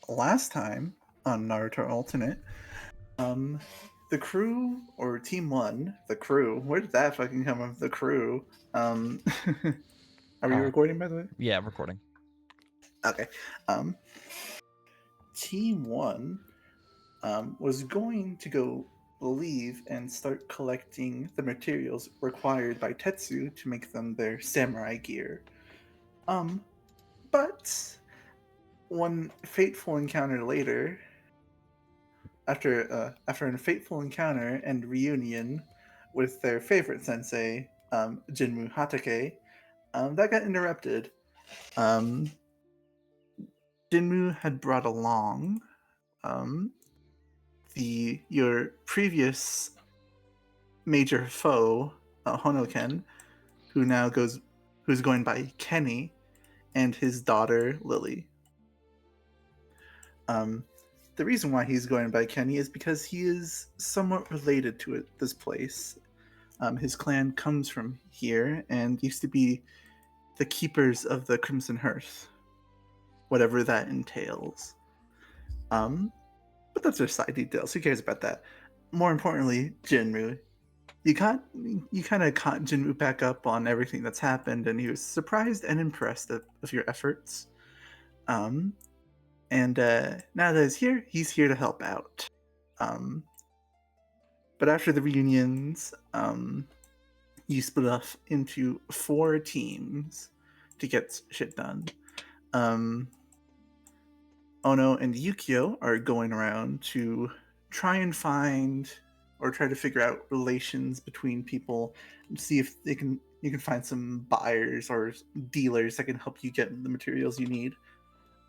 last time on Naruto Alternate, um, the crew or Team One, the crew. Where did that fucking come from? The crew. Um, are we Uh, recording by the way? yeah, I'm recording. Okay. Um, Team One was going to go leave and start collecting the materials required by Tetsu to make them their samurai gear. Um, but one fateful encounter later, after a fateful encounter and reunion with their favorite sensei, Jinmu Hatake, that got interrupted. Um, Jinmu had brought along um, the your previous major foe, Honoken, who's going by Kenny, and his daughter Lily. Um, the reason why he's going by Kenny is because he is somewhat related to this place. His clan comes from here and used to be the keepers of the Crimson Hearth, whatever that entails. But that's their side details. Who cares about that? More importantly, Jinmu. You kind of caught Jinmu back up on everything that's happened, and he was surprised and impressed of your efforts. Um, and now that he's here to help out. Um, but after the reunions, you split off into 4 teams to get shit done. Um, Ono and Yukio are going around to try and find or try to figure out relations between people and see if you can find some buyers or dealers that can help you get the materials you need,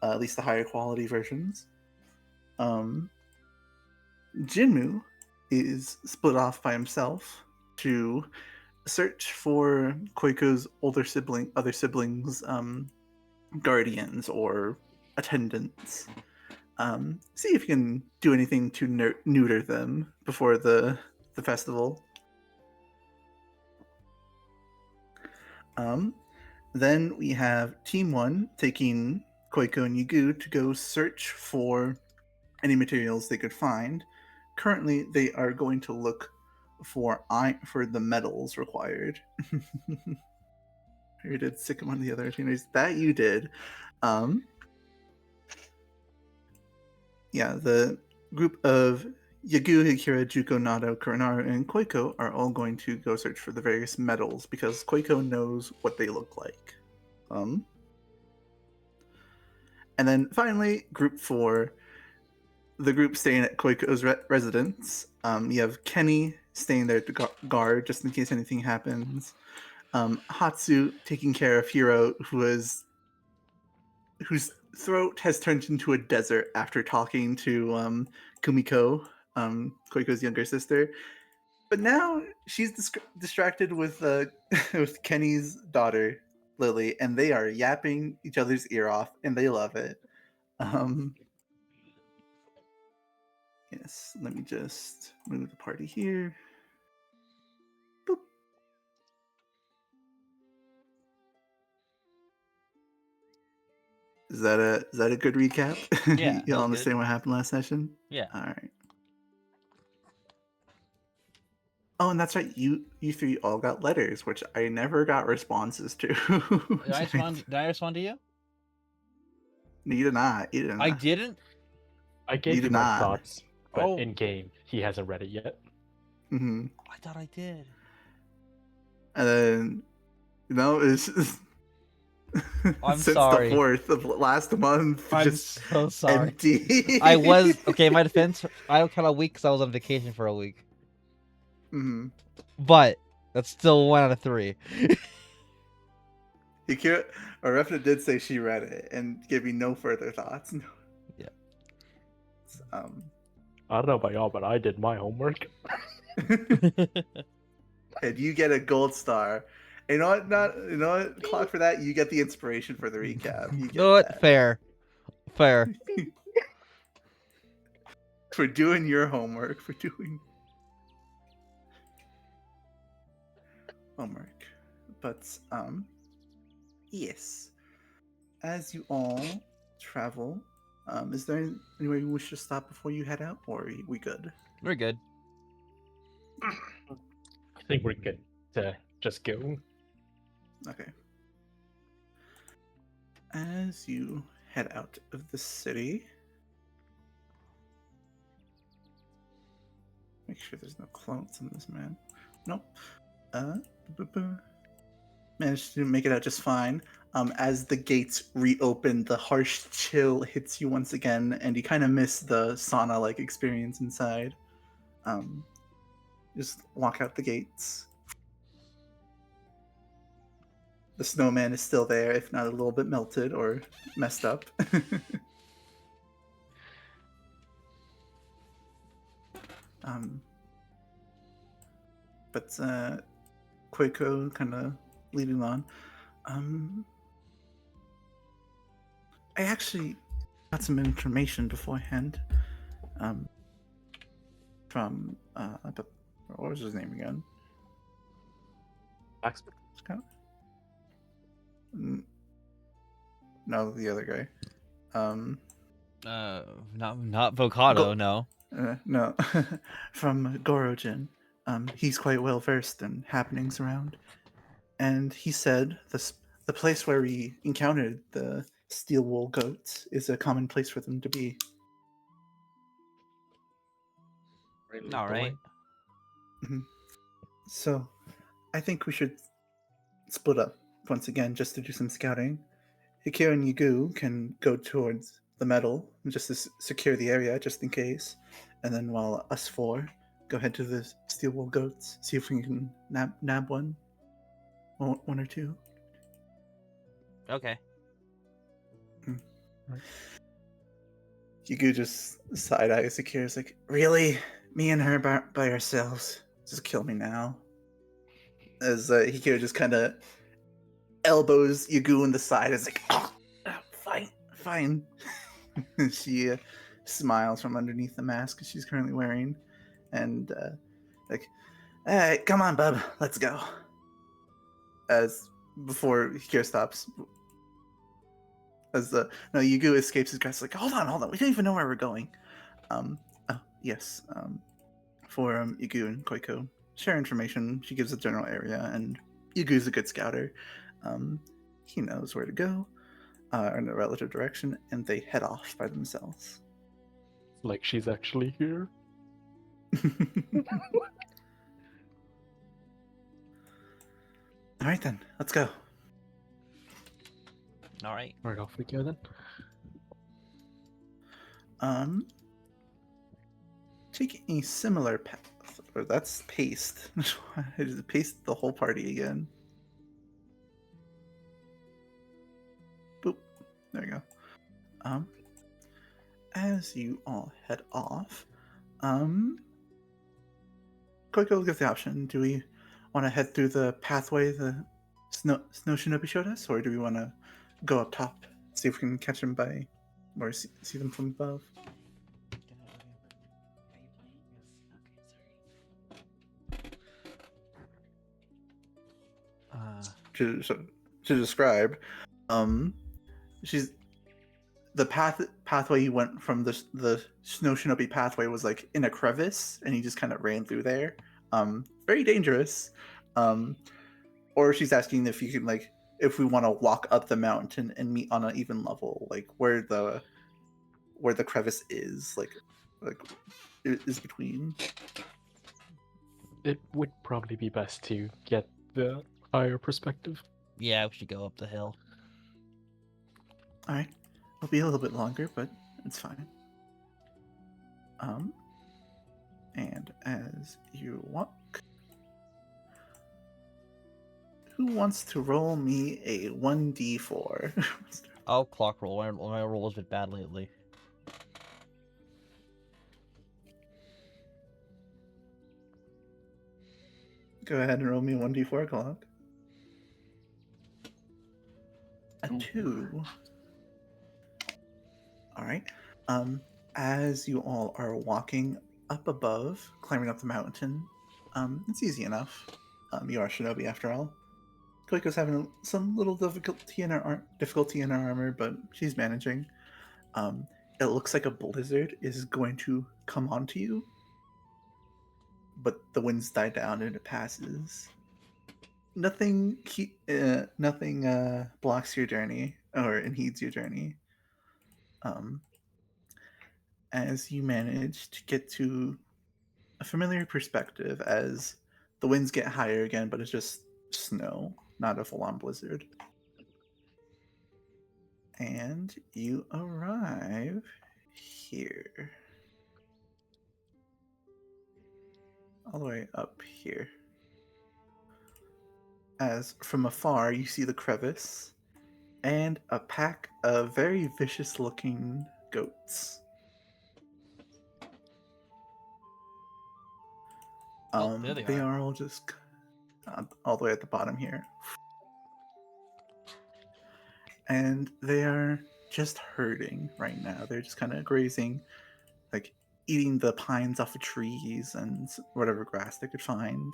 at least the higher quality versions. Um, Jinmu is split off by himself to search for Koiko's other siblings, guardians or attendants. See if you can do anything to neuter them before the festival. Um, then we have Team One taking Koiko and Yugu to go search for any materials they could find. Currently, they are going to look for the metals required. Who did sick one of the other teammates? That you did. Um, yeah, the group of Yagu, Hikira, Juko, Nado, Kurinaru, and Koiko are all going to go search for the various metals because Koiko knows what they look like. And then finally, Group 4, the group staying at Koiko's residence. You have Kenny staying there to guard just in case anything happens. Hatsu taking care of Hiro, whose throat has turned into a desert after talking to Kumiko, Koiko's younger sister. But now she's distracted with with Kenny's daughter Lily, and they are yapping each other's ear off, and they love it. Yes, let me just move the party here. Boop. Is that a good recap? Yeah, that Y'all was good. understand what happened last session? Yeah. All right. Oh, and that's right. You three all got letters, which I never got responses to. Did I respond? Did I respond to you? You did not. You did I not. didn't. I You gave you did my not. thoughts, but Oh, in game he hasn't read it yet. Mm-hmm. I thought I did. And then it's I'm since the sorry. 4th of last month, I'm just so sorry. empty. I was okay. My defense. I was kind of weak because I was on vacation for a week. Mm-hmm. But that's still 1 out of 3. Refna did say she read it and gave me no further thoughts. Yeah. I don't know about y'all, but I did my homework. And you get a gold star. You know what? Clock for that. You get the inspiration for the recap. You get that Fair. for doing your homework. For doing homework, but yes. As you all travel Is there anywhere you wish to stop before you head out, or are we good? We're good. I think we're good to just go. Okay. As you head out of the city, make sure there's no clones on this man. Nope. Managed to make it out just fine. As the gates reopen, the harsh chill hits you once again, and you kind of miss the sauna-like experience inside. Just walk out the gates. The snowman is still there, if not a little bit melted or messed up. um, but Quaco kind of leading on. I actually got some information beforehand. From what was his name again? Blacksmith? No, the other guy. Not Vocado, no. No, from Gorojin. He's quite well versed in happenings around, and he said the place where we encountered the steel wool goats is a common place for them to be. Really, All right. So, I think we should split up once again just to do some scouting. Hikiro and Yugu can go towards the metal just to secure the area just in case, and then while us four go head to the steel wool goats, see if we can nab one or two. Okay. Yugu just side eyes Hikiri's like, really? Me and her by ourselves? Just kill me now. As Hikiro just kind of elbows Yugu in the side. It's like, oh, fine. She smiles from underneath the mask she's currently wearing, and like, all right, come on, bub, let's go. As before Hikiro stops, as no, Yugu escapes his grasp. Like, hold on, we don't even know where we're going. Oh yes, for Yugu and Koiko share information. She gives a general area, and Yugu's a good scouter. He knows where to go in a relative direction, and they head off by themselves. Like she's actually here. All right then, let's go. All right. Right, off we go then. Taking a similar path, or that's paste. I just paste the whole party again. Boop. There we go. As you all head off, Koiko gives the option. Do we want to head through the pathway the Snow Shinobi showed us, or do we want to go up top, see if we can catch them by, or see them from above? To describe, she's the pathway you went from the Snow Shinobi pathway was like in a crevice, and he just kind of ran through there. Very dangerous. Or she's asking if you can if we want to walk up the mountain and meet on an even level, like where the crevice is, like is between. It would probably be best to get the higher perspective. Yeah, we should go up the hill. All right, it'll be a little bit longer, but it's fine. And as you walk, who wants to roll me a 1d4? I'll clock roll. My roll has been bad lately. Go ahead and roll me a 1d4 clock. A 2. All right. As you all are walking up above, climbing up the mountain, it's easy enough. You are Shinobi after all. Koiko's having some little difficulty in her armor, but she's managing. it looks like a blizzard is going to come onto you, but the winds die down and it passes. Nothing blocks your journey or impedes your journey. Um, as you manage to get to a familiar perspective as the winds get higher again, but it's just snow, not a full-on blizzard. And you arrive here. All the way up here. As from afar you see the crevice and a pack of very vicious looking goats. Oh, there they They are. are all just all the way at the bottom here. And they are just herding right now. They're just kind of grazing, like eating the pines off of trees and whatever grass they could find.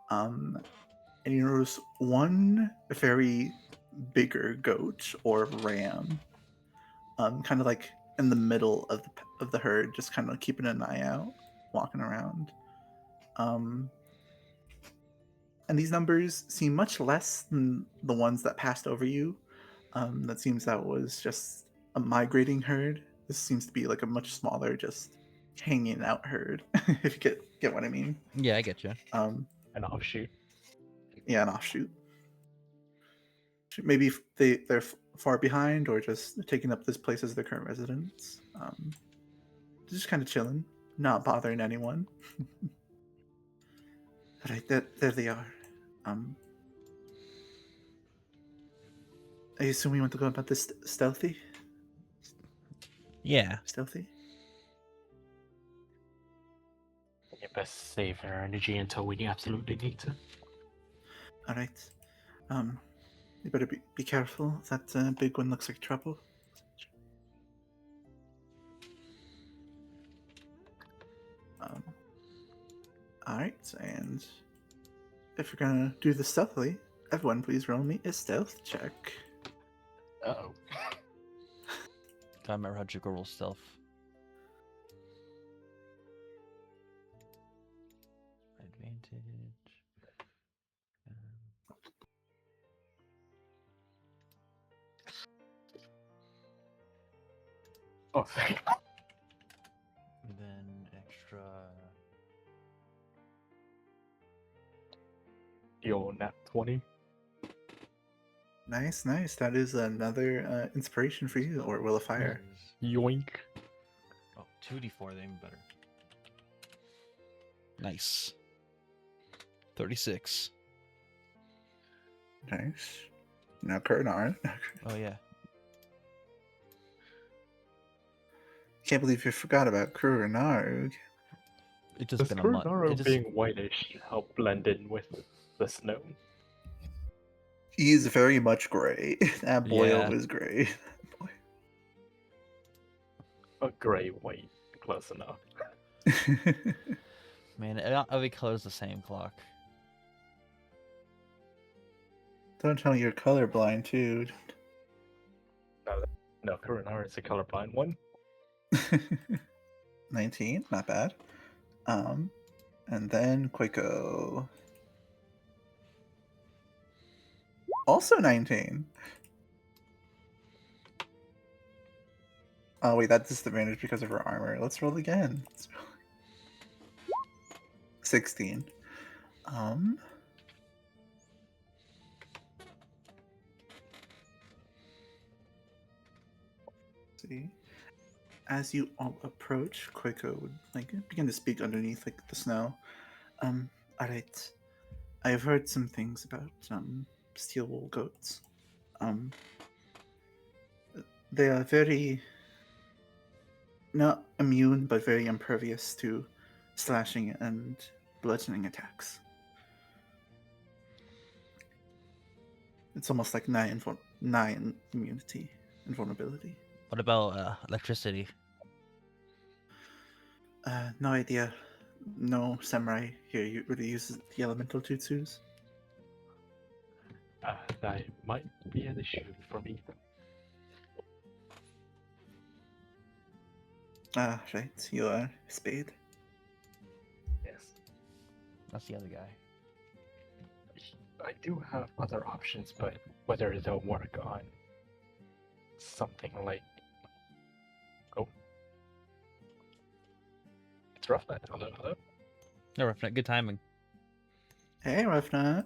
And you notice one very bigger goat or ram, kind of like in the middle of the herd, just kind of keeping an eye out, walking around. Um, and these numbers seem much less than the ones that passed over you. That seems that was just a migrating herd. This seems to be like a much smaller, just hanging out herd. If you get what I mean. Yeah, I get you. An offshoot. Yeah, an offshoot. Maybe they're far behind or just taking up this place as their current residence. Just kind of chilling, not bothering anyone. All right, there they are. Um, I assume we want to go about this stealthy. Yeah. Stealthy. You best save our energy until we absolutely need to. All right. You better be careful. That big one looks like trouble. Um, all right, and if you're gonna do this stealthily, everyone please roll me a stealth check. Uh-oh. I remember how Juko rolls stealth. Advantage. Oh, thank And then extra. Yo, nat 20. Nice, nice. That is another inspiration for you, or will of fire. Yoink. Oh, 2d4, then even better. Nice. 36. Nice. Now, Kurnar. Oh, yeah. Can't believe you forgot about Kurnar. It's just Does been a month. Kurunara It just... being whitish help blend in with the snow? He's very much gray. That boil Yeah. is gray. A gray white, close enough. Man, every color's the same clock. Don't tell me you're colorblind, too. No, Kurunara is a colorblind one. 19, not bad. And then Quako. Also 19. Oh wait, that's disadvantage because of her armor. Let's roll again. 16. See. As you all approach, Quako would begin to speak underneath the snow. Alright. I have heard some things about steel wool goats. They are very not immune, but very impervious to slashing and bludgeoning attacks. It's almost like nigh immunity, invulnerability. What about electricity? No idea. No samurai here really uses the elemental jutsus. That might be an issue for me. Ah, right. You are Spade. Yes. That's the other guy. I do have other options, but whether they'll work on something like. Oh. It's rough. Hello, hello. No, Roughneck, good timing. Hey, Ruffnut.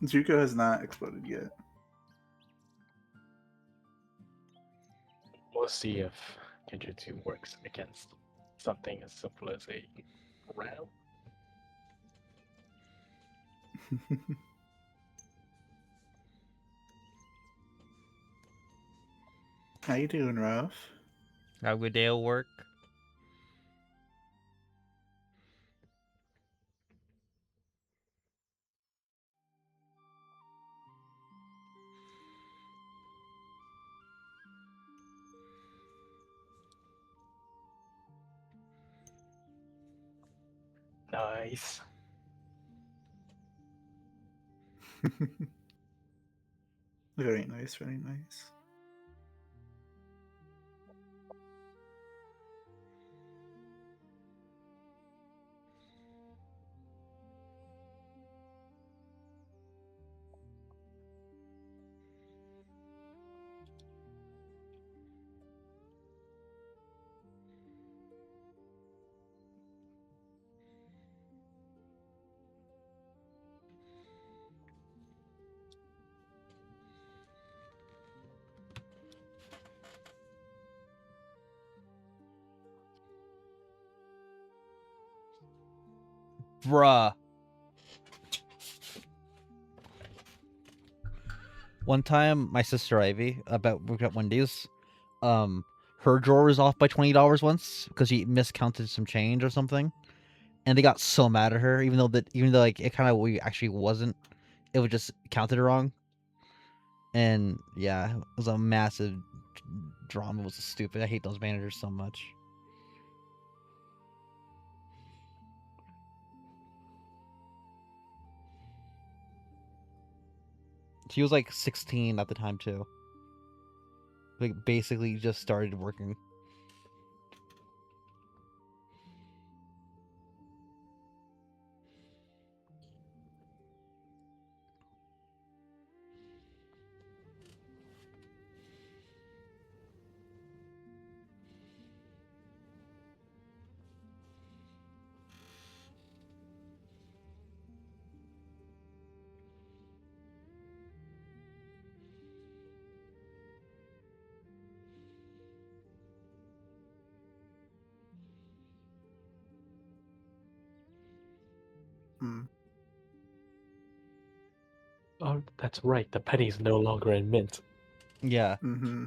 Juko has not exploded yet. We'll see if Genjutsu works against something as simple as a ram. How you doing, Ruff? Have a good day at work. Nice. Very nice, very nice. Bruh. One time, my sister Ivy, about worked at Wendy's, her drawer was off by $20 once because she miscounted some change or something, and they got so mad at her, even though like it kind of we actually wasn't, it was just counted wrong, and yeah, it was a massive drama. It was stupid. I hate those managers so much. She was like 16 at the time too. Like basically just started working. Hmm. Oh, that's right. The penny's no longer in mint. Yeah. Mm-hmm.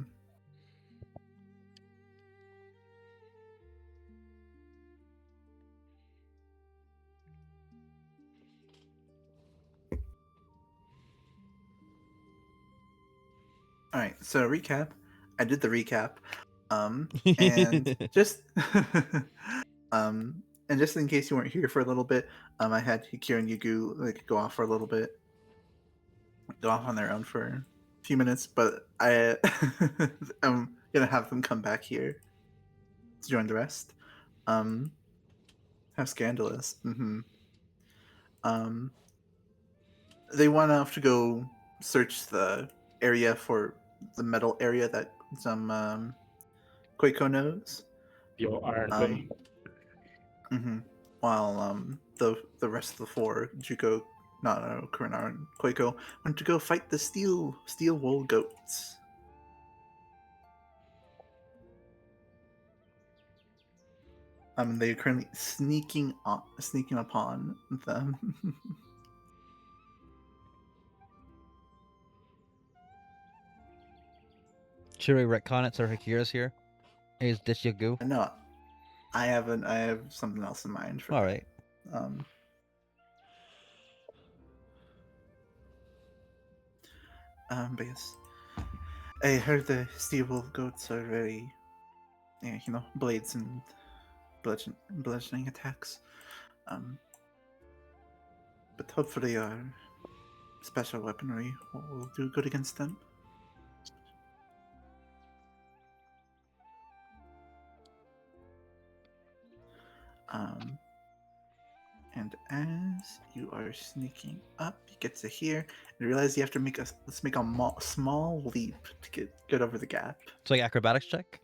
All right. So recap. I did the recap. And just and just in case you weren't here for a little bit, I had Hikiro and Yugu like go off for a little bit, go off on their own for a few minutes, but I'm gonna have them come back here to join the rest. Um, how scandalous. Mm-hmm. Um, they went off to go search the area for the metal area that some Quaco knows. Your Iron Um, Vein. hmm While the rest of the four, Juko, Nano, Kurinar, and Quaco, went to go fight the steel wool goats. They're currently sneaking upon them. Should we retcon it so Hakira's here? Is this Yagu? No, I haven't. I have something else in mind for All that. right. But yes, I heard the steel wool goats are very, yeah, blades and bludgeoning attacks. Um, but hopefully our special weaponry will do good against them. And as you are sneaking up, you get to here and realize you have to let's make a small leap to get over the gap. So like acrobatics check.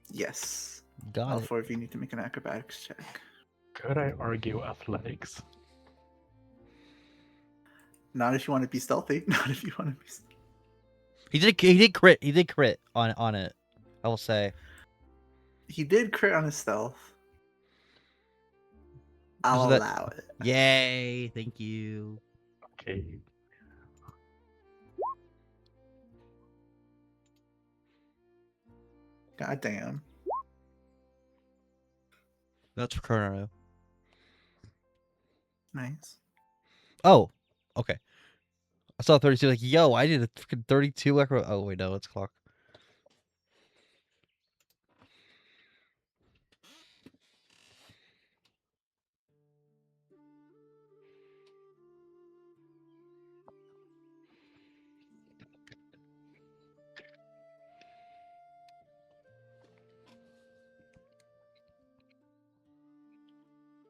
Yes. Got All it. 4 of you need to make an acrobatics check. Could I argue athletics? Not if you want to be stealthy. Not if you want to be. He did crit. He did crit on it. I will say. He did crit on his stealth. So I'll that- allow it. Yay! Thank you. Okay. God damn. That's for Coronado. Nice. Oh, okay. I saw 32. Like, yo, I did a freaking 32 acro. Oh wait, no, it's clock.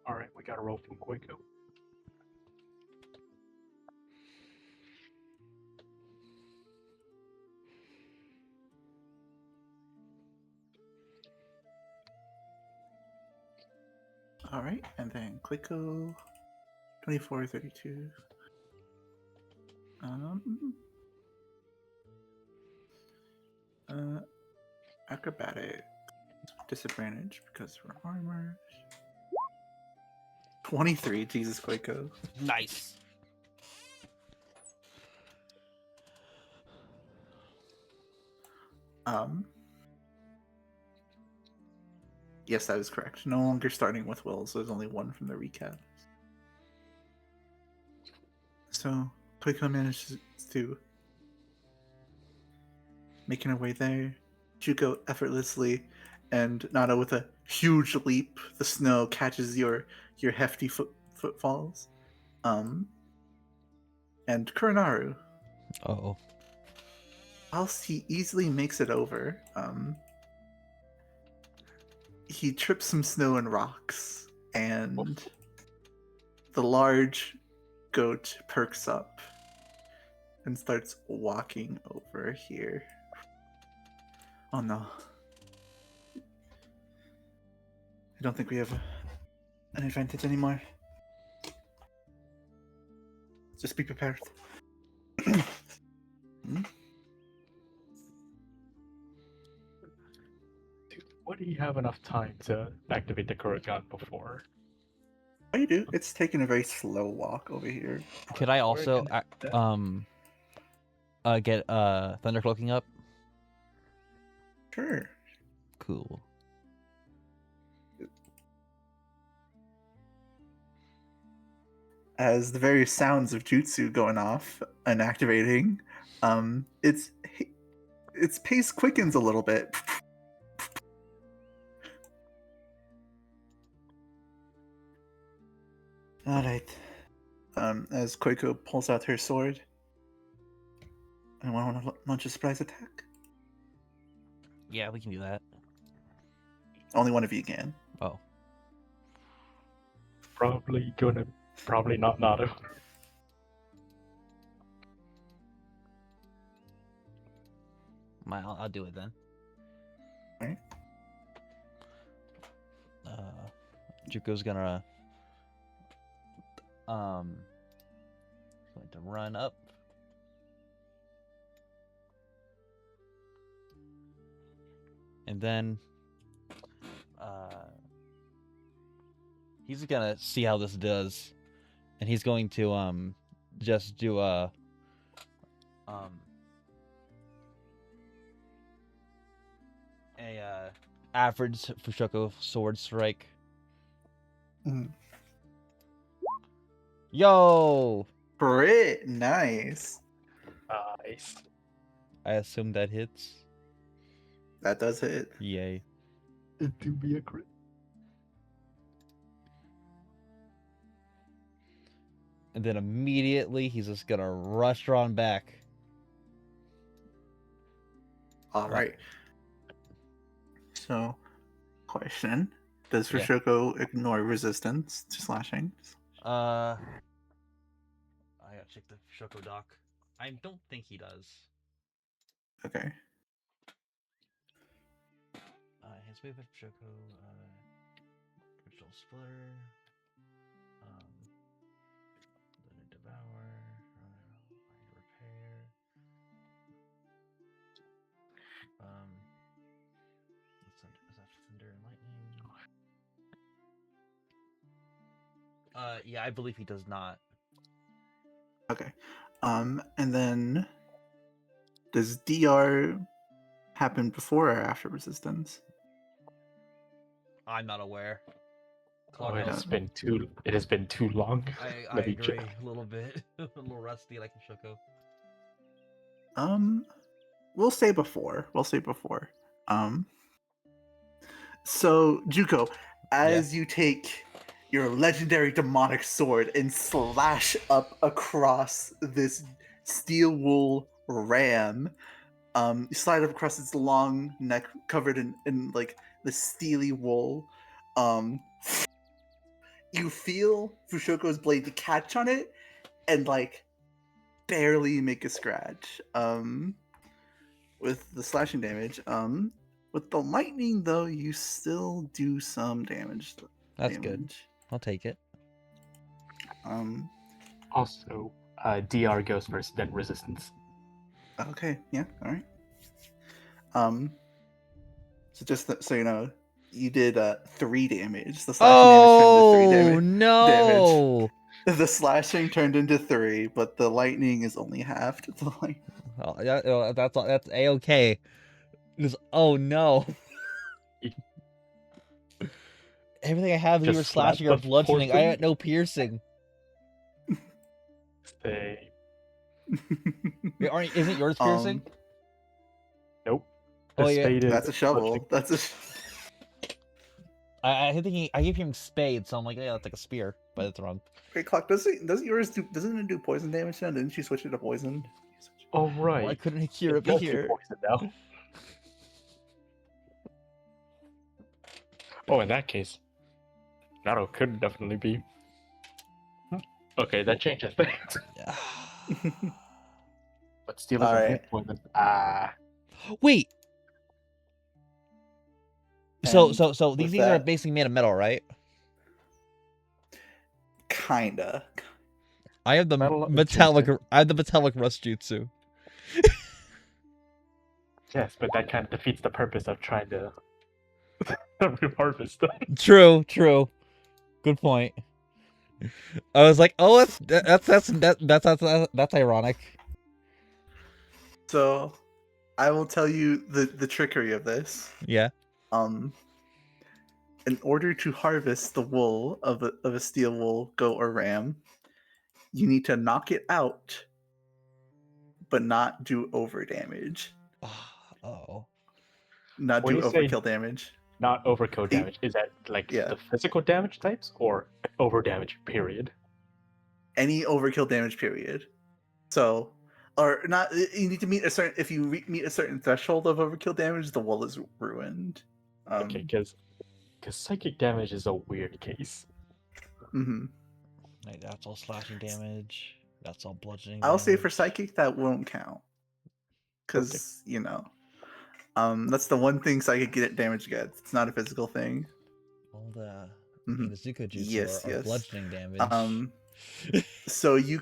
All right, we got to roll from Quaco. All right, and then Clicko, 24, 32. Acrobatic disadvantage because we're armor. 23, Jesus Quaco. Nice. Yes, that is correct. No longer starting with Will, so there's only one from the recap. So Quaco manages to making her way there. Juko effortlessly, and Nada with a huge leap. The snow catches your hefty footfalls. And Kurinaru, Oh. whilst he easily makes it over, he trips some snow and rocks, and the large goat perks up and starts walking over here. Oh no. I don't think we have an advantage anymore. Just be prepared. Dude, what do you have enough time to activate the Kurigan before? Oh, you do. It's taking a very slow walk over here. Could I We're also gonna do that. get Thundercloaking up? Sure. Cool. As the various sounds of jutsu going off and activating, its pace quickens a little bit. All right. As Koiko pulls out her sword, I want to launch a surprise attack. Yeah, we can do that. Only one of you can. Oh. Probably not Naruto. I'll do it then. Alright. Juko's gonna going to run up. And then he's gonna see how this does. And he's going to just do a average Fushoko sword strike. Mm. Yo! Crit, nice. Nice. I assume that hits. That does hit. Yay. It do be a crit. and then immediately he's just gonna rush on back. All What? right. So, question: does Yeah. Fushoko ignore resistance to slashing? I gotta check the Shoko doc. I don't think he does. Okay. His move at Shoko, Crystal Splitter, then Devour, Repair, is that Thunder and Lightning? Yeah, I believe he does not. Okay. And then does DR happen before or after resistance? I'm not aware. Oh, it has out. been too long. I Let me agree check. a little bit. A little rusty like Shoko. We'll say before. We'll say before. Um, so Juko, as you take your legendary demonic sword and slash up across this steel wool ram, you slide up across its long neck covered in like the steely wool. You feel Fushoko's blade to catch on it and like barely make a scratch. With the slashing damage. With the lightning though, you still do some damage. That's good. I'll take it. Also, DR goes first, then resistance. Okay, yeah, all right. So just so you know, you did 3 damage. The slashing damage turned into 3 damage. No! The slashing turned into 3, but the lightning is only half to the lightning. Oh, that's a-okay. Oh no! Everything I have is either Just slap slashing or the bludgeoning. I poison. had no piercing. Say, Wait, isn't yours piercing? nope. Oh, The yeah. spade is That's a shovel. That's a. I keep hearing spade, so I'm like, yeah, that's like a spear, but it's wrong. Wait, Clock. Doesn't yours do? Doesn't it do poison damage now? Didn't you switch it to poison? Oh Why right. couldn't Akira It be does do here? poison now. Oh, in that case, Naruto could definitely be. Okay, that changes things. But steel All doesn't do right. poison. Wait. So And these with things are that, basically made of metal, right? kinda. I have the Metal metallic. adjacent. I have the metallic rust jutsu. Yes, but that kind of defeats the purpose of trying to harvest them. True. Good point. I was like, oh, that's ironic. So, I will tell you the trickery of this. Yeah. In order to harvest the wool of a steel wool goat or ram, you need to knock it out, but not do over damage. Oh. Not When do you say overkill damage. not overkill Eight- damage, is that like Yeah. the physical damage types or over damage period? Any overkill damage, period. So, or not. You need to meet a certain. If you meet a certain threshold of overkill damage, the wool is ruined. Okay, because psychic damage is a weird case. Mm-hmm. Like, that's all slashing damage. That's all bludgeoning I'll damage. say for psychic that won't count, because that's the one thing psychic damage gets. It's not a physical thing. All the Mm-hmm. Inuzuka jutsu Yes, are yes. bludgeoning damage. So you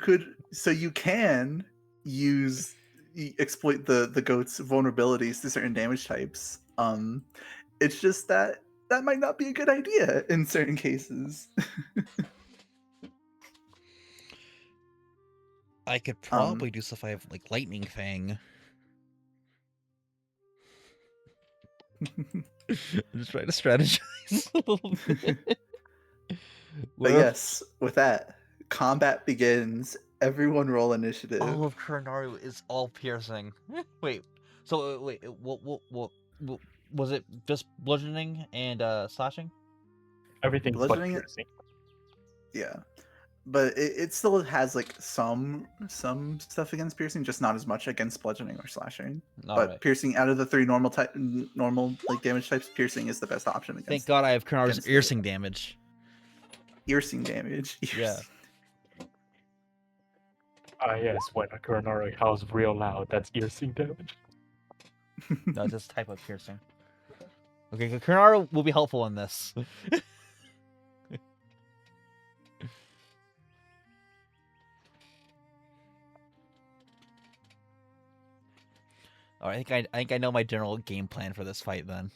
can exploit the goat's vulnerabilities to certain damage types. It's just that might not be a good idea in certain cases. I could probably do stuff I have like lightning fang. I'm just trying to strategize a little bit. But yes, with that, combat begins. Everyone roll initiative. All of Kuranaru is all piercing. Wait, so what was it just bludgeoning and slashing? Everything but Bludgeoning, piercing. yeah. but it still has like some stuff against piercing, just not as much against bludgeoning or slashing. But Alright. piercing out of the 3 normal like damage types, piercing is the best option against. Thank God I have Kurnora's against the- piercing damage. Piercing damage. Yeah. Ah, yes, when a Kuranori howls real loud, that's piercing damage. No, just type of piercing. Okay, Kurnoa will be helpful in this. Alright, I think I know my general game plan for this fight then.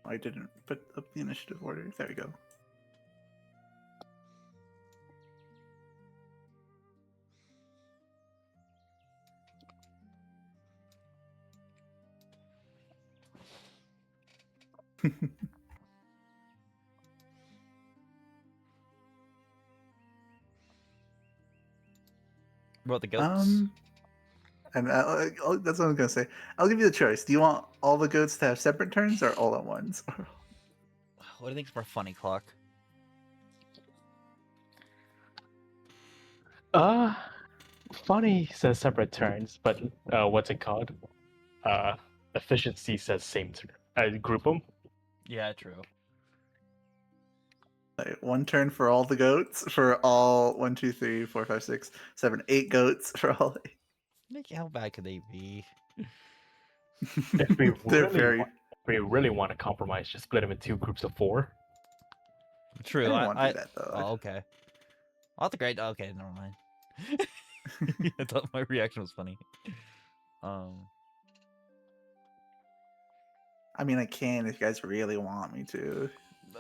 I didn't put up the initiative order. There we go. What about the goats? And that's what I'm gonna say. I'll give you the choice. Do you want all the goats to have separate turns or all at once? What do you think for a funny clock? Funny says separate turns, but what's it called? Efficiency says same turn. Group them. Yeah, true. Like, 1 turn for all the goats for all 1, 2, 3, 4, 5, 6, 7, 8 goats for all. Nick, how bad could they be? If we They're really very. want, if we really want to compromise, just split them in 2 groups of 4. I True. don't want to do that though. Oh, okay. Oh, that's great. Okay, never mind. I thought my reaction was funny. I mean, I can if you guys really want me to.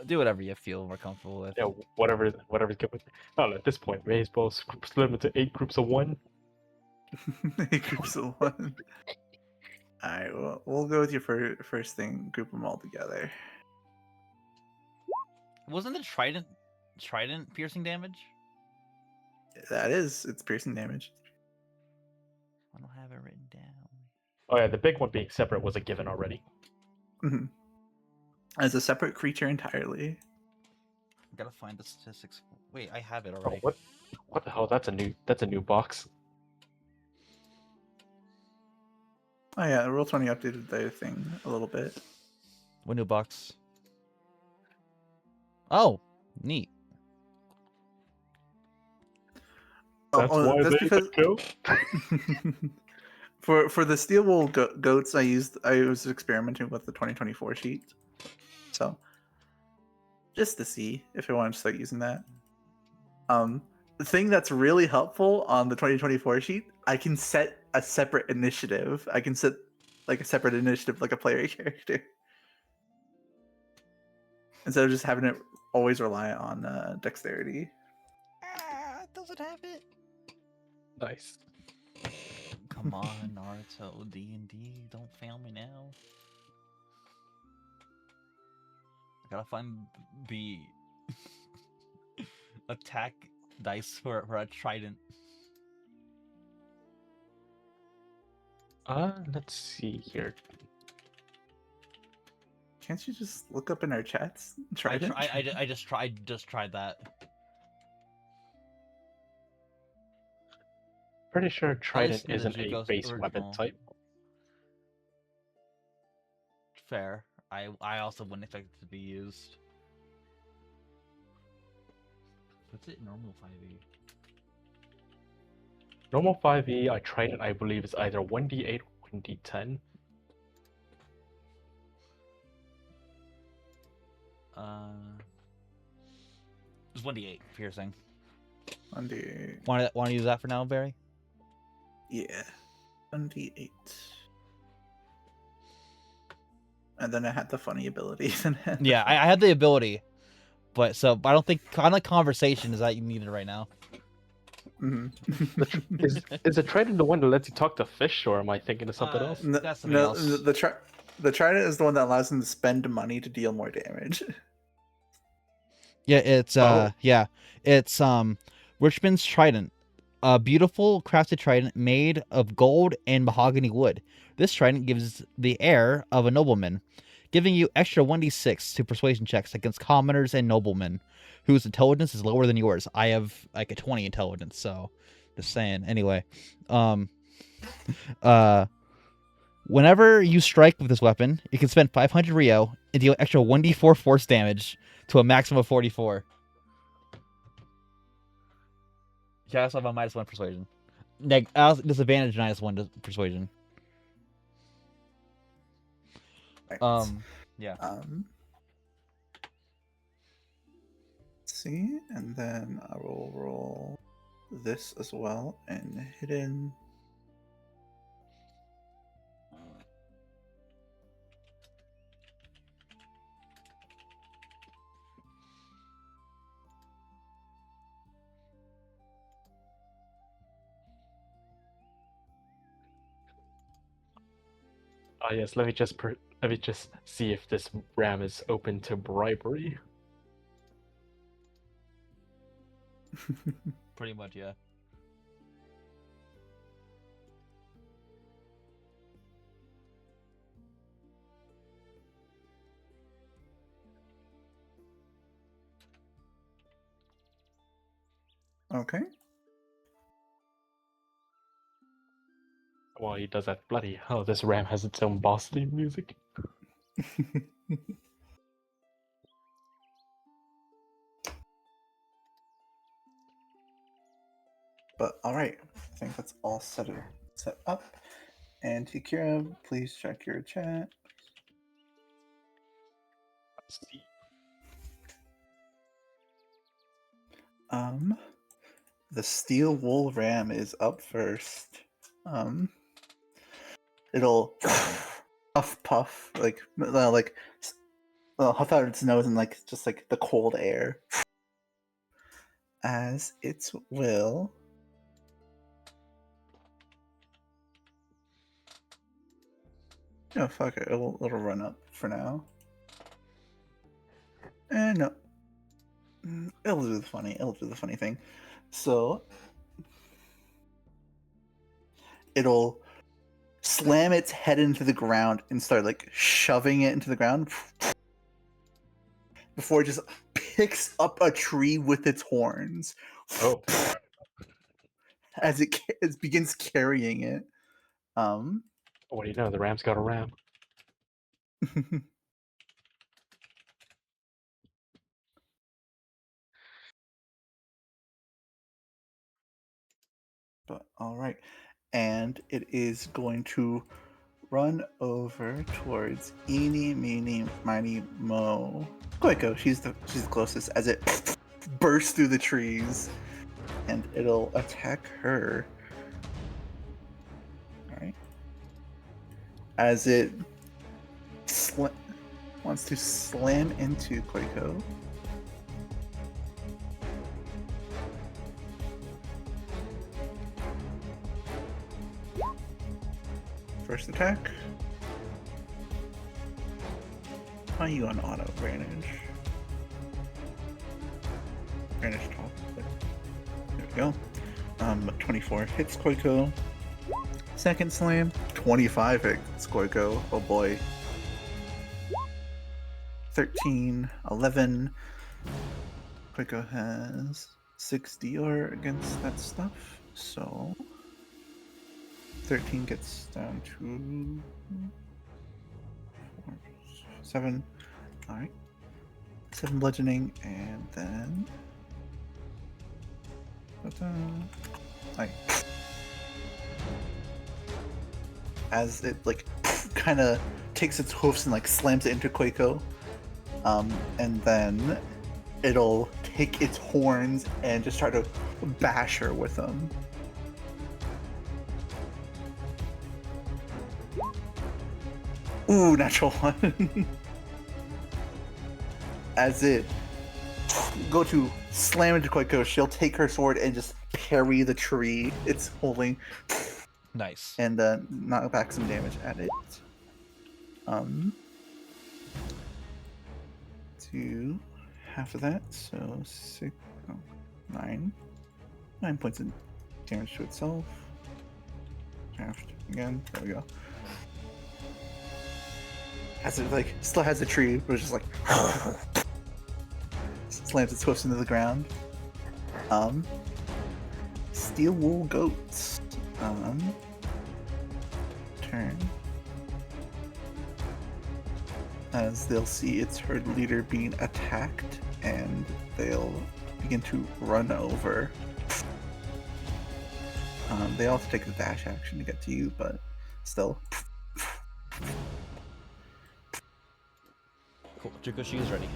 Do whatever you feel more comfortable with. Yeah, whatever's good with. Oh, at this point, may as well split them into 8 groups of 1. 8 groups of 1. All right, well, we'll go with your first thing. Group them all together. Wasn't the trident piercing damage? That is, it's piercing damage. I don't have it written down. Oh yeah, the big one being separate was a given already. Mm-hmm. As a separate creature entirely. I gotta find the statistics. Wait, I have it Oh, already. what the hell? That's a new box. Oh yeah, Roll20 updated their thing a little bit. What new box? Oh, neat. That's why that's they because go. for the steel wool goats, I was experimenting with the 2024 sheet, so just to see if I wanted to start using that. The thing that's really helpful on the 2024 sheet, I can set a separate initiative. I can set like a separate initiative, like a player character, instead of just having it always rely on dexterity. It doesn't have it. Nice. Come on, Naruto, D&D, don't fail me now. I gotta find the attack dice for a trident. Let's see here. Can't you just look up in our chats? I just tried that. Pretty sure Trident listen to isn't a Zuko's base weapon original. type. Fair. I also wouldn't expect it to be used. What's it normal 5e? Normal 5e, I tried it, I believe, is either 1d8 or 1d10. It's 1d8 piercing. 1d8. Want to use that for now, Barry? Yeah. 1d8. And then I had the funny ability. Yeah, I had the ability, but I don't think kind of conversation is that you needed right now. Mm-hmm. Is the Trident the one that lets you talk to fish, or am I thinking of something else? That's something else. The Trident is the one that allows them to spend money to deal more damage. Yeah, it's Richmond's Trident, a beautiful crafted trident made of gold and mahogany wood. This trident gives the air of a nobleman, giving you extra 1d6 to persuasion checks against commoners and noblemen whose intelligence is lower than yours. I have like a 20 intelligence, so just saying. Anyway, um uh whenever you strike with this weapon, you can spend 500 Rio and deal extra 1d4 force damage to a maximum of 44. You also have a -1 persuasion. Disadvantage -1 to persuasion. Right. Yeah. Let's see, and then I will roll this as well and hidden. Ah, yes. Let me just see if this RAM is open to bribery. Pretty much, yeah. Okay. While he does that, bloody hell, this RAM has its own boss theme music. But all right, I think that's all set up. And Tikira, please check your chat. See. The steel wool ram is up first. It'll puff like huff out its nose and like just like the cold air, as it will. Oh fuck it, it'll run up for now. And no, it'll do the funny thing. So it'll slam its head into the ground and start like shoving it into the ground before it just picks up a tree with its horns. Oh. As it begins carrying it. What do you know? The RAM's got a RAM. But all right, and it is going to run over towards Eeny, Meeny, Miny, Mo. Goiko, she's the closest. As it bursts through the trees, and it'll attack her. All right. As it wants to slam into Goiko. First attack. Why are you on auto advantage? Advantage top. There we go. 24 hits Koiko. Second slam. 25 hits Koiko. Oh boy. 13, 11. Koiko has 6 DR against that stuff. So 13 gets down to 4, 7. Alright. 7 bludgeoning, and then. Alright. As it like kind of takes its hoofs and like slams it into Koiko. And then it'll take its horns and just try to bash her with them. Ooh, natural one. As it go to slam into Koiko, she'll take her sword and just parry the tree it's holding. Nice. And knock back some damage at it. To half of that, so 6, oh, 9. 9 points of damage to itself. Half again. There we go. Has it like still has a tree, but it's just like slams its hoofs into the ground. Steel wool goats. Turn. As they'll see its herd leader being attacked, and they'll begin to run over. They also take the dash action to get to you, but still. Cool. Jukoshi is ready.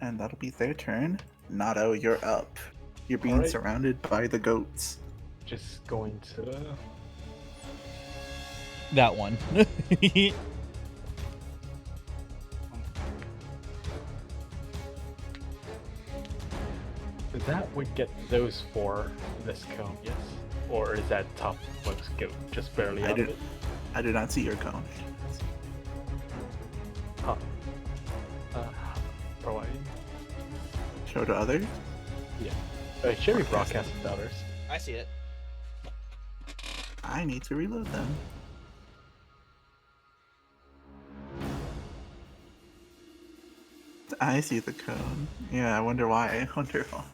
And that'll be their turn. Nato, you're up. You're being Alright. surrounded by the goats. Just going to. That one. That would get those 4 this cone, yes? Or is that top most goat just barely out of it? I did not see your cone. Huh. Probably. Show to others. Yeah. Cherry broadcast with others. I see it. I need to reload them. I see the cone. Yeah, I wonder why. I wonder why.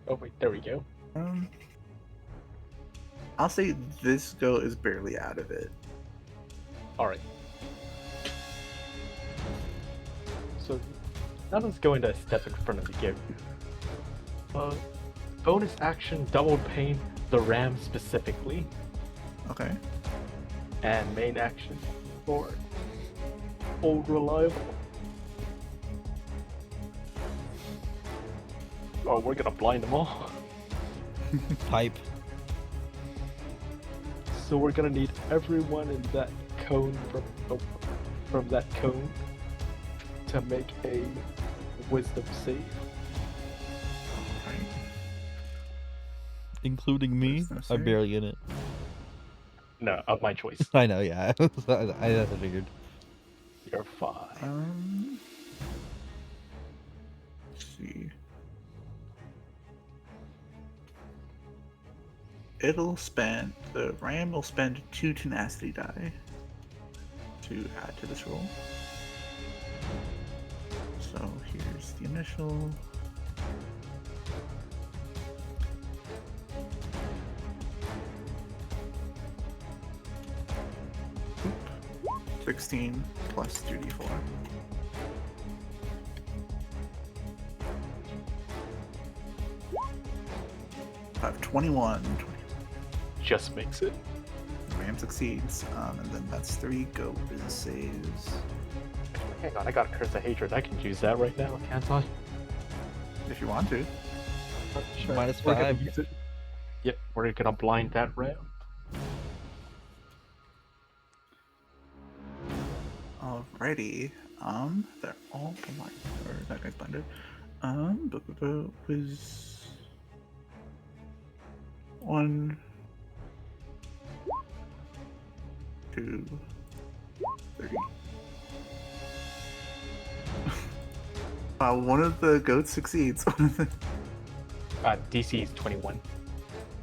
Oh wait, there we go. I'll say this goat is barely out of it. Alright. So now let's go into a step in front of the goat. Bonus action double pain the ram specifically, Okay. and main action for old reliable. Oh, we're gonna blind them all. Pipe. So we're gonna need everyone in that cone from that cone to make a wisdom save. Alright. Including me. Wisdom I'm save? barely in it. No, of my choice. I know, yeah. I figured. You're fine. Let's see. The ram will spend 2 tenacity die to add to this roll. So here's the initial. Oop. 16 plus 2d4. I have 21. Just makes it. The ram succeeds, and then that's 3 go saves. Hang on, I got a curse of hatred. I can use that right now, can't I? If you want to. Sure. Minus We're gonna 5. use it. Yep, we're gonna blind that ram. Alrighty. They're all blind. Or that guy's blinded. Was 1, 2, 3. Wow, one of the goats succeeds. DC is 21.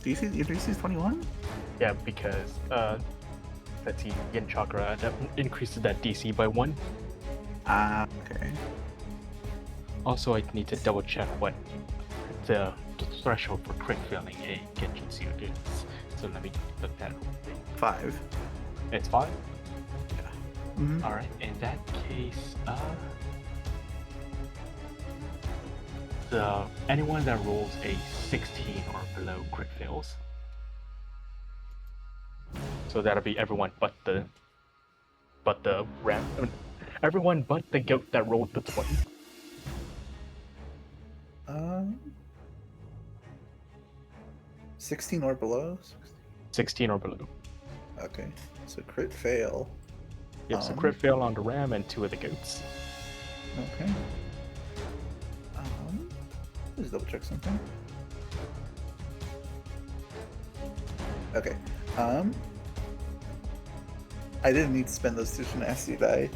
Your DC is 21? Yeah, because let's see, Yin Chakra that increases that DC by 1. Okay. Also, I need to double check what the threshold for crit failing a Genjutsu is. So let me look that up. 5. It's 5? Mhm. Alright, in that case, anyone that rolls a 16 or below crit fails. So that'll be everyone but the ram. Everyone but the goat that rolled the 20. 16 or below? 16 or below. Okay. So crit fail. Yep, so crit fail on the ram and 2 of the goats. Okay. Let's double check something. Okay. I didn't need to spend those 2 tenacity die.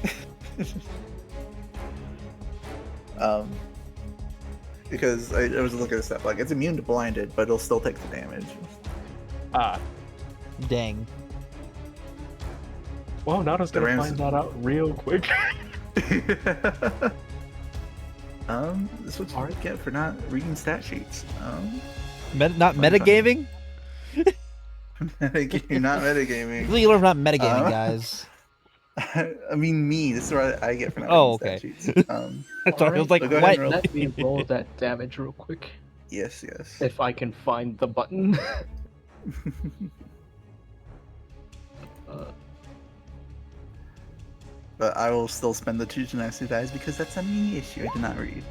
Because I was looking at stuff like it's immune to blinded, but it'll still take the damage. Ah, Dang. well, Naruto's The gonna Rams- find that out real quick. This is what you get for not reading stat sheets. Not Fun, metagaming? You're not metagaming. You learn not metagaming, guys. I mean, me. This is what I get for not Oh, reading okay. stat sheets. I thought it was like, so go ahead and what? roll. Let me roll that damage real quick. Yes, yes. If I can find the button. But I will still spend the 2 tenacity dice because that's a me issue. I did not read.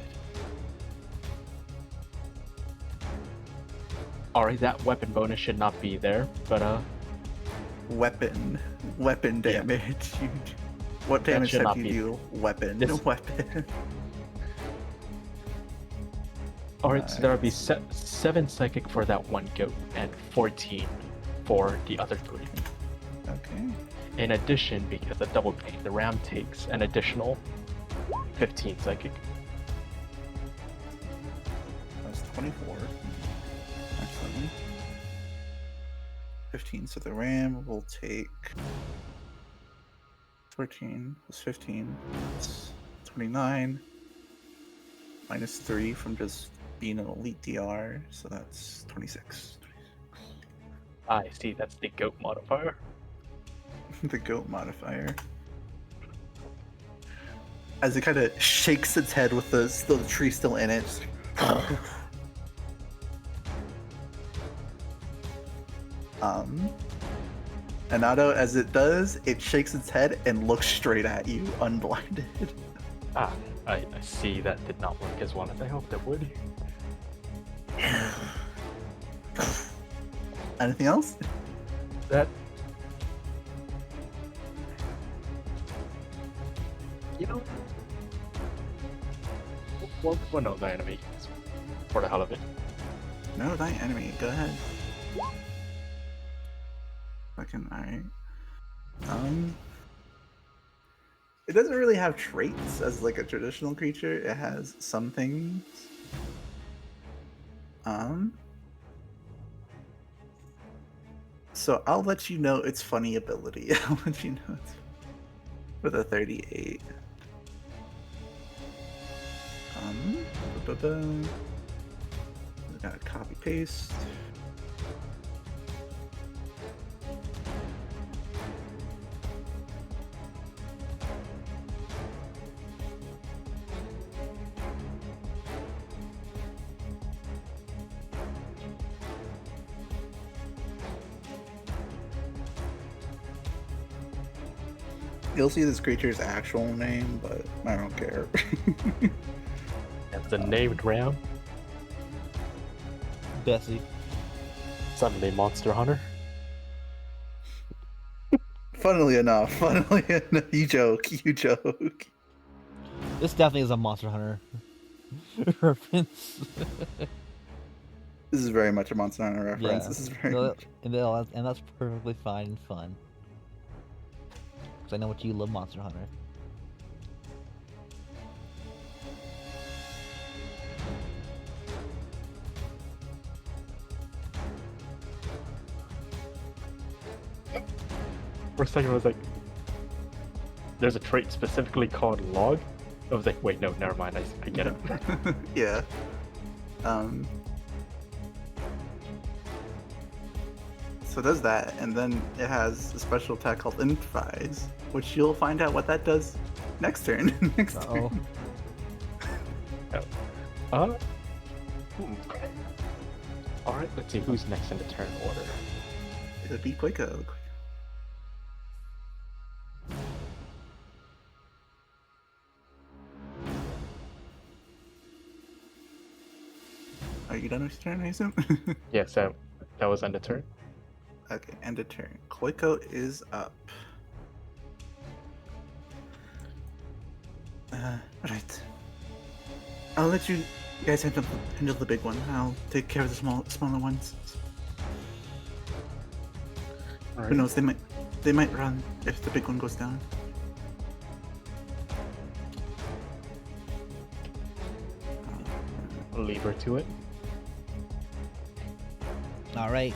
Alright, that weapon bonus should not be there, but Weapon Yeah. damage. What That damage should type not do you be- deal? Weapon. This- Weapon. alright, so there'll be 7 psychic for that one goat and 14 for the other 3. Okay. In addition, because the double pain, the ram takes an additional 15 psychic. That's 24. Actually. 15. So the ram will take 14 plus 15. That's 29. Minus 3 from just being an elite DR. So that's 26. I see, that's the goat modifier. The goat modifier. As it kind of shakes its head with the tree still in it. Just Anato, as it does, it shakes its head and looks straight at you, unblinded. Ah, I see that did not work as well as I hoped it would. Anything else? That... You know... Well, no, the enemy, for the hell of it. No, thy enemy. Go ahead. Fucking alright. It doesn't really have traits as like a traditional creature. It has some things. So I'll let you know its funny ability. I'll let you know it's with a 38. Gotta copy paste. You'll see this creature's actual name, but I don't care. And the named ram, Bessie. suddenly Monster Hunter. Funnily enough, you joke. This definitely is a Monster Hunter reference. This is very much a Monster Hunter reference. Yeah. This is very No, much... and that's perfectly fine and fun. Because I know what you love, Monster Hunter. For a second I was like, there's a trait specifically called log? I was like, wait, no, never mind, I get it. Yeah. So it does that, and then it has a special attack called Improvise, which you'll find out what that does next turn. Next Uh-oh. turn. Alright, let's see who's next in the turn order. It'll be Quaco. Are you done with your turn, I assume? Yeah, so that was end of turn. Okay, end of turn. Koiko is up. Right. I'll let you guys handle the big one. I'll take care of the smaller ones. Who knows? They might run if the big one goes down. Leave her to it. All right.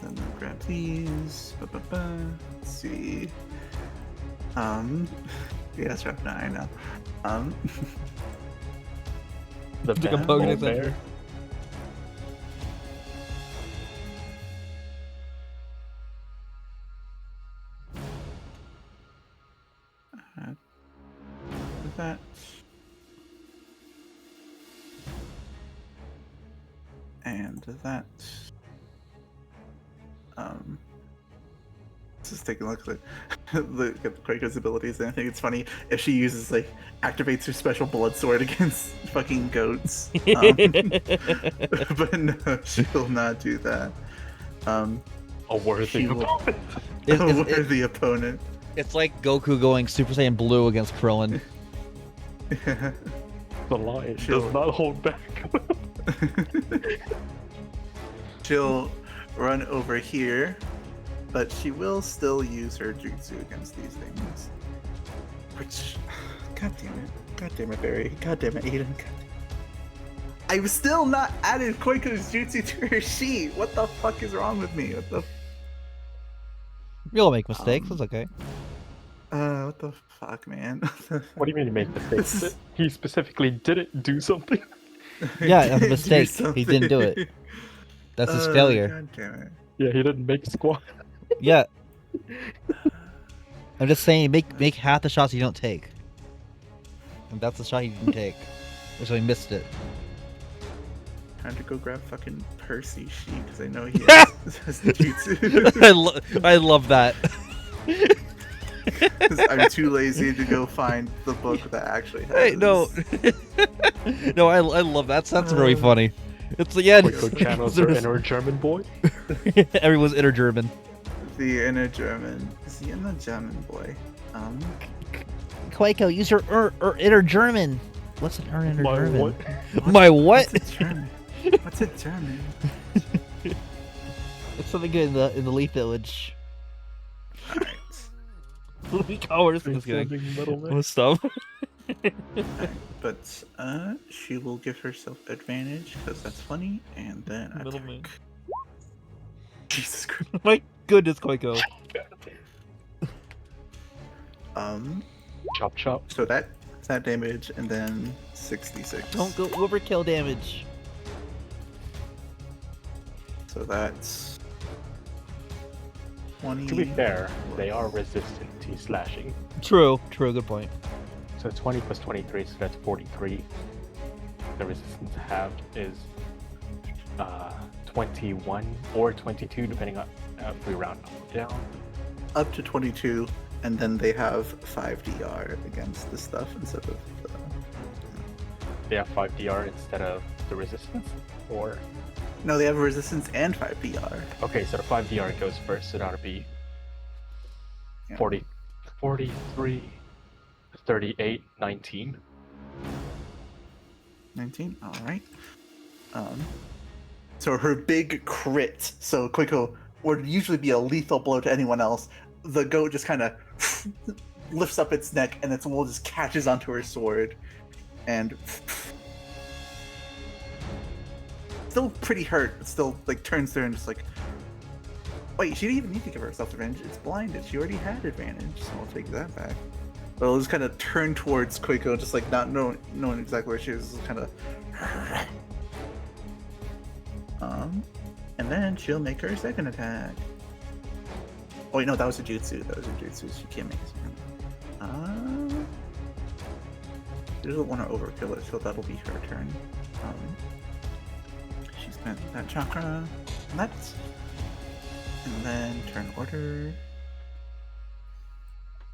Then I'll grab these. Let's see. Yeah, strap 9 now. The Took a bad poke at old his head. bear. That. And that. Just take a look at look at Quako's abilities, and I think it's funny if she uses activates her special blood sword against fucking goats. But no, she'll not do that. A worthy She will- opponent. A worthy opponent. It's like Goku going Super Saiyan Blue against Krillin. The lion She'll- does not hold back. She'll run over here, but she will still use her jutsu against these things. Which, god damn it, Barry, god damn it, Aiden. I was still not added Koiko's jutsu to her sheet. What the fuck is wrong with me? What the? You'll make mistakes. It's okay. What the fuck, man? What do you mean you made mistakes? This is- He specifically didn't do something. Yeah, that's a Do mistake. He didn't do it. something. That's his failure. God damn it. Yeah, he didn't make squat. Yeah. I'm just saying, make half the shots you don't take. And that's the shot you didn't take. So he missed it. Time to go grab fucking Percy sheet because I know he has the jutsu. I love that. 'Cause I'm too lazy to go find the book that actually has. Hey, no. No, I love that. That's really funny. It's yeah. Quaco channels her inner German boy. Everyone's inner German. The inner German. Boy. Quaco, use your inner German. What's an inner My German? what? My what? What's a German? What's a German? It's something good in the Leaf Village. Alright. We call her this guy. Standing middleman. What's up? But she will give herself advantage because that's funny, and then attack. Middleman. Jesus Christ. My goodness, Quaco. Chop chop. So that's that damage, and then 66. Don't go overkill damage. So that's 20. To be fair, they are resistant to slashing. True, good point. So 20 plus 23, so that's 43. The resistance halved is 21 or 22, depending on if we round up or down. Up to 22, and then they have 5 DR against the stuff instead of the... They have 5 DR instead of the resistance? Or... No, they have resistance and 5 DR. Okay, so the 5 DR goes first, so that'll be Yeah. 40, 43, 38, 19. 19, alright. So her big crit, so Quiko would usually be a lethal blow to anyone else. The goat just kind of lifts up its neck and its wool just catches onto her sword. And still pretty hurt, but still turns there and just wait, she didn't even need to give herself advantage. It's blinded. She already had advantage, so I'll take that back. But it'll just kind of turn towards Quaco, just not knowing exactly where she is, just kind of. And then she'll make her second attack. Oh wait, no, that was a jutsu. She can't make a second. She doesn't want to overkill it, so that'll be her turn. She spent that chakra on that. And then turn order.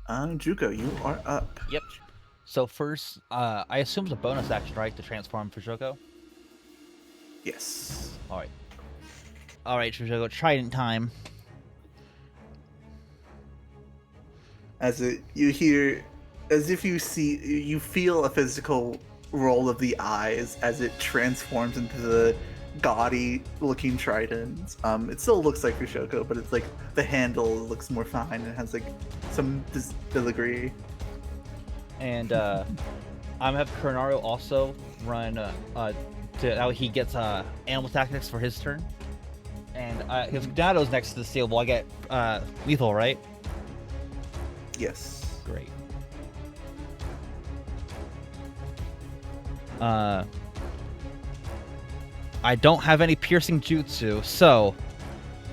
Juko, you are up. Yep. So first, I assume it's a bonus action, right, to transform Fujoko? Yes. Alright. Alright, Fujoko, trident time. You hear, as if you feel a physical roll of the eyes as it transforms into the gaudy looking trident. It still looks like Fushoko, but it's like the handle looks more fine and has like some filigree. And I'm gonna have Kurnario also run to how he gets animal tactics for his turn. And his Donado's next to the steel ball. I get lethal, right? Yes. Great. I don't have any piercing jutsu, so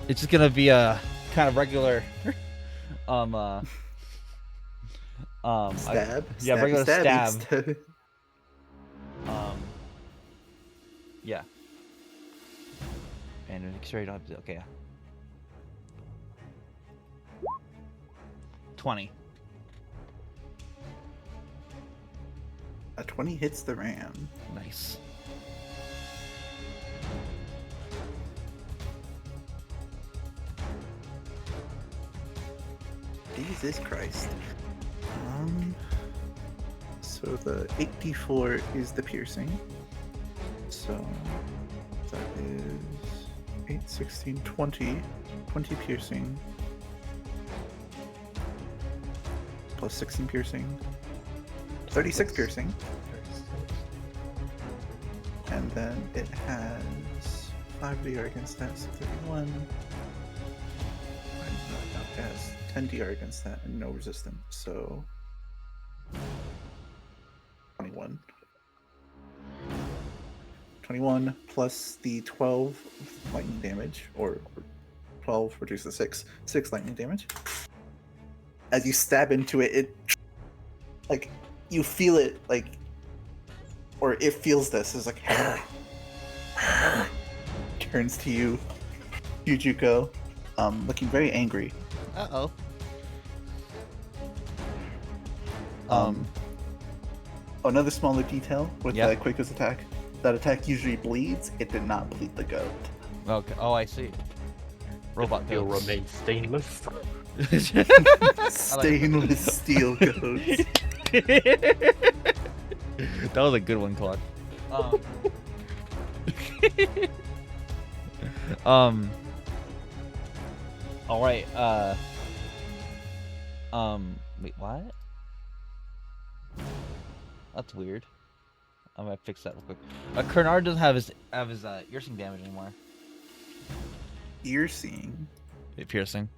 it's just gonna be a kind of regular Stab. yeah, regular stabby, stab. stab. Yeah. And an straight up, okay. 20. A 20 hits the ram. Nice. Jesus Christ. So the 8d4 is the piercing. So that is 8, 16, 20. 20 piercing. Plus 16 piercing. 36 piercing. And then it has 5 DR against that, so 31. And it has 10 DR against that and no resistance, so 21. 21 plus the 12 lightning damage, or 12 reduces 6 lightning damage. As you stab into it, it like you feel it like, or it feels this. It's like turns to you, Yujuko, looking very angry. Uh-oh. Another smaller detail with Yeah. Quako's attack. That attack usually bleeds. It did not bleed the goat. Okay. Oh, I see. Robot You'll goats. remain stainless. Stainless steel goats. That was a good one, Claude. All right. Wait, what? That's weird. I'm gonna fix that real quick. Kernard doesn't have his piercing damage anymore. Piercing. Piercing.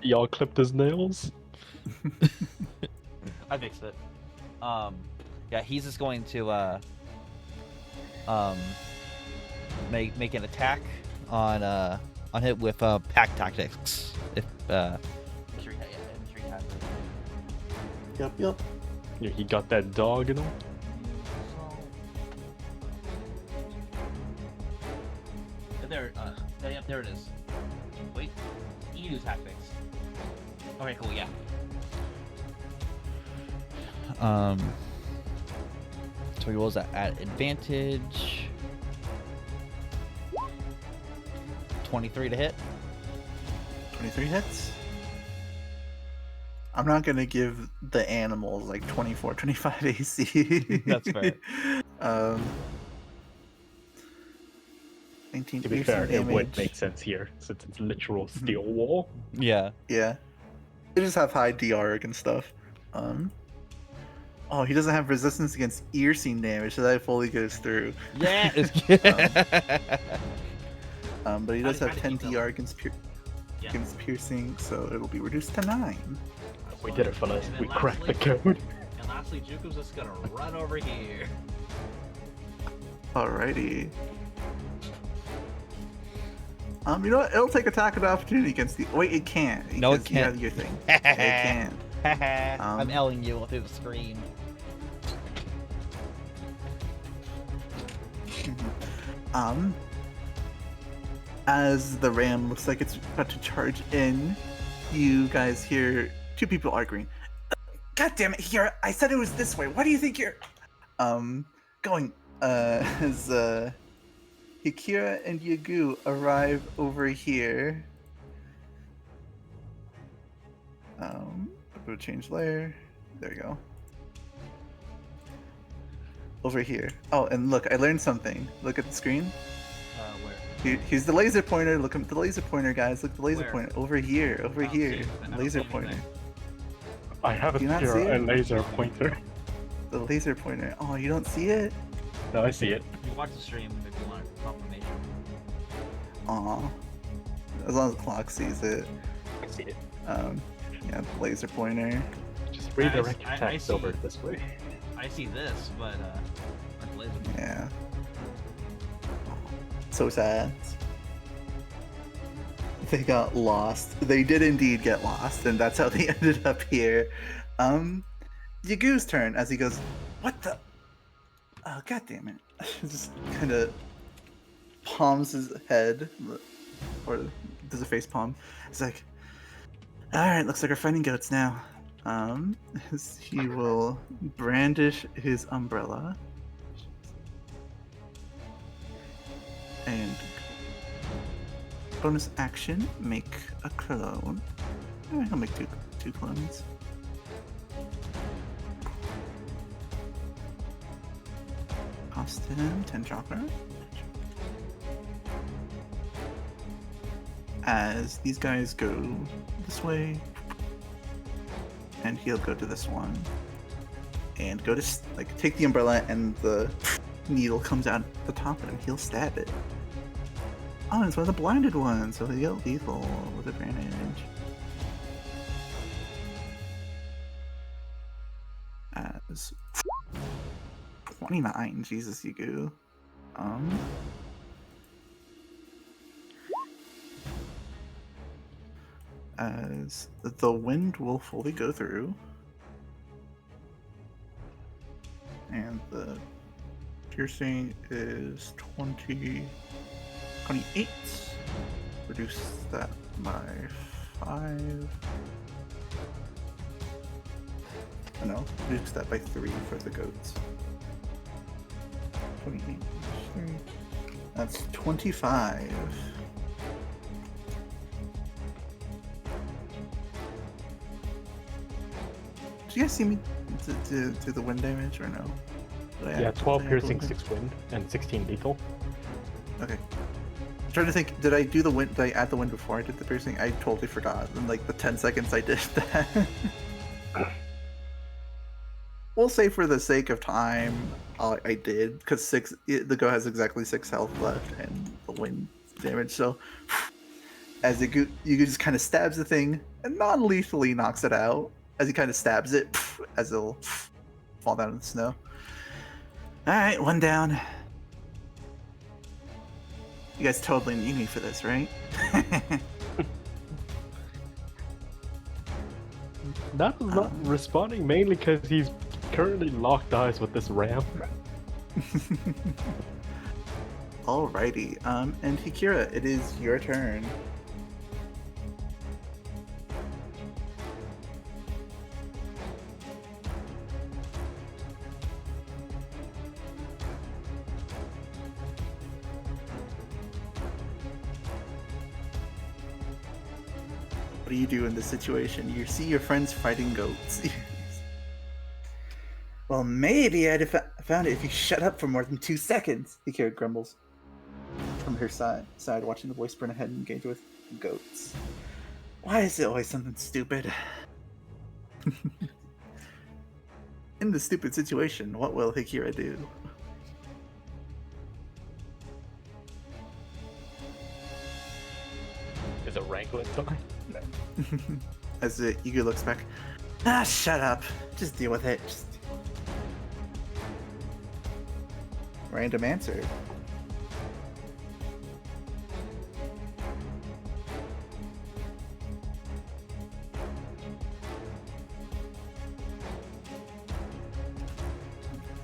Y'all clipped his nails? I fixed it. Yeah, he's just going to make an attack on hit with pack tactics. If Yep. Yeah, he got that dog in him? There, yep, there it is. Wait, EU tactics. Okay, cool, yeah. So he rolls at advantage. 23 to hit. 23 hits. I'm not gonna give the animals like 24, 25 AC. That's fair. 19 To be piercing fair, it would damage. make sense here, since it's literal steel wall. Yeah. Yeah. They just have high DR and stuff. Oh, he doesn't have resistance against piercing damage, so that fully goes through. Yeah. But he does have 10 keep DR against piercing, so it'll be reduced to 9. We did it, fellas. We cracked the code. And lastly, Juko's just gonna run over here. Alrighty. You know what? It'll take attack of opportunity against the. Wait, it can't. No, it because you can't. have your thing. It can't. I'm L'ing you through the screen. As the ram looks like it's about to charge in, you guys hear two people arguing. God damn it, here! I said it was this way. Why do you think you're going as Hikira and Yagu arrive over here. I'm gonna change layer. There you go. over here. Oh, and look, I learned something. Look at the screen. Where? Here's the laser pointer. Look at the laser pointer, guys. Look at the laser Where? pointer. Over here. Over I don't see here. it. I don't Laser see anything. pointer. I have Do you not here see a it? laser pointer. The laser pointer. Oh, you don't see it? No, I see it. You watch the stream if you want confirmation. Aw. As long as the clock sees it. I see it. Yeah, laser pointer. Just redirect your I text see. over this way. I see this, but not the laser. Yeah. So sad. They got lost. They did indeed get lost, and that's how they ended up here. Yagu's turn as he goes, "What the? Oh, god damn it!" Just kind of palms his head, or does a face palm. It's like, all right, looks like we're fighting goats now. He will brandish his umbrella and bonus action, make a clone. I'll make two clones. Cost him 10 chakra. As these guys go this way, and he'll go to this one, and go to like take the umbrella, and the needle comes out the top of him. He'll stab it. Oh, it's one of the blinded ones, so he'll get lethal with advantage. As 29, Jesus, Yagu. As the wind will fully go through, and the piercing is 28. Reduce that by 5. No, reduce that by 3 for the goats. 28 minus 3. That's 25. Did you guys see me do the wind damage or no? Yeah, 12 piercing, 6 wind, and 16 lethal. Okay. I'm trying to think, did I do the wind? Did I add the wind before I did the piercing? I totally forgot. In like the 10 seconds I did that. We'll say for the sake of time, I did, because the go has exactly 6 health left and the wind damage. So as you just kind of stabs the thing and non-lethally knocks it out. As he kind of stabs it, as it'll fall down in the snow. All right, one down. You guys totally need me for this, right? That was not responding mainly because he's currently locked eyes with this ram. Alrighty, and Hikira, it is your turn. What do you do in this situation? You see your friends fighting goats. Well, maybe I'd have found it if you shut up for more than 2 seconds, Hikira grumbles. From her side, watching the boy sprint ahead and engage with goats. Why is it always something stupid? In this stupid situation, what will Hikira do? Is it wrangling time? As Ego looks back. Ah, shut up. Just deal with it. Random answer.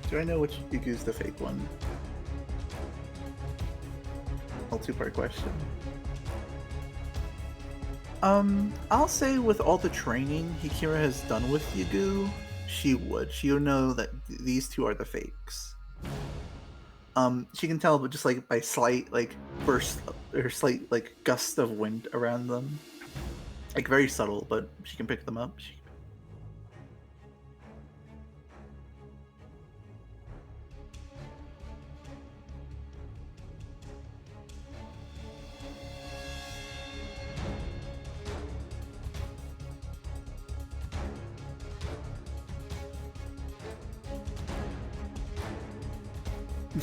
Do I know which Igu's the fake one? Well, two-part question. I'll say with all the training Hikira has done with Yagu, she would. She would know that these two are the fakes. She can tell, but just like by slight like burst or slight like gust of wind around them, like very subtle, but she can pick them up.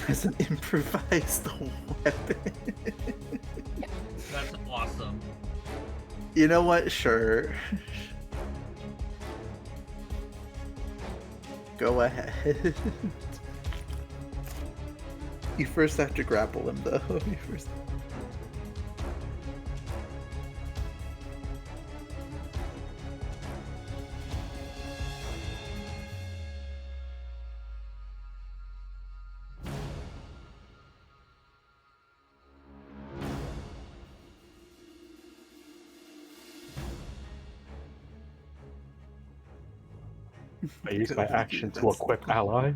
as an improvised weapon. That's awesome. You know what? Sure. Go ahead. You first have to grapple him, though. You first. I use my action to That's- equip ally.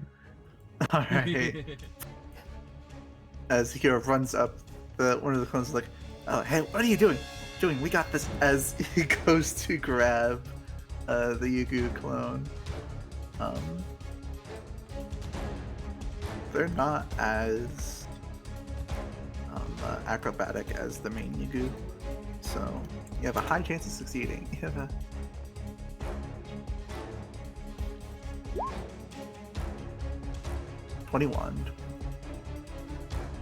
All right. As Hero runs up, one of the clones is like, "Oh, hey, what are you doing? We got this." As he goes to grab the Yugu clone, they're not as acrobatic as the main Yugu, so you have a high chance of succeeding. You have a 21.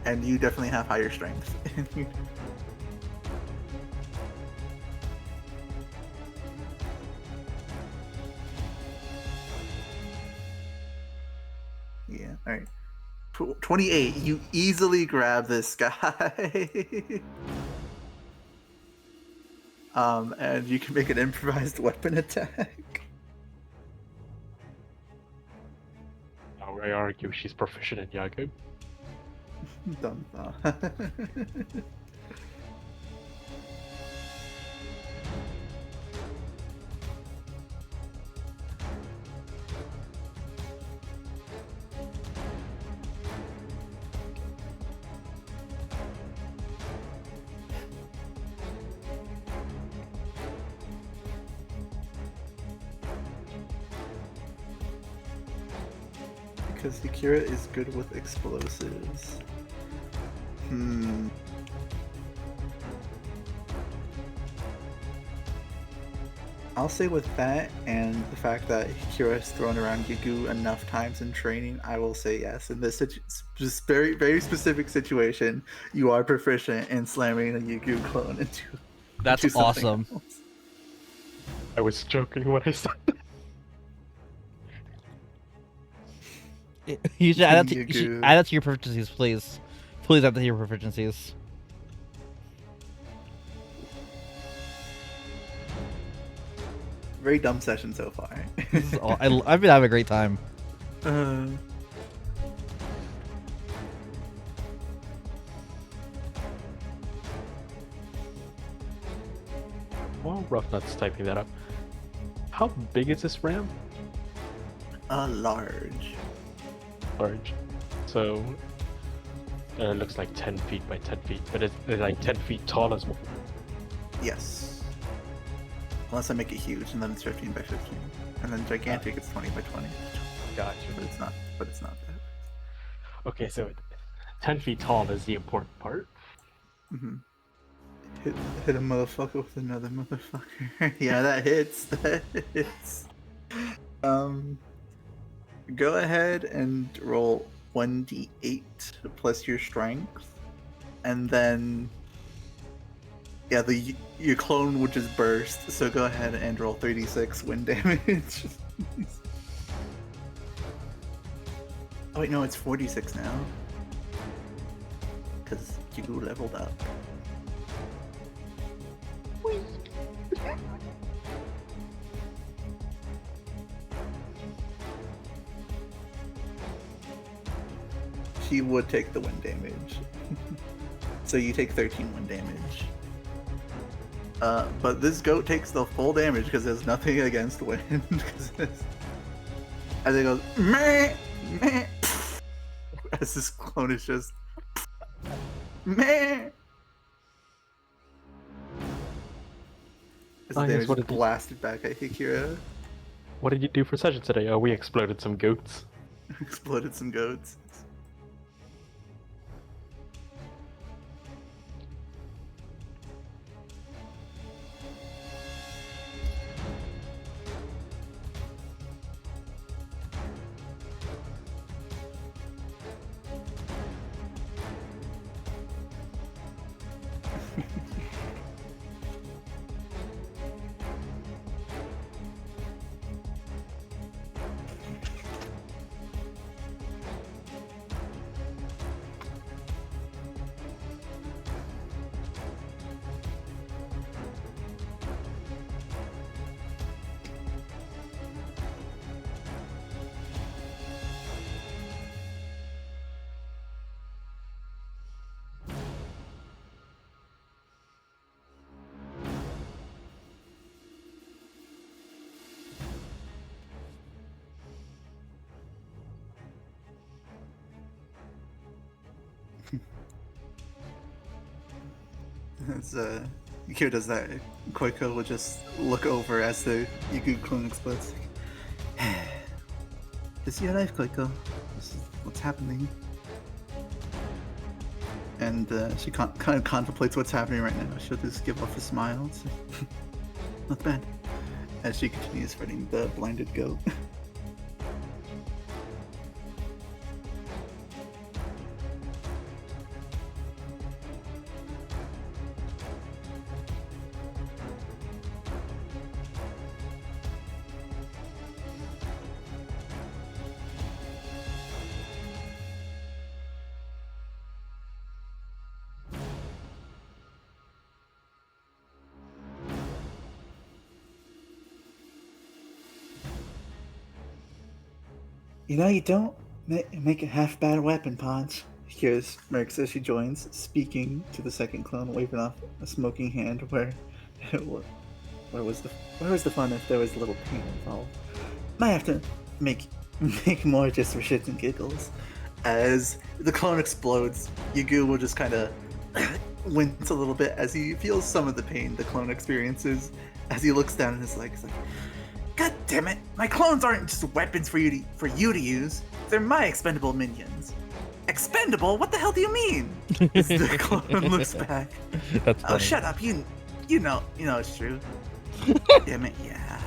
And you definitely have higher strength. Yeah, alright. 28, you easily grab this guy. And you can make an improvised weapon attack. Now I argue she's proficient in Yaku. Dumb thought. Because Akira is good with explosives. I'll say with that and the fact that Akira has thrown around Gigu enough times in training, I will say yes. In this just very, very specific situation, you are proficient in slamming a Gigu clone into That's into something awesome. else. I was joking when I said that. You should add that You to, you should go. add that to your proficiencies, please. Please add that to your proficiencies. Very dumb session so far. This is I've been having a great time. Well, Rough Nuts typing that up. How big is this RAM? Large. Large. So it looks like 10 feet by 10 feet, but it's like 10 feet tall as well. Yes. Unless I make it huge, and then it's 15 by 15, and then gigantic, it's 20 by 20. Gotcha. But it's not that. Okay, so 10 feet tall is the important part. Mm-hmm. Hit a motherfucker with another motherfucker. Yeah, that hits. That hits. Go ahead and roll 1d8 plus your strength, and then yeah, your clone would just burst. So go ahead and roll 36 wind damage. Oh wait, no, it's 46 now. Because you leveled up. She would take the wind damage. So you take 13 wind damage. But this goat takes the full damage because there's nothing against wind. As it goes, meh, meh, as this clone is just, meh. As the Nice, damage what is did you- blasted back at Hikira. What did you do for session today? Oh, we exploded some goats. Exploded some goats. As Yukio does that, Koiko will just look over as the Yugu clone explodes. This is your life, Koiko. This is what's happening. And she kind of contemplates what's happening right now. She'll just give off a smile. It's like, not bad. As she continues fighting the blinded goat. You know, you don't make a half-bad weapon, Ponch. Here's Merx as she joins, speaking to the second clone, waving off a smoking hand where was the fun if there was a little pain involved? Might have to make more just for shits and giggles. As the clone explodes, Yugu will just kind of wince a little bit as he feels some of the pain the clone experiences. As he looks down at his legs, like, God damn it! My clones aren't just weapons for you to use. They're my expendable minions. Expendable? What the hell do you mean? As the clone looks back. That's Oh, funny. shut up! You know it's true. Damn it! Yeah.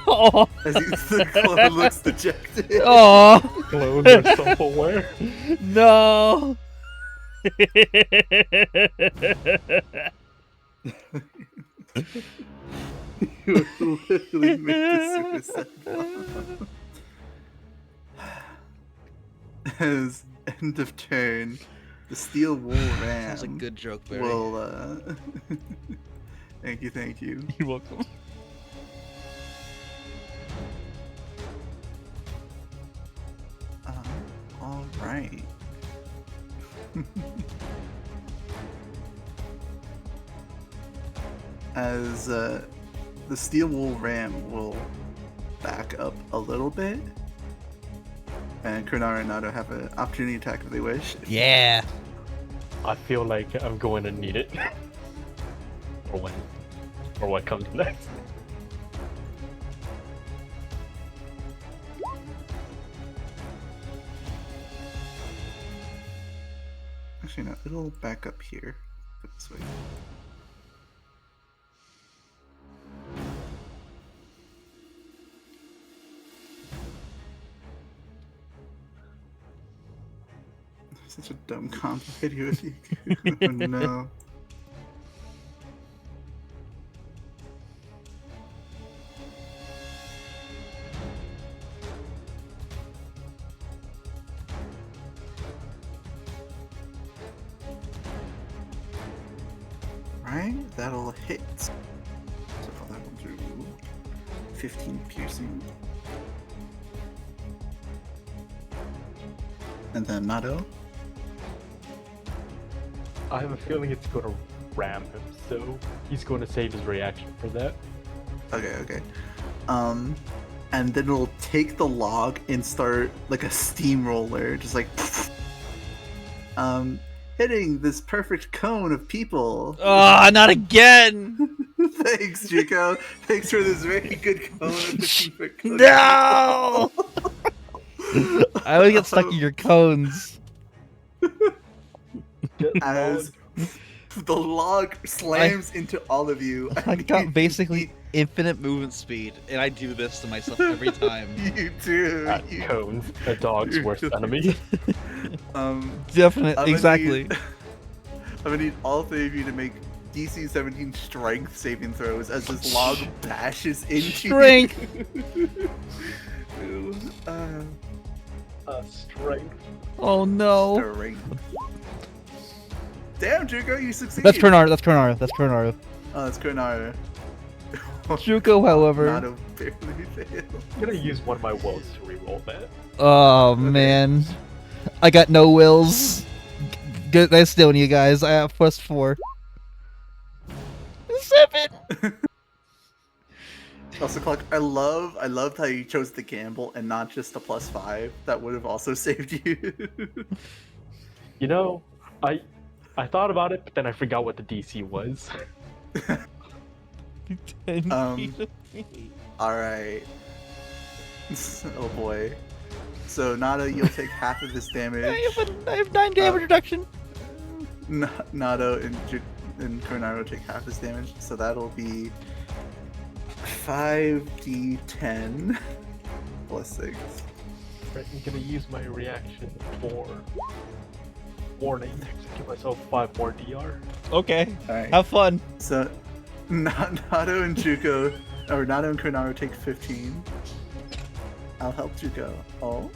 Oh, As the clone looks dejected. oh, Clones are self-aware. no. You literally made the suicide bomb. As end of turn, the steel wool ram Sounds like a good joke, Barry. will thank you. You're welcome. All right. As the steel wool ram will back up a little bit, and Kurnar and Nato have an opportunity attack if they wish. Yeah. I feel like I'm going to need it. or what comes next. Actually, no, it'll back up here. Put it this way. Such a dumb combo video with you. Oh no. Right, that'll hit. So that'll do 15 piercing. And then Nato. I have a feeling it's going to ram him, so he's going to save his reaction for that. Okay. And then it'll take the log and start like a steamroller, just like hitting this perfect cone of people. Oh, not again. Thanks, Juko. Thanks for this very good cone of 15-foot cone. No. I always get stuck in your cones. As the log slams into all of you. I got basically infinite movement speed, and I do this to myself every time. You do. Cones, a dog's worst enemy. Definitely, exactly. I'm gonna need all three of you to make DC 17 strength saving throws as this log bashes into Strength. you. Strength. Oh no. Strength. Damn, Juko, you succeed. That's Kurnar. Oh, that's Kurnar. Juko, however. Nato barely failed. I'm gonna use one of my wills to reroll that. Oh man, I got no wills. Good, nice doing you guys. I have +4. 7. Also, Clark, I loved how you chose the gamble and not just a +5. That would have also saved you. You know, I I thought about it, but then I forgot what the DC was. 10 Um, feet of me. All right. Oh boy. So Nado, you'll take half of this damage. I have 9 damage reduction. Nado and Koronaro will take half this damage, so that'll be 5d10 plus 6. Right, I'm gonna use my reaction for warning to give myself 5 more DR. Okay. All right. Have fun. So Nado and Juko, or Nado and Koronaro take 15. I'll help Juko. Oh.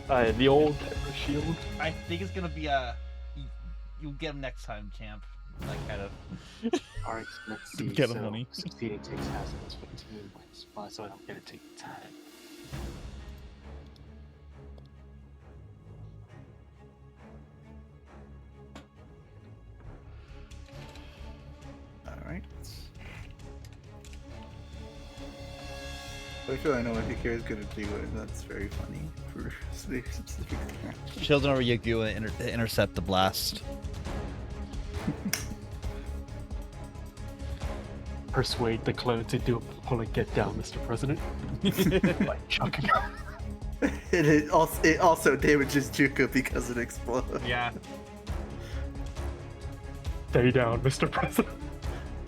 The old shield. I think it's gonna be you'll get him next time, champ. Like kind of. Alright, so let's see. Get him so money. succeeding takes half, so it's 15 minus 5, so I'm gonna take 10. Alright. I feel I know what Hikari is gonna do, and that's very funny for specific. Children over Yagu and intercept the blast. Persuade the clone to do a pull and get down, Mr. President. By chucking him. It also damages Juko because it explodes. Yeah. Stay down, Mr. President.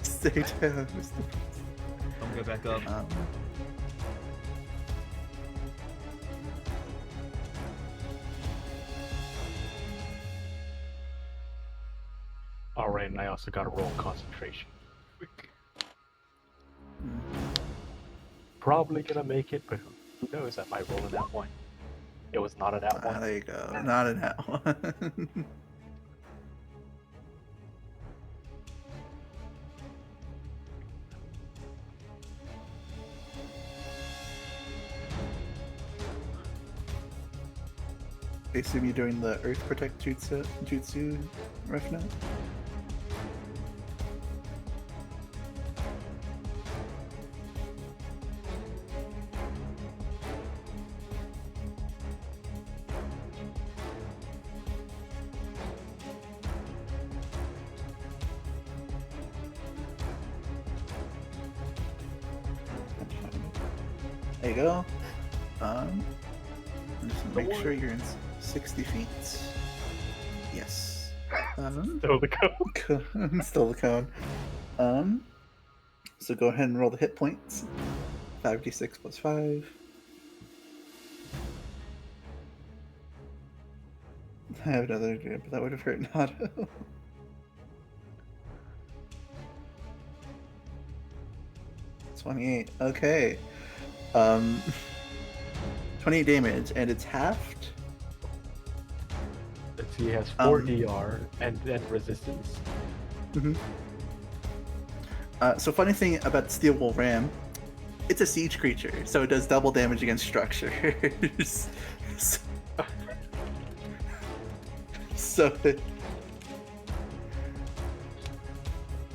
Stay down, Mr. I'm gonna go back up. Alright, and I also gotta roll concentration. Probably gonna make it, but who knows? I might roll in that one. It was not a that one. There you go. Not in that one. I assume you're doing the Earth Protect Jutsu ref now? There you go. Just make sure you're in 60 feet. Yes. Still the code. Still the cone. So go ahead and roll the hit points. 5d6 plus 5. I have another idea, but that would have hurt Nato. $28. Okay. 28 damage, and it's halved. Let's see, he has 4 DR and then resistance. Mm-hmm. So funny thing about Steel Wool Ram, it's a siege creature, so it does double damage against structures.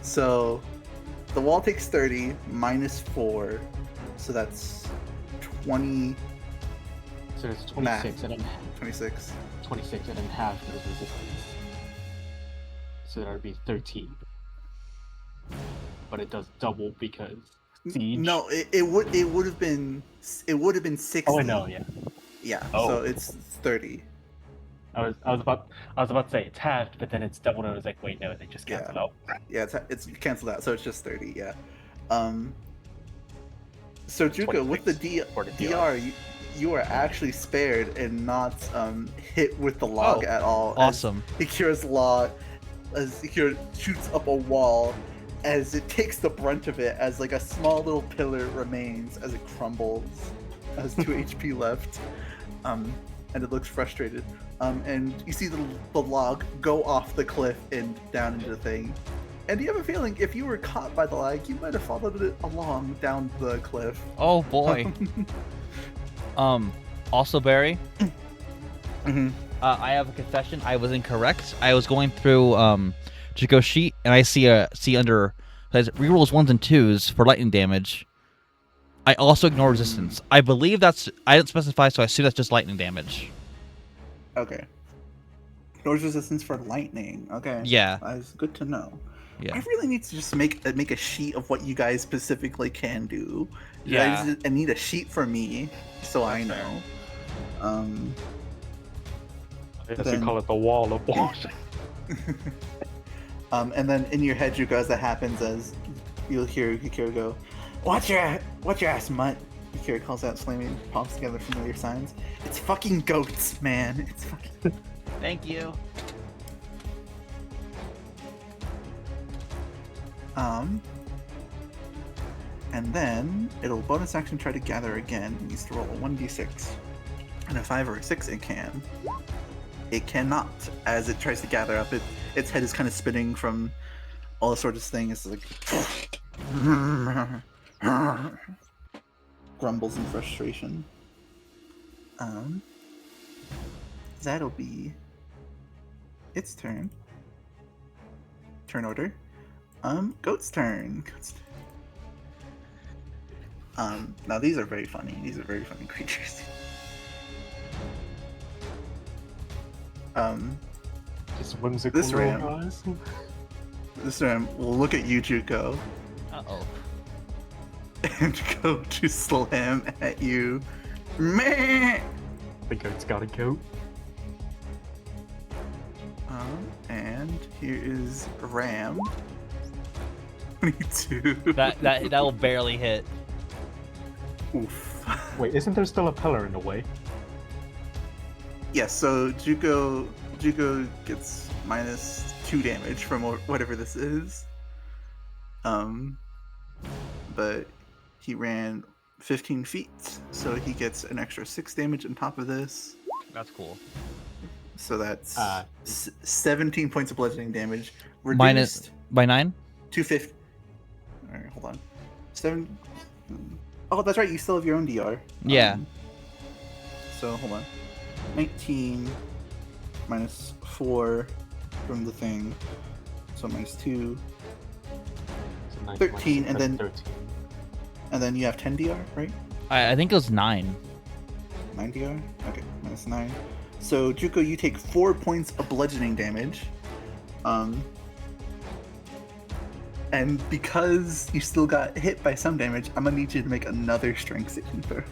So the wall takes 30 minus 4, so that's 20. So it's 26 Math. and then 26. 26 and then half is resistance. So that would be 13. But it does double because siege. No, it would have been 60. Oh, I know, yeah. Yeah, Oh. so it's 30. I was about to say it's halved, but then it's doubled. And I was like, wait, no, they just cancel out. Yeah, it's canceled out, so it's just 30. Yeah. So Juko, with the 26 for the DR, you are actually spared and not hit with the log Oh, at all. awesome. Hikira's log, as Hikira shoots up a wall, as it takes the brunt of it, as like a small little pillar remains as it crumbles, has 2 HP left, and it looks frustrated. And you see the log go off the cliff and down into the thing. And you have a feeling if you were caught by the lag, you might have followed it along down the cliff. Oh boy. Also Barry, Mm-hmm. I have a confession. I was incorrect. I was going through Chico's sheet and I see under says rerolls 1s and 2s for lightning damage. I also ignore resistance. I believe I didn't specify, so I assume that's just lightning damage. Okay. Noise resistance for lightning. Okay. Yeah. That's good to know. Yeah. I really need to just make a sheet of what you guys specifically can do. Yeah. I need a sheet for me so I That's fair. know. I guess you Then- call it the wall of bullshit. And then in your head, Yuko, as that happens, as you'll hear Hikaru go, watch your ass, mutt." Hikaru calls out, slamming palms together, familiar signs. It's fucking goats, man. It's fucking. Thank you. And then it'll bonus action try to gather again. It needs to roll a 1d6. And a 5 or a 6 it can. It cannot. As it tries to gather up, its head is kind of spinning from all sorts of things. It's like grumbles in frustration. That'll be its turn. Turn order. Goat's turn. Now these are very funny. These are very funny creatures. Just whimsical This little ram. guys. This time we'll look at you two go Uh-oh. and go to slam at you. Meh! The goat's gotta go. And here is Ram. 22. That will barely hit. Oof. Wait, isn't there still a pillar in the way? Yes, so Juko gets -2 damage from whatever this is. But he ran 15 feet, so he gets an extra 6 damage on top of this. That's cool. So that's Uh, 17 points of bludgeoning damage. Minus Reduced by 9? 250. Alright, hold on. 7. Oh, that's right, you still have your own DR. Yeah. So, hold on. 19 minus 4 from the thing. So -2. so 9 13, minus and then- 13. And then you have 10 DR, right? I think it was 9. 9 DR? Okay, -9. So, Juko, you take 4 points of bludgeoning damage. And because you still got hit by some damage, I'm gonna need you to make another strength saving throw.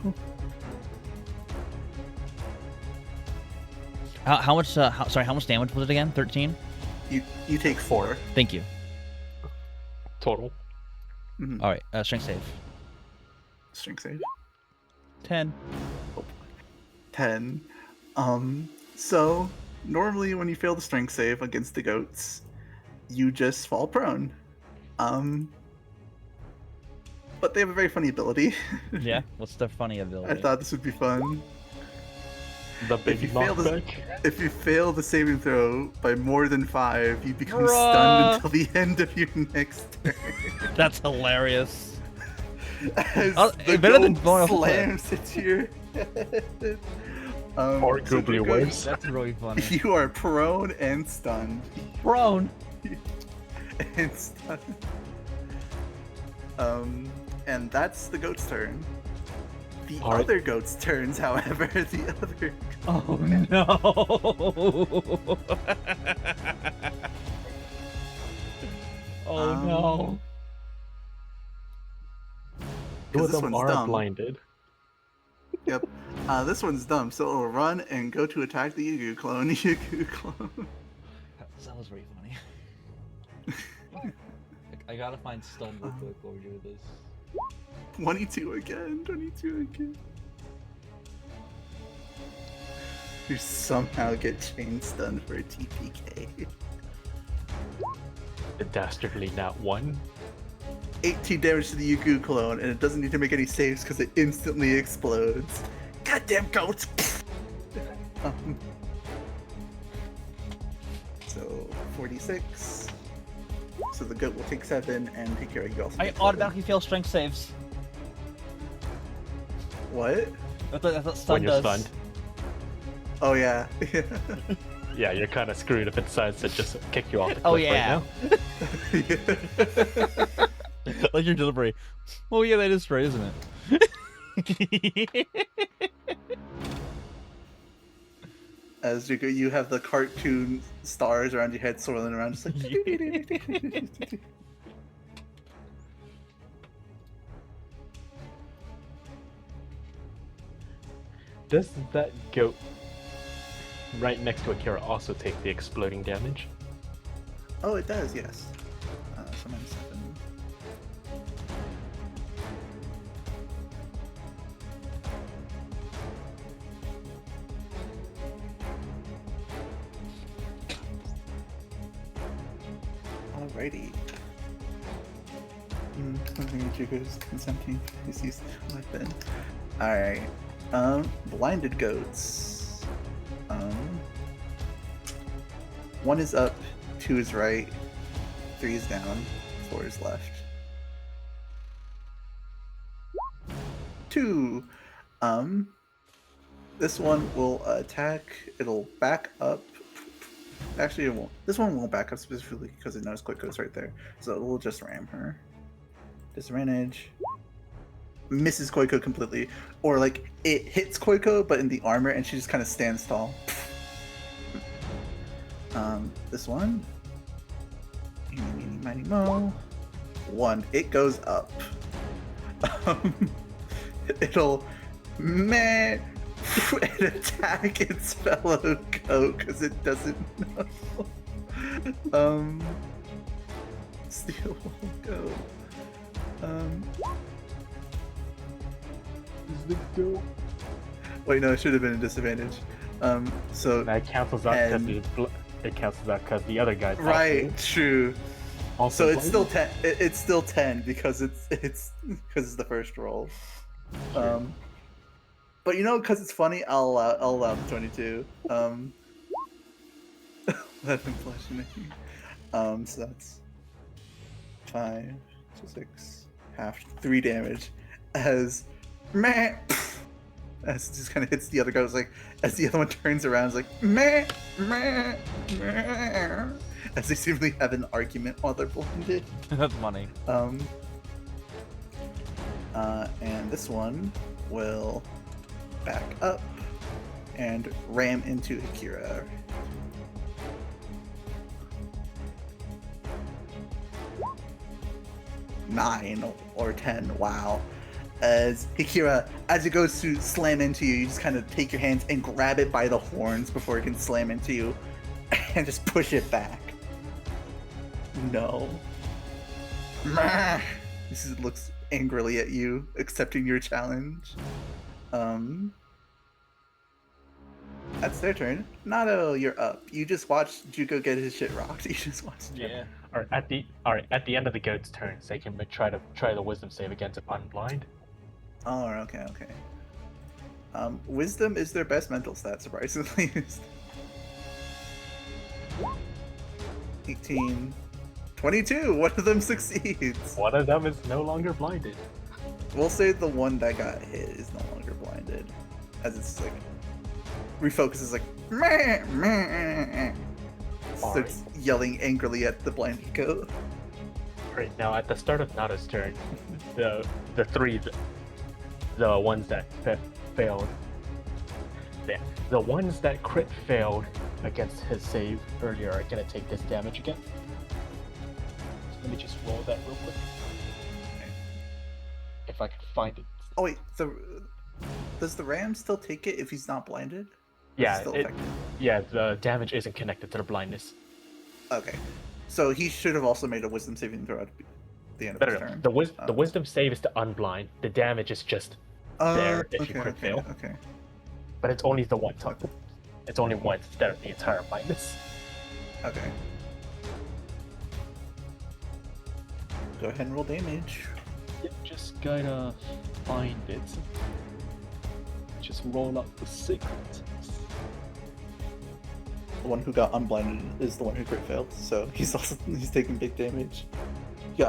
How much? How much damage was it again? 13. You take 4. Thank you. Total. Mhm. All right. Strength save. Strength save. 10. 10. So normally when you fail the strength save against the goats, you just fall prone. But they have a very funny ability. Yeah. What's the funny ability? I thought this would be fun. The If big you fail the knockback. if you fail the saving throw by more than 5, you become Bruh. stunned until the end of your next turn. That's hilarious. As Oh, the better than goat blowing up a slams into your head. Arguably Juko, worse. That's really funny. You are prone and stunned. Prone. And stunned. And that's the goat's turn. The All right. other goat's turns, however, the other. Oh no. Oh no. Two of this them one's are dumb. blinded. Yep. This one's dumb, so it'll run and go to attack the Yugu clone. Yugu clone. That was very funny. I gotta find stun real quick while we're doing this. 22 again. 22 again. You somehow get chain stunned for a TPK. The dastardly nat 1. 18 damage to the Yugu clone, and it doesn't need to make any saves because it instantly explodes. Goddamn goats! So 46. So the goat will take 7, and take care of you also. I take 7. automatically fail strength saves. What? That's what stun When you're does. stunned. Oh yeah. Yeah, you're kind of screwed if it decides to just kick you off the cliff Oh, yeah. right now. Like your delivery. Oh yeah, that is right, isn't it? As you have the cartoon stars around your head swirling around, just like. Does that goat right next to Akira also take the exploding damage? Oh, it does, yes. So -7. Alrighty. I think Jugo's consenting. He's used to like that. Alright. Blinded goats. One is up, 2 is right, 3 is down, 4 is left. 2. This one will attack. It'll back up. Actually, it won't. This one won't back up specifically because it knows Quick Goes right there. So we'll just ram her. Disadvantage. Misses Koiko completely. Or like it hits Koiko but in the armor and she just kind of stands tall. This one. Eeny, meeny, miny, mo. 1. It goes up. It'll and attack its fellow goat because it doesn't know. Steel will go. Is the goat? Wait, no, it should have been a disadvantage. So That cancels out because it cancels out because the other guy's right, true. Also So it's still blinded. 10. It's still 10 because it's because it's the first roll. But you know, because it's funny, I'll allow the 22. 11 flashing. So that's 5, 6, half, 3 damage. As meh, as it just kind of hits the other guy. Like as the other one turns around, it's like meh, meh, meh. As they seemingly have an argument while they're blinded. That's funny. And this one will back up and ram into Akira. Nine or 10, wow. As Akira, as it goes to slam into you, you just kind of take your hands and grab it by the horns before it can slam into you and just push it back. No. This looks angrily at you, accepting your challenge. That's their turn. Nato, you're up. You just watched Juko get his shit rocked. You just watched. Yeah. Alright, at the end of the goat's turns, they can try the wisdom save against upon blind. Oh, okay. Wisdom is their best mental stat, surprisingly. 18, 22. One of them succeeds. One of them is no longer blinded. We'll say the one that got hit is no longer blinded, as it's like refocuses, like meh, meh. Starts yelling angrily at the blinded goat. Right now, at the start of Nato's turn, the ones that failed, the ones that crit failed against his save earlier are gonna take this damage again. So let me just roll that real quick. If I can find it. Oh wait, does the ram still take it if he's not blinded? Yeah, Still effective? the damage isn't connected to the blindness. Okay, so he should have also made a wisdom saving throw at the end of his No. turn. The wisdom save is to unblind. The damage is just there if you crit fail. Okay. But it's only the one time. It's only once instead of the entire blindness. Okay. Go ahead and roll damage. Yep, just gotta find it. Just roll up the secret. The one who got unblinded is the one who crit failed, so he's taking big damage. You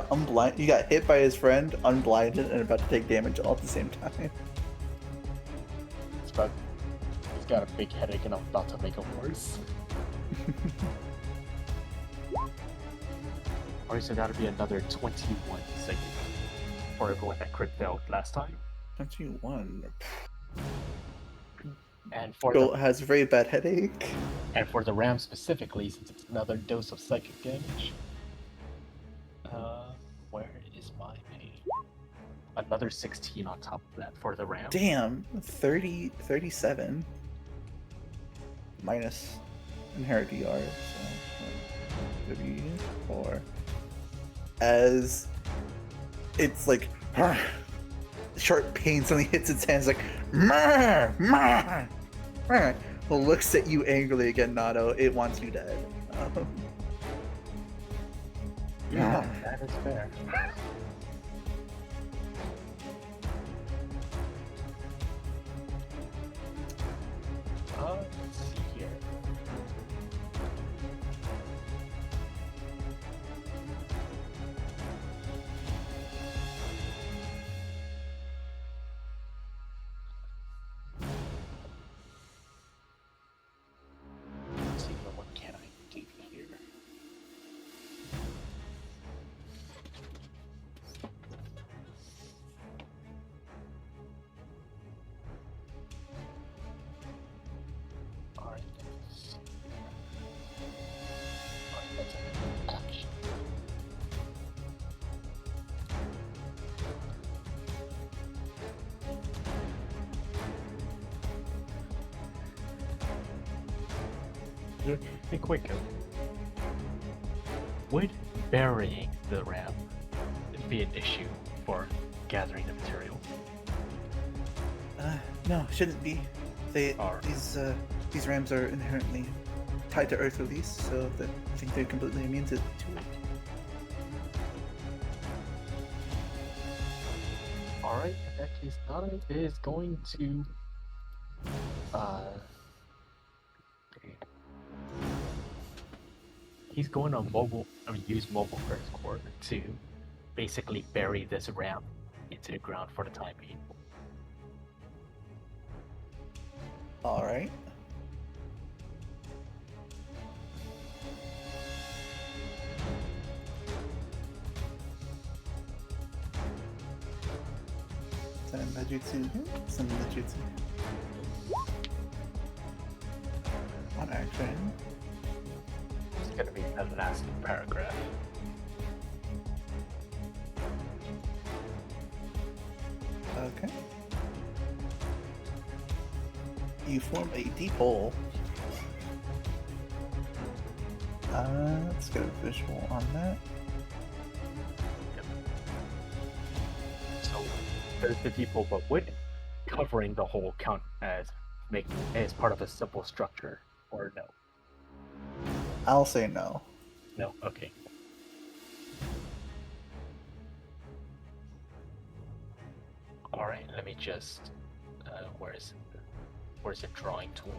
got hit by his friend, unblinded, and about to take damage all at the same time. He's got a big headache and I'm about to make it worse. Alright, so that'll be another 21 saving for everyone that crit failed last time. 21. And for Goat the has a very bad headache. ram specifically, since it's another dose of psychic damage. Where is my pay? Another 16 on top of that for the ram. Damn, 37 minus inherit DR, so 34. As it's like sharp pain suddenly hits its hands, like "Mah! Mah! Mah!" Looks at you angrily again, Nato. It wants you dead. Yeah, that is fair. Let's see here. Let's see, what can I do here? Alright, let's see. Alright, that's an action. Hey, quick. Would burying the ram be an issue for gathering the material? No, shouldn't be. Alright. These rams are inherently tied to Earth release, so that I think they're completely immune to it. Alright, in that case, Nana is going to he's going to use mobile first core to basically bury this ram into the ground for the time being. Alright. Some Majutsu. One action. It's going to be the last paragraph. Okay. You form a deep hole. Let's get a visual on that. So there's the deep hole, but would covering the hole count as part of a simple structure, or no? I'll say no. No. Okay. All right. Let me just. Where's the drawing tool?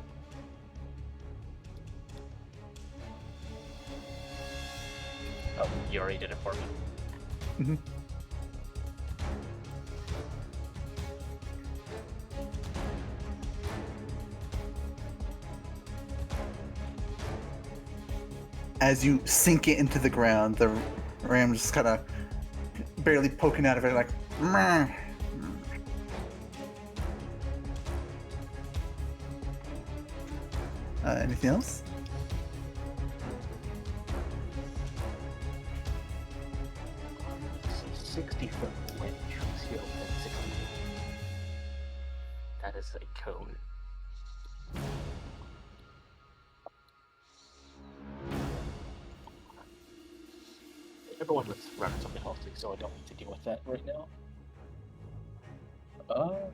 Oh, you already did it for me. Mm-hmm. As you sink it into the ground, the ram just kind of barely poking out of it, like, "Meh." Anything else? Let's see, 60-foot wind comes here within 60 feet. That is a cone. Everyone looks relatively healthy, so I don't need to deal with that right now. In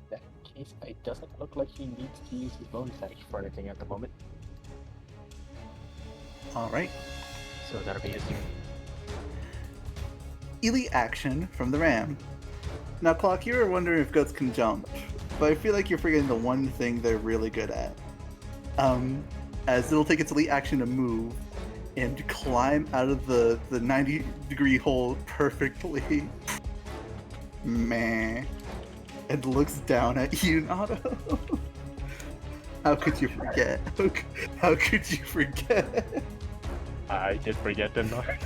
that case, it doesn't look like he needs to use his bonus action for anything at the moment. Alright. So that'll be his turn. Elite action from the ram. Now, Clock, you were wondering if goats can jump, but I feel like you're forgetting the one thing they're really good at. As it'll take its elite action to move and climb out of the 90-degree hole perfectly. Meh. And looks down at you, Nato. How could you forget? How could you forget? I did forget, didn't I?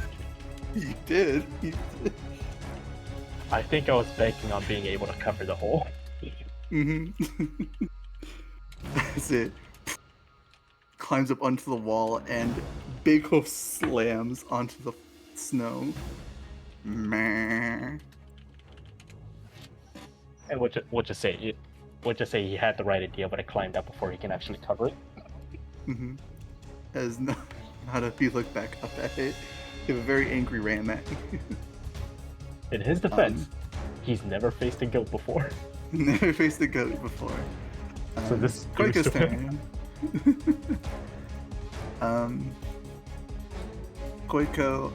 You did. I think I was banking on being able to cover the hole. Mm-hmm. as it climbs up onto the wall and Big Hoof slams onto the snow. Meh. And we'll just say he had the right idea, but it climbed up before he can actually cover it. Mm-hmm. As not if you look back up at it, you have a very angry ram at you. In his defense, he's never faced a goat before. Never faced a goat before. So this Koiko's gives to him. turn. Koiko,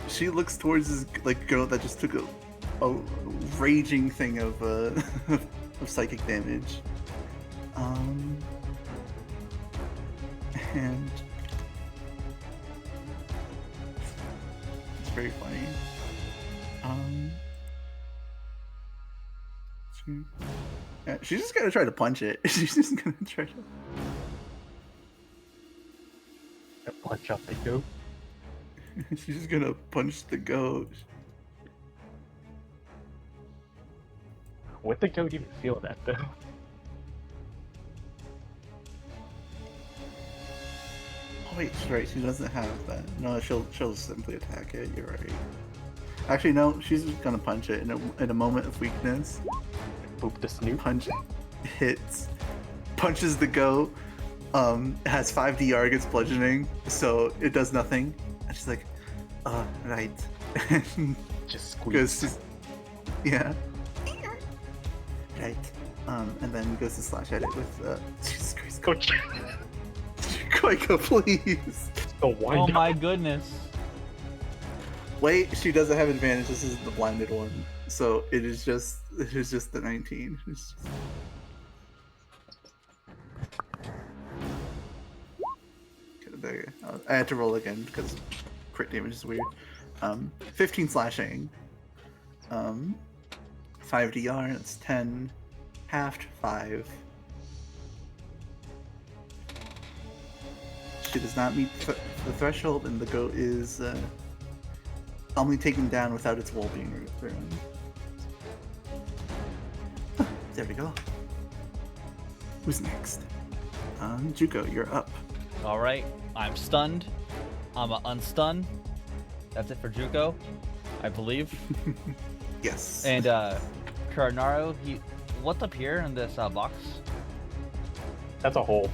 she looks towards this girl that just took a raging thing of of psychic damage. And it's very funny. She's just gonna try to punch it. She's just gonna try to Punch up the goat. She's just gonna punch the goat. Would the goat even feel that though? Oh wait, she's right. She doesn't have that. No, she'll simply attack it. You're right. Actually, no. She's just gonna punch it in a moment of weakness. Boop the snoot. Punch hits, punches the goat. Has 5 DR, gets bludgeoning, so it does nothing. And she's like, right. Just Goes squeeze. to, yeah. Right. And then goes to slash at it with, Jesus Christ. Coach. Koiko, please. The wind Oh up. my goodness. Wait, she doesn't have advantage. This is the blinded one. So it is just the 19. It's just... Okay, I had to roll again because crit damage is weird. 15 slashing. 5 DR, that's 10. Halved 5. She does not meet the threshold, and the goat is only taken down without its wool being ruined. There we go. Who's next? Juko, you're up. All right, I'm stunned. I'm unstun. That's it for Juko, I believe. Yes. And Karanaro, what's up here in this box? That's a hole.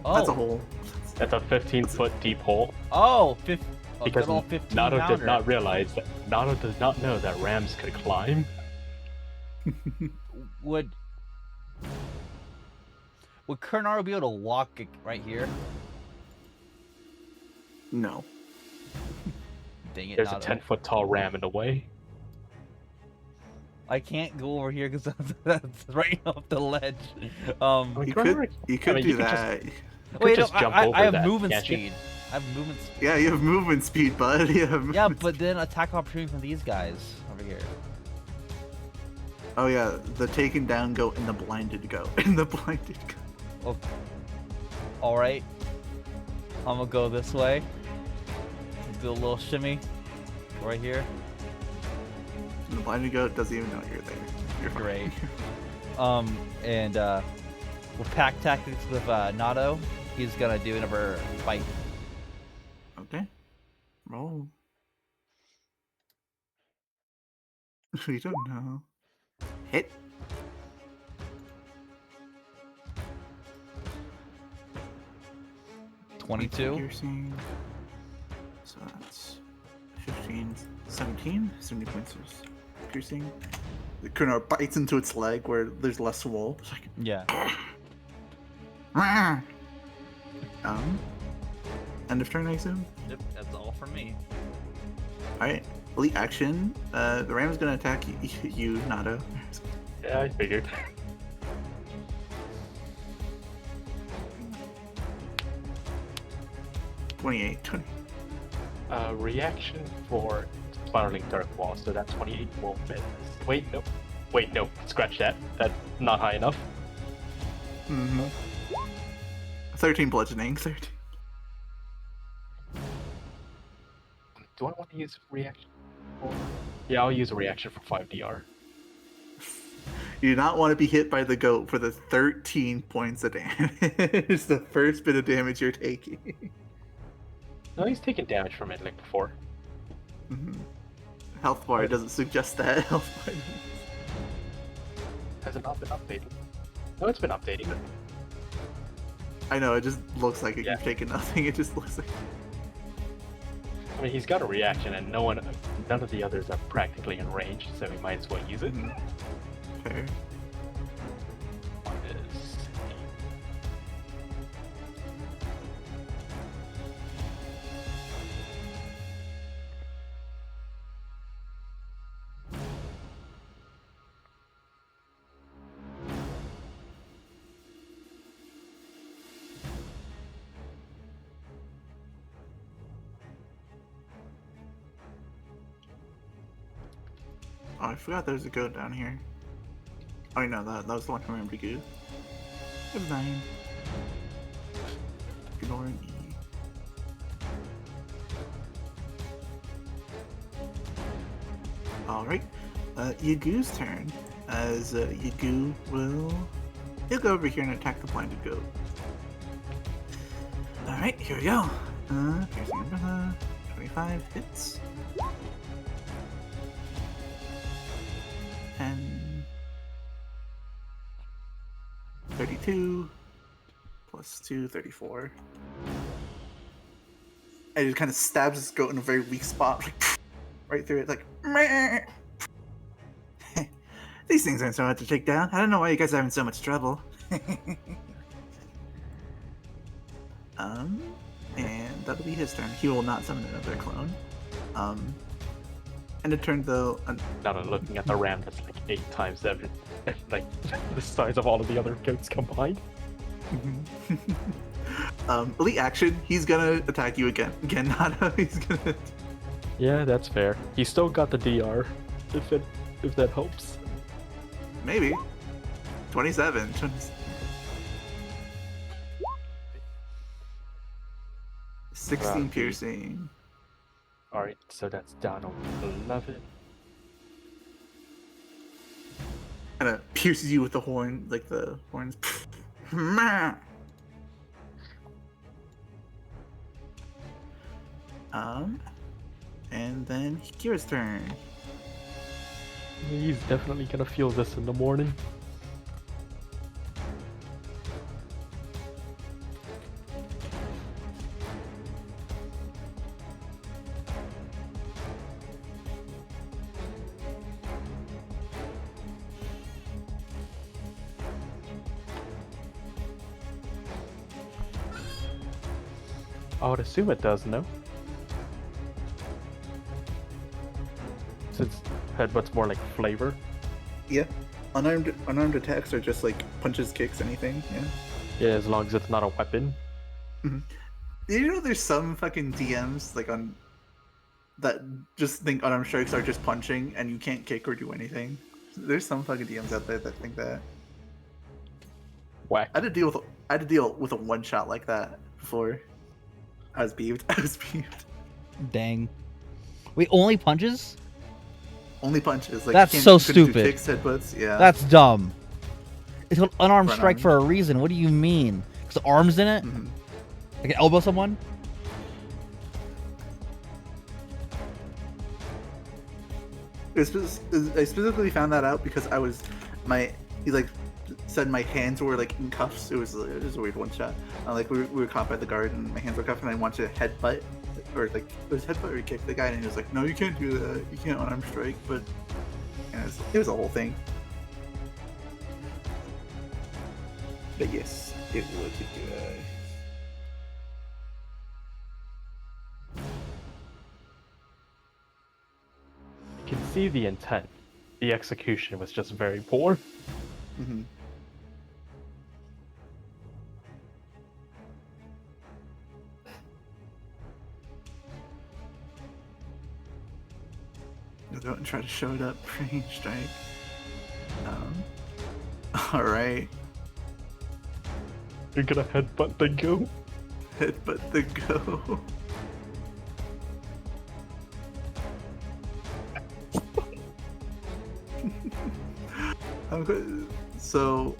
Oh, That's a hole. That's a 15-foot deep hole. Oh, Because good old 15 Naruto pounder. did not realize that Naruto does not know that rams could climb. Would Karanaro be able to walk it right here? No. Dang it, There's a Naruto. 10-foot tall ram in the way. I can't go over here because that's right off the ledge. You could do you could that. Wait, no, just jump I over have that, movement can't you? speed. I have movement speed. Yeah, you have movement speed, bud. You have Yeah, movement but then attack opportunity from these guys over here. Oh yeah, the taken down goat and the blinded goat. And the blinded goat. Oh. All right. I'm gonna go this way. Do a little shimmy right here. And the blinded goat doesn't even know you're there. You're fine. Great. And with pack tactics with Nato, he's gonna do another fight. Okay. Roll. We don't know. Hit. Points of 22. piercing. So that's 15, 17? 70 points of piercing. The Kunar bites into its leg where there's less wool. It's like, Yeah. End of turn, I assume? Yep, that's all for me. Alright. Elite action. The ram is going to attack you, Nato. Yeah, I figured. $28. 20. Reaction for spiraling dark wall, so that 28 will miss. Wait, no. Scratch that. That's not high enough. Mm-hmm. 13 bludgeoning. 13. Do I want to use reaction? Yeah, I'll use a reaction for 5 DR. You do not want to be hit by the goat for the 13 points of damage. It's the first bit of damage you're taking. No, he's taken damage from it like before. Mhm. Health bar doesn't suggest that. Health bar doesn't. Has it not been updated? No, it's been updating. I know, it just looks like it. Yeah. You've taken nothing. It just looks like. I mean, he's got a reaction, and none of the others are practically in range, so he might as well use it. Mhm. Fair. What is- Oh, I forgot there's a goat down here. Oh, no, that was the one from Ambergoo. Never mind. Ignoring E. Alright. Yagoo's turn. As Yagoo he'll go over here and attack the blinded goat. Alright, here we go. Piercing umbrella. 25 hits. And 32 plus 2, 34. And he just kind of stabs his goat in a very weak spot, like right through it, like. Meh. These things aren't so hard to take down. I don't know why you guys are having so much trouble. And that'll be his turn. He will not summon another clone. And it turned though. Now I'm looking at the ram that's like 8 times like the size of all of the other goats combined. Elite action. He's gonna attack you again. Again, Nado. He's gonna. Yeah, that's fair. He's still got the DR, if that helps. Maybe. 27. 16 Wow. piercing. Alright, so that's down on 11. Kind of pierces you with the horn, like the horns. And then Kira's turn. He's definitely gonna feel this in the morning. I would assume it does, no? Since headbutt's more like flavor. Yeah. Unarmed attacks are just like punches, kicks, anything. Yeah. Yeah, as long as it's not a weapon. Do you know there's some fucking DMs like on that just think unarmed strikes are just punching and you can't kick or do anything? There's some fucking DMs out there that think that. Whack. I had to deal with a one shot like that before. I was peeved. Dang. Wait, only punches? Only punches. Like That's you so couldn't do stupid. kicks, headbutts. Yeah. That's dumb. It's called unarmed Front strike arm. for a reason. What do you mean? Because the arm's in it? Mhm. I can elbow someone? I specifically found that out because he like said my hands were like in cuffs. It was a weird one shot. Like we were caught by the guard and my hands were cuffed and I wanted to headbutt or like it was headbutt or kick the guy and he was like, no, you can't do that. You can't unarmed strike. But it was a whole thing. But yes, it was good. You can see the intent. The execution was just very poor. Mm-hmm. You'll go and try to show it up. Range strike. Alright. You're gonna headbutt the goat. Headbutt the go. So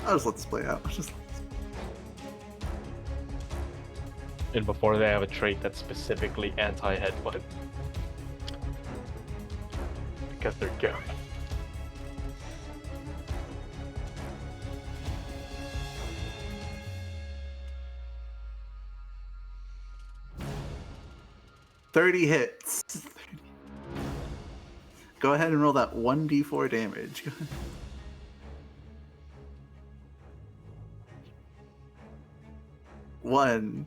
I'll just let this play out. And before they have a trait that's specifically anti-headbutt. Because they're goat. $30 hits. Go ahead and roll that 1d4 damage. One.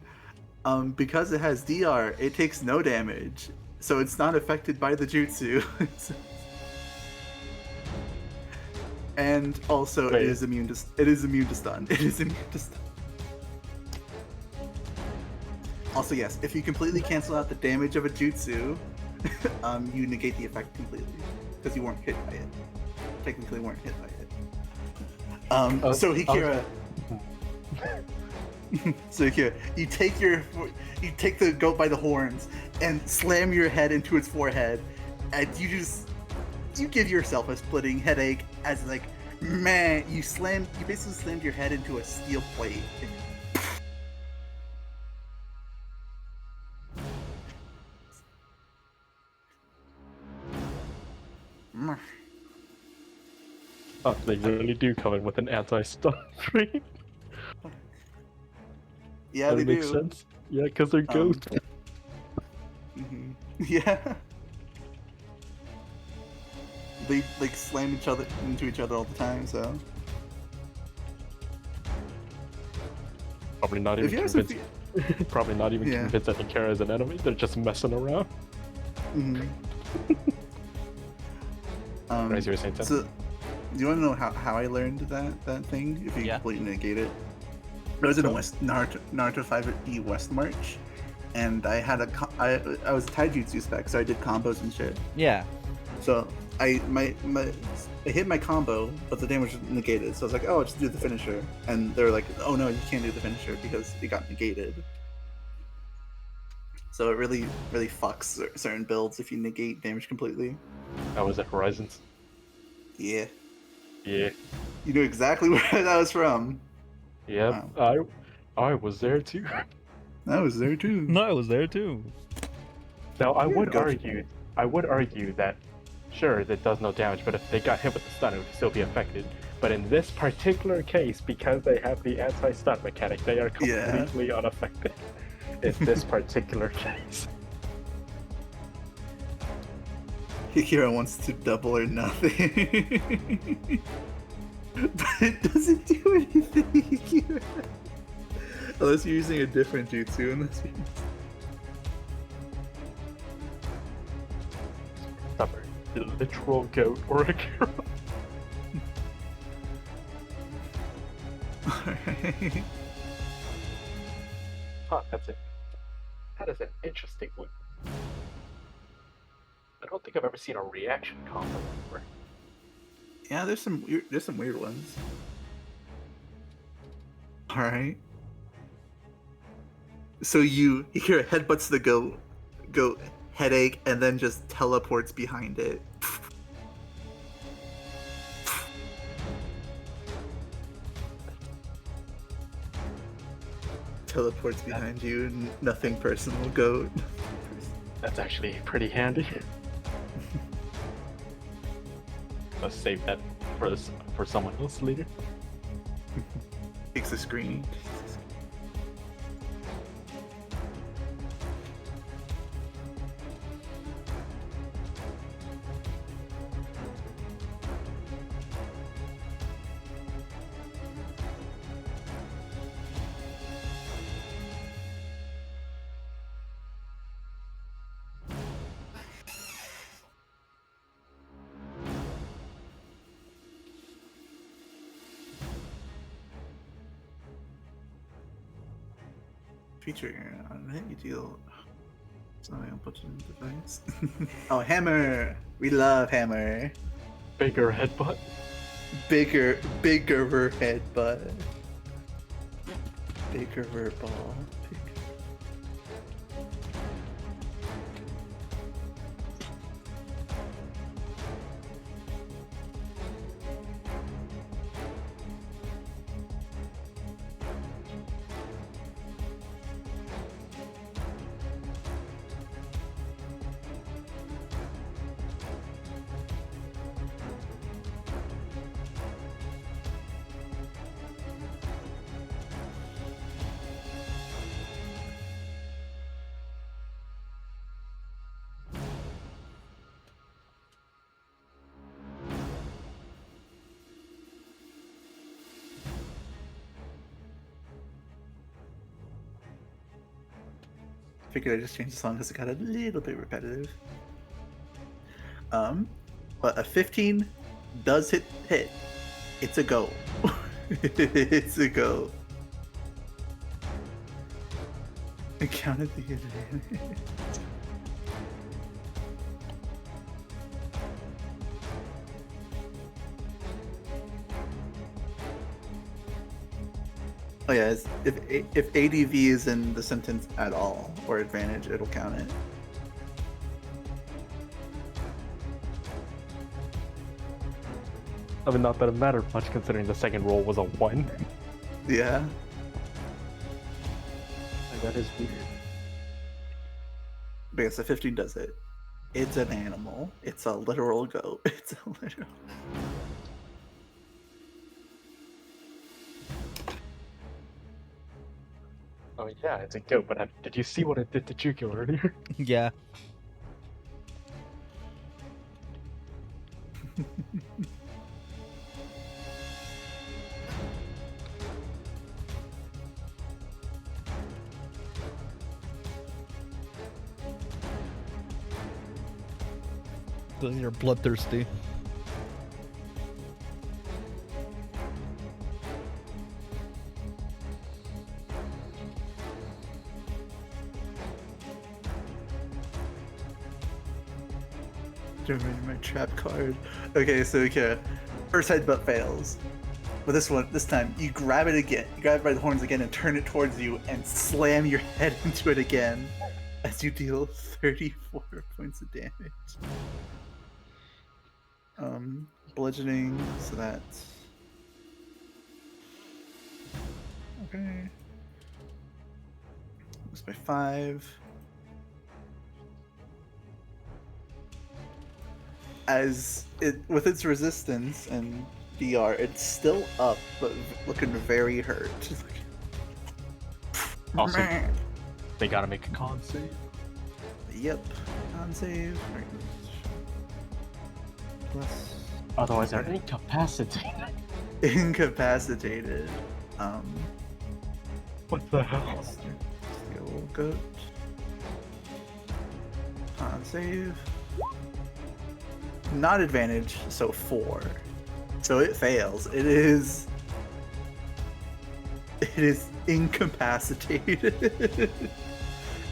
Because it has DR, it takes no damage, so it's not affected by the jutsu. And also, Wait. it is immune to stun. It is immune to stun. Also, yes, if you completely cancel out the damage of a jutsu, you negate the effect completely because you weren't hit by it. Technically, weren't hit by it. So Hikira. So Hikira, you take the goat by the horns and slam your head into its forehead, and you give yourself a splitting headache as like, man, you basically slammed your head into a steel plate. Oh, they really do come in with an anti-stun trait. Yeah, they That makes do. sense. Yeah, because they're ghosts. Mm-hmm. Yeah. They like slam into each other all the time, so. Probably not If even you have some convinced. Probably not even Yeah. convinced that Hikara is an enemy. They're just messing around. Mm-hmm. Right, you were saying, Tim? So, do you want to know how I learned that thing? If you Yeah. completely negate it, I was in a Naruto 5e West March, and I had I was a taijutsu spec, so I did combos and shit. Yeah. So I hit my combo, but the damage was negated. So I was like, oh, I'll just do the finisher, and they're like, oh no, you can't do the finisher because it got negated. So it really fucks certain builds if you negate damage completely. I was at Horizons. Yeah. Yeah. You knew exactly where that was from. Yeah. I was there too. I was there too. No, I was there too. Now I would Gotcha. argue that sure that does no damage, but if they got hit with the stun, it would still be affected. But in this particular case, because they have the anti-stun mechanic, they are completely unaffected. In this particular case. Hikira wants to double or nothing. But it doesn't do anything, Hikira. Unless you're using a different jutsu, unless you... Suffer. The literal goat or a girl. Alright. Huh, that's it. That is an interesting one. I don't think I've ever seen a reaction combo before. Yeah, there's some weird ones. Alright. So Hikira headbutts the goat headache and then just teleports behind it. Teleports behind you, nothing personal, goat. That's actually pretty handy. Let's save that for someone else later. Takes a screen. Feature on it, you deal. Sorry, I'll put it in device. Oh, hammer! We love hammer. Bigger headbutt. Bigger headbutt. Bigger ball. figured I'd just change the song because it got a little bit repetitive. But a 15 does hit. It's a go. It's a go. I counted the advantage. Oh yeah, if ADV is in the sentence at all or advantage, it'll count it. I mean, not that it mattered much considering the second roll was a 1. Yeah. Like, that is weird. But yes, the 15 does it. It's an animal. It's a literal goat. It's a literal. Oh yeah, it's a goat, but did you see what it did to Juko earlier? Yeah. Those are bloodthirsty. Remember my trap card. Okay, so okay. First headbutt fails. But this time, you grab it again. You grab it by the horns again and turn it towards you and slam your head into it again as you deal 34 points of damage. Bludgeoning, so that's... Okay. That's by 5. As it, with its resistance and DR, it's still up, but looking very hurt. Also, they gotta make a con save. Yep, con save. Plus Otherwise, they're incapacitated. incapacitated. What the hell? The old goat. Con save. Not advantage, so 4. So it fails. It is incapacitated.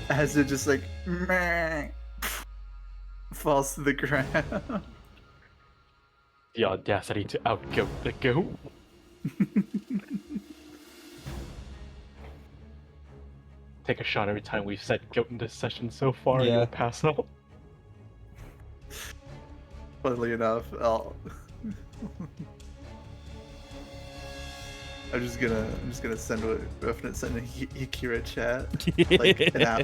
As it just like meh, falls to the ground. The audacity to outgoat the goat. Take a shot every time we've said goat in this session so far, and Yeah. you'll pass out. Funnily enough, I'm just gonna send a Yakira chat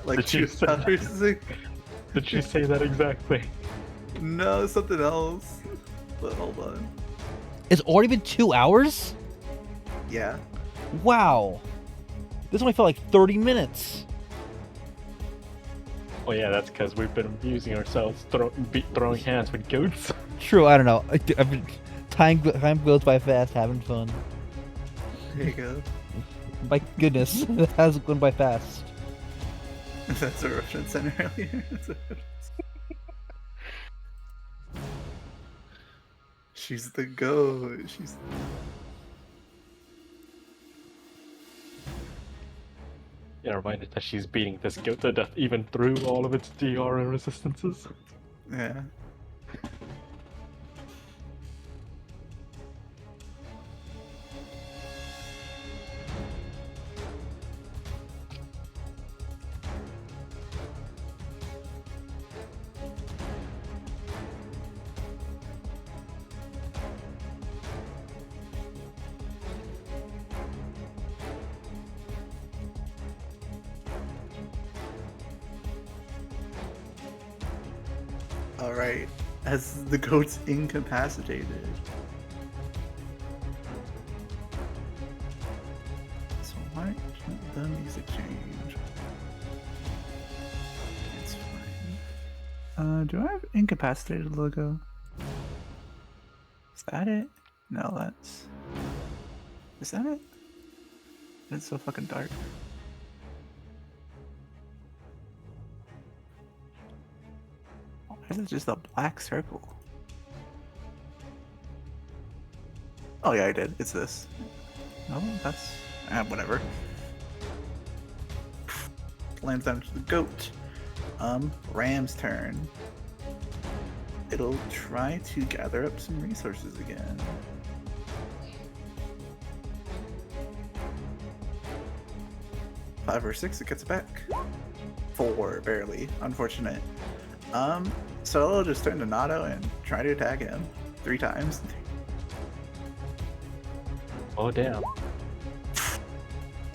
like Did you 2 say hours. Did she say that exactly? No, something else. But hold on. It's already been 2 hours? Yeah. Wow. This only felt like 30 minutes. Well, yeah, that's because we've been amusing ourselves throwing hands with goats. True, I don't know. I've been time goes by fast, having fun. There you go. My goodness, it has gone by fast. That's a reference in earlier. She's the goat. She's. Yeah, reminded that she's beating this goat to death even through all of its DR and resistances. Yeah. Alright, as the goat's incapacitated. So why can't the music change? It's fine. Do I have incapacitated logo? Is that it? No, that's... Is that it? It's so fucking dark. Is it just a black circle? Oh yeah, I did. It's this. No, that's whatever. Lands down to the goat. Ram's turn. It'll try to gather up some resources again. Five or six, it gets back. 4, barely. Unfortunate. So I'll just turn to Naruto and try to attack him 3 times. Oh damn.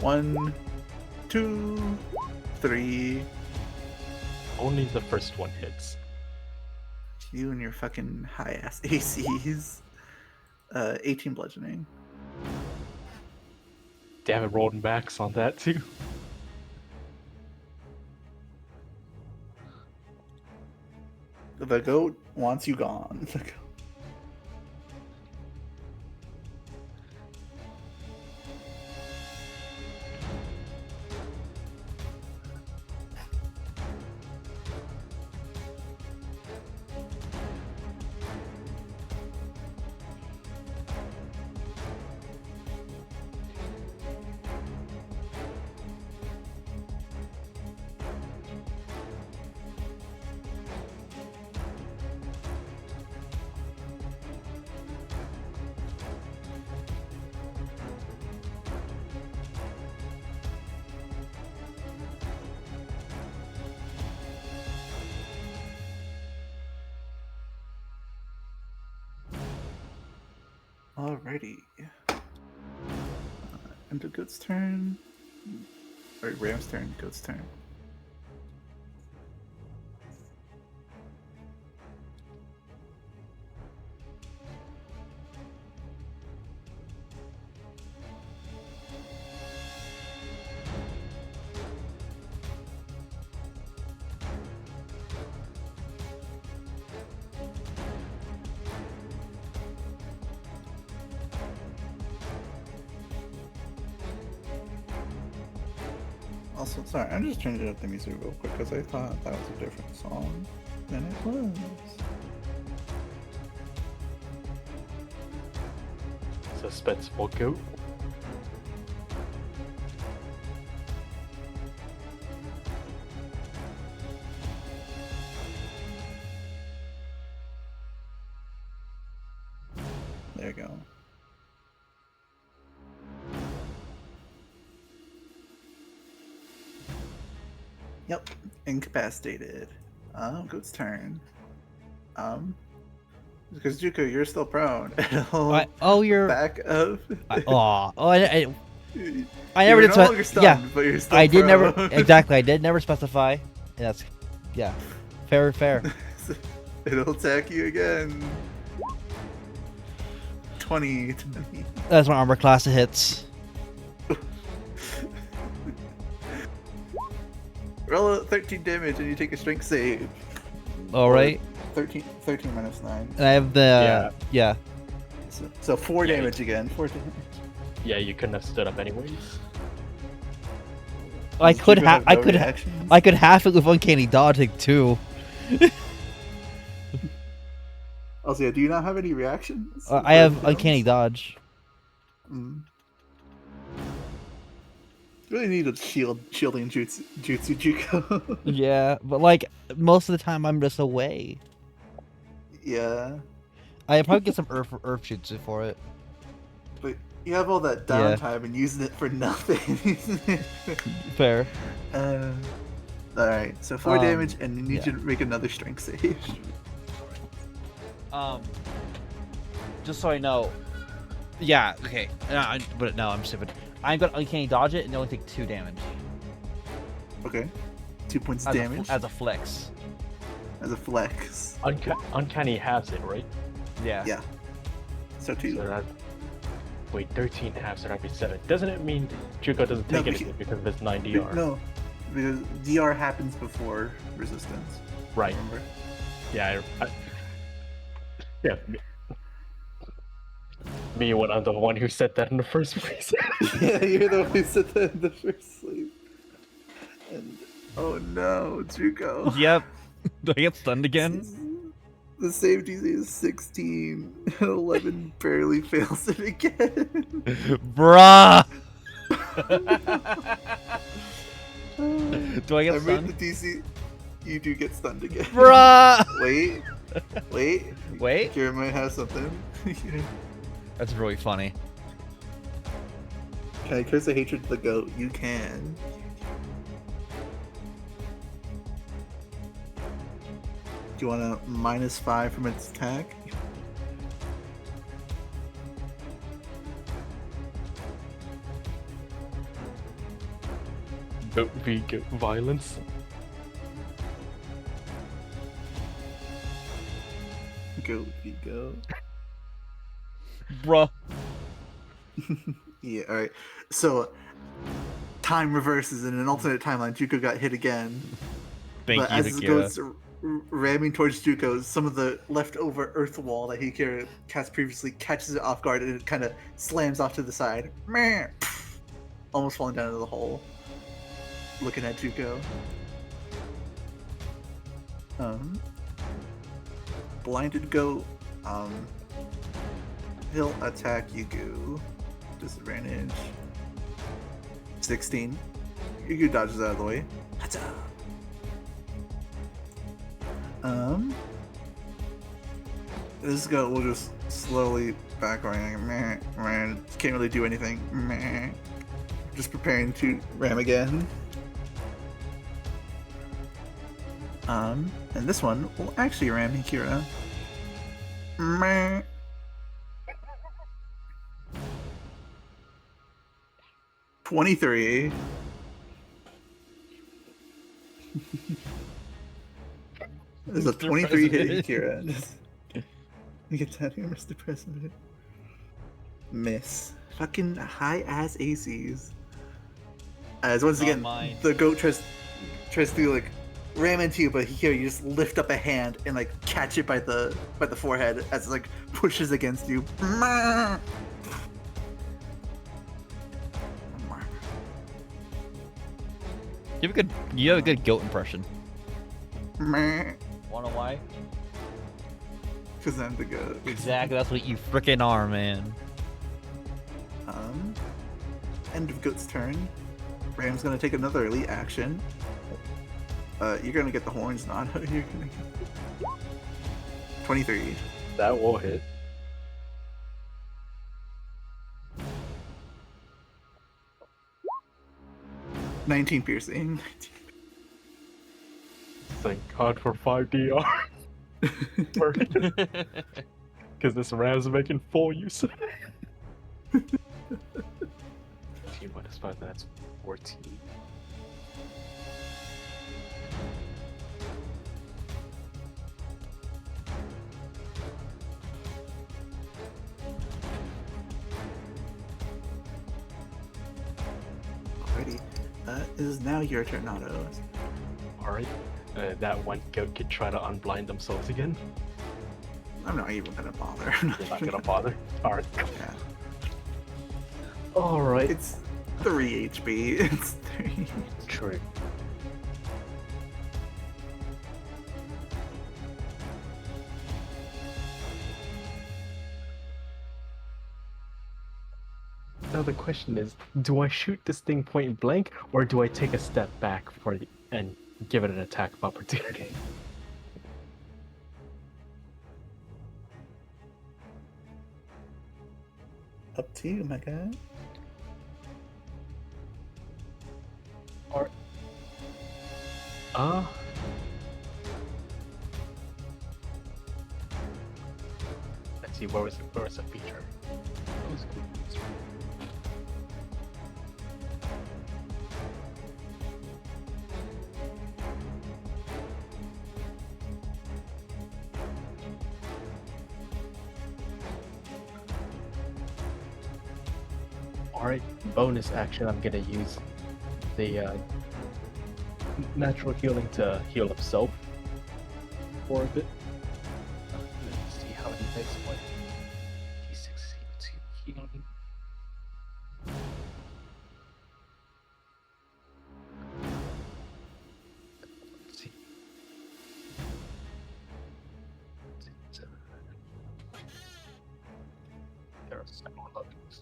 1, 2, 3. Only the first one hits. You and your fucking high ass ACs. 18 bludgeoning. Damn it, rolling backs on that too. The goat wants you gone. The goat. Alrighty. Into Goat's turn. Or Ram's turn, Goat's turn. Also, sorry, I'm just changing up the music real quick because I thought that was a different song than it was. Suspenseful goat. There you go. Yep, incapacitated. Goat's turn. Because Juko, you're still prone. You're back up. I You're never did. no longer stunned, Yeah, but you're still I did never prone. exactly. I did never specify. That's yeah, fair. It'll attack you again. 20. That's my armor class. It hits. Roll a 13 damage and you take a strength save. All right. 13 minus 9. And I have the yeah. So 4 Yeah, damage again. 4 damage. Yeah, you couldn't have stood up anyways. I Does could Juko have. no reactions? I could half it with uncanny dodging too. Also, yeah, do you not have any reactions? I have uncanny dodge. Mm. Really need a shielding jutsu Juko. Yeah, but like most of the time I'm just away. Yeah, I probably get some earth jutsu for it. but you have all that Yeah. downtime and using it for nothing. Fair. Alright, so 4 damage and you need yeah. you to make another strength save. Just so I know. Yeah. Okay. But no, I'm stupid. I'm gonna uncanny dodge it and only take 2 damage. Okay. 2 points As damage as a flex. as a flex. Uncanny halves it, right? Yeah. Yeah. So 2. So that, wait, 13 halves, so that'd be 7. Doesn't it mean Juko doesn't No, take because- anything because of his 9 DR? No, because DR happens before resistance. Right. Remember? Yeah. Yeah. Me when I'm the one who said that in the first place. Yeah, you're the one who said that in the first sleep. And oh no, Juko. Yep. Do I get stunned again? The save DC is 16. 11 barely fails it again. Bruh! Do I I get made stunned? the DC. You do get stunned again. Bruh! Wait. Wait? Kira might have something. That's really funny. Can I curse a hatred to the goat? You can. Do you want a -5 from its attack? Goat v goat violence. Goat v goat. Bruh. Yeah, alright. So, time reverses in an alternate timeline. Juko got hit again. Thank But you, as it Akira. goes ramming towards Juko, some of the leftover earth wall that Hikira cast previously catches it off guard and it kind of slams off to the side. Meh. Almost falling down into the hole. Looking at Juko. Blinded goat. He'll attack Yugu. Disadvantage. 16. Yugu dodges out of the way. Hacha. This goat will just slowly back around. Meh, man, can't really do anything. Meh. Just preparing to ram again. And this one will actually ram Hikira. Meh. 23. There's a Mr. 23 hit President. Hikira. You get that here, Mr. President. Miss. Fucking high ass ACs. As once Not again, mine. the goat tries to like ram into you, but here you just lift up a hand and like catch it by the forehead as it like pushes against you. You have a good goat impression. Because Wanna why? I'm the goat. Exactly, that's what you frickin' are, man. End of goat's turn. Ram's gonna take another elite action. You're gonna get the horns, not you're gonna get 23. That will hit. $19 piercing. Thank God for 5 DR. Because this Ram's making full use of it. 15 minus 5, that's 14. Alrighty. It is now your turn, Otto. Alright. That one goat could try to unblind themselves again. I'm not even gonna bother. You're not gonna bother. Alright. Yeah. Alright. It's 3 HP. It's 3. True. Now the question is, do I shoot this thing point blank, or do I take a step back and give it an attack of opportunity? Up to you, my guy. Or let's see, where was the feature? Alright, bonus action, I'm gonna use the natural healing to heal himself for a bit. Let's see how many dice what. D6 to healing. Let's see.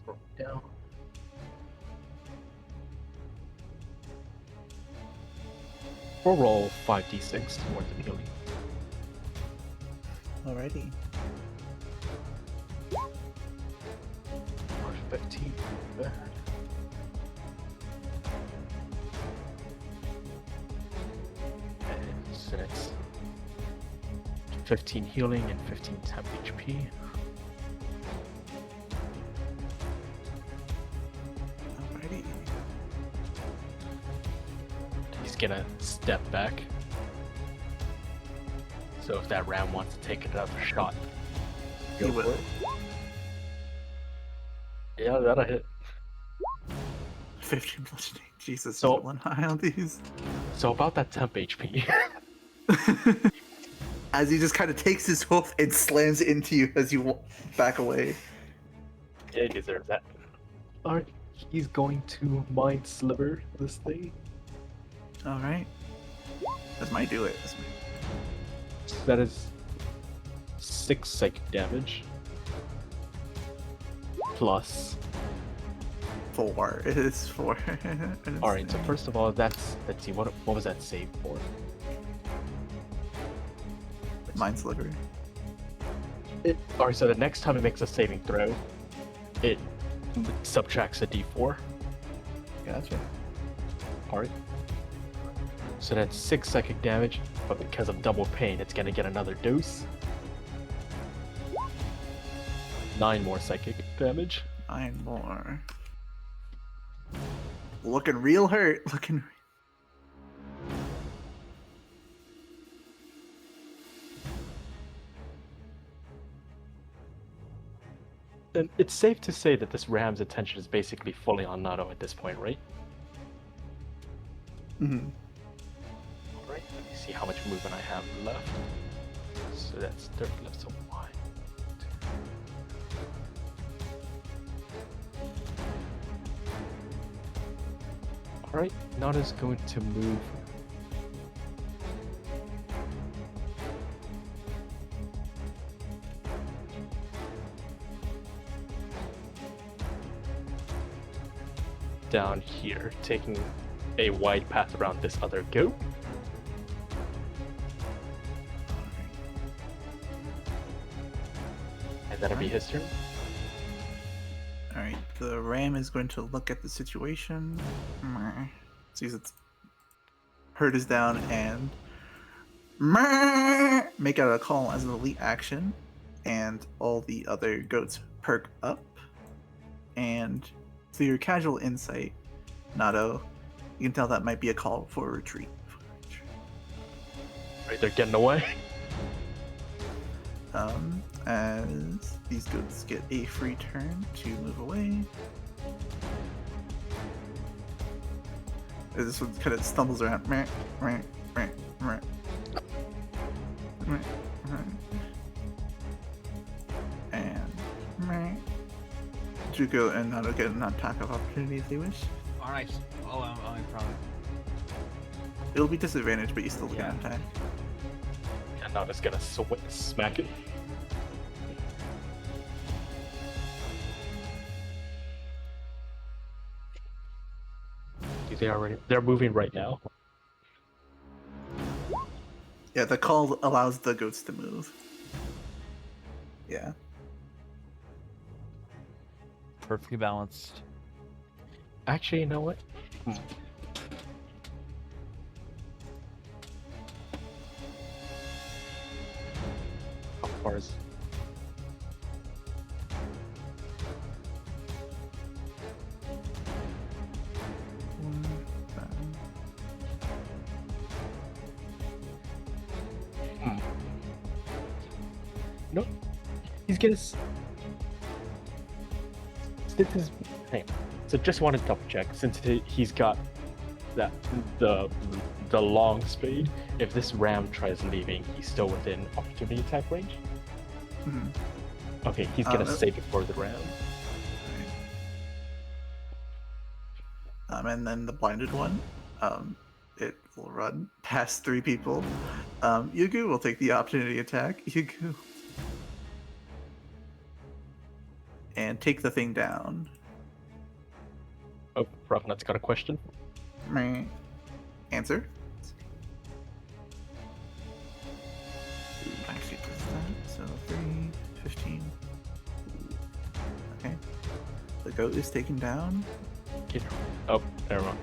Scroll down. We'll roll 5d6 towards the healing. Alrighty. Or 15. There. And so that's 15 healing and 15 temp HP. Alrighty. He's gonna step back. So if that ram wants to take another shot, He will. it. Yeah, that'll hit. 15 bludgeoning. Jesus, So- one high on these. So about that temp HP. As he just kind of takes his hoof and slams it into you as you back away. Yeah, he deserves that. Alright, he's going to mind sliver this thing. Alright. This might do it. This might... That is 6 psychic damage. Plus. 4. It is 4. Alright, so first of all, let's see, what was that save for? Mind Sliver. Alright, so the next time it makes a saving throw, it subtracts a d4. Gotcha. Alright. So that's 6 psychic damage, but because of double pain, it's gonna get another dose. 9 more psychic damage. 9 more. Looking real hurt. Looking. And it's safe to say that this ram's attention is basically fully on Naruto at this point, right? Mm-hmm. Alright, let me see how much movement I have left. So that's 30 left, so 1, 2. Alright, Naruto's going to move. Down here, taking a wide path around this other goat. And that'll be his turn. Alright, the ram is going to look at the situation. Sees its hurt is down and make out a call as an elite action. And all the other goats perk up. And through your casual insight, Nato, you can tell that might be a call for a retreat. Right, they're getting away. As these goats get a free turn to move away. As this one kind of stumbles around. And Juko and Nato get an attack of opportunity if they wish. Alright. Oh, I'm probably. It'll be disadvantaged, but you still get Yeah. an attack. And now just gonna smack it. They're moving right now. Yeah, the call allows the goats to move. Yeah. Perfectly balanced. Actually, you know what? How far is... No, he's gonna. Hang on. So just want to double check since he's got that the long spade. If this ram tries leaving, he's still within opportunity attack range. Mhm. Okay, he's gonna save it for the ram. And then the blinded one, it will run past 3 people. Yugu will take the opportunity attack. Yugu. and take the thing down. Oh, Ravenet's got a question. Meh. Answer. Actually, does that. So 3, 15. Okay. The goat is taken down. Oh, never mind.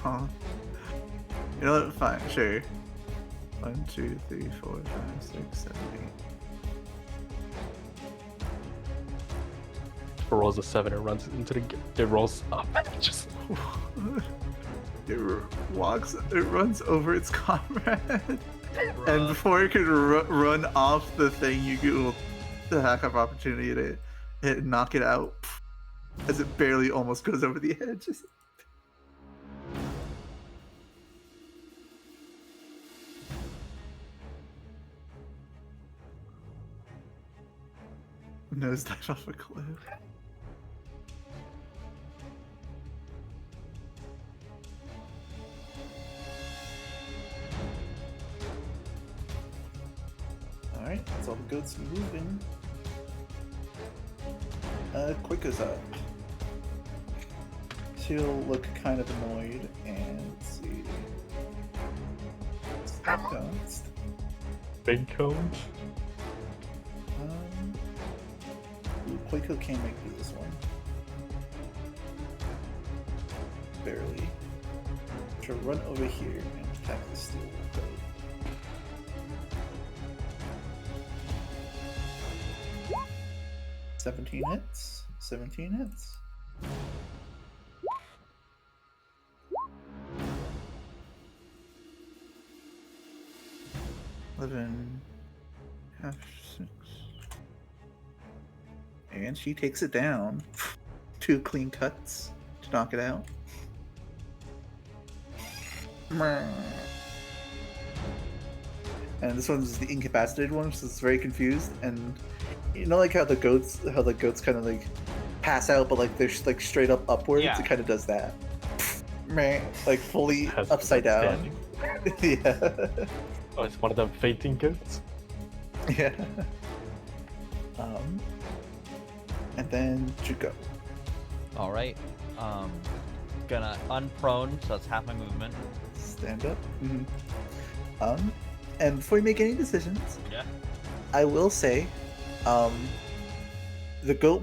Huh. You know what? Fine, sure. 1, 2, 3, 4, 5, 6, 7, 8. Rolls a 7 and runs into the. It rolls up. Just. It runs over its comrade, and before it could run off the thing, you get the hack of opportunity to hit and knock it out as it barely almost goes over the edge. Nosedive off a cliff. Alright, that's all the goats moving. Quick is up. She'll look kind of annoyed and see. Stop bounced. Big cone. Quaco can't make this one. Barely. She'll run over here and attack the steel goat. "17 hits. 17 hits. Half 6. And she takes it down. 2 clean cuts to knock it out. And this one's the incapacitated one, so it's very confused. And you know, like how the goats kind of like pass out, but like they're like straight up upwards. Yeah. It kind of does that. Like fully upside down. Yeah. Oh, it's one of them fainting goats. Yeah. And then Juko. All right. Gonna unprone, so that's half my movement. Stand up. And before you make any decisions, Yeah. I will say, all the goat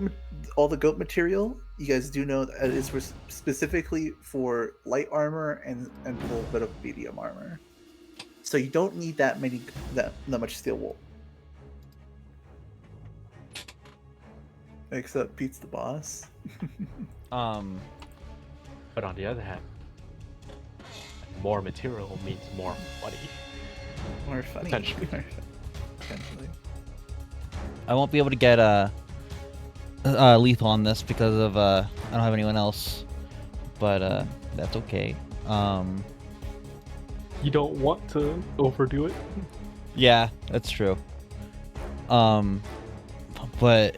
material, you guys do know that is specifically for light armor and a little bit of medium armor. So you don't need that much steel wool. Except Pete's the boss. But on the other hand, more material means more money. More funny. Potentially. Potentially. I won't be able to get lethal on this because of I don't have anyone else, but that's okay. You don't want to overdo it. Yeah, that's true. But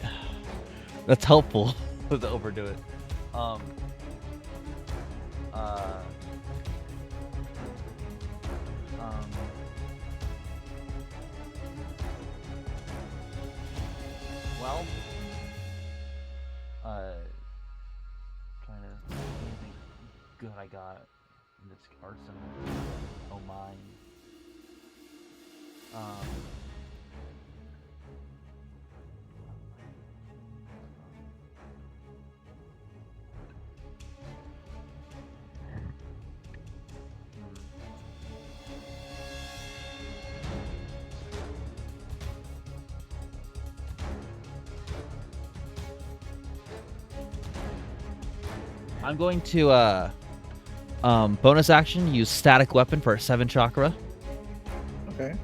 that's helpful to overdo it. Well, trying to see anything good I got in this arsenal. Oh my. I'm going to bonus action use static weapon for 7 chakra. Okay.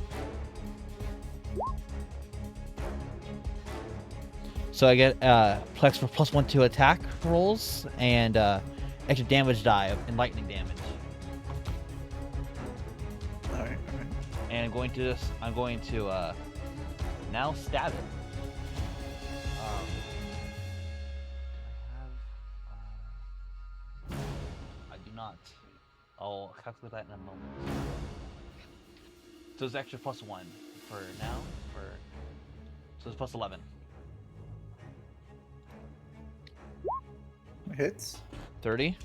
So I get Plex for +1 to attack rolls and extra damage die and lightning damage. Alright. And I'm going to now stab it. I do not. I'll calculate that in a moment. So it's extra +1 for now. So it's plus 11. Hits. 30.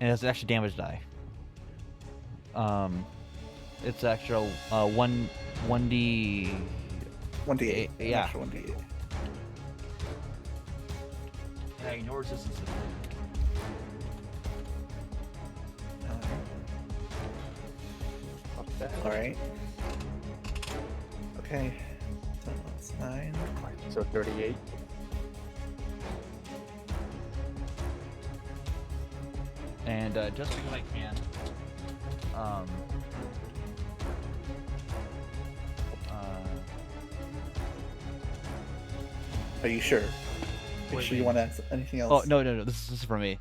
And it's actually damage die. It's actual 1d 1d8. Yeah. Extra 1d8. Yeah, ignore resistance. All right. Okay. So that's 9. So 38. And just because I can, Are you sure? Make Wait, sure you wait. want to ask anything oh else? no, this is for me.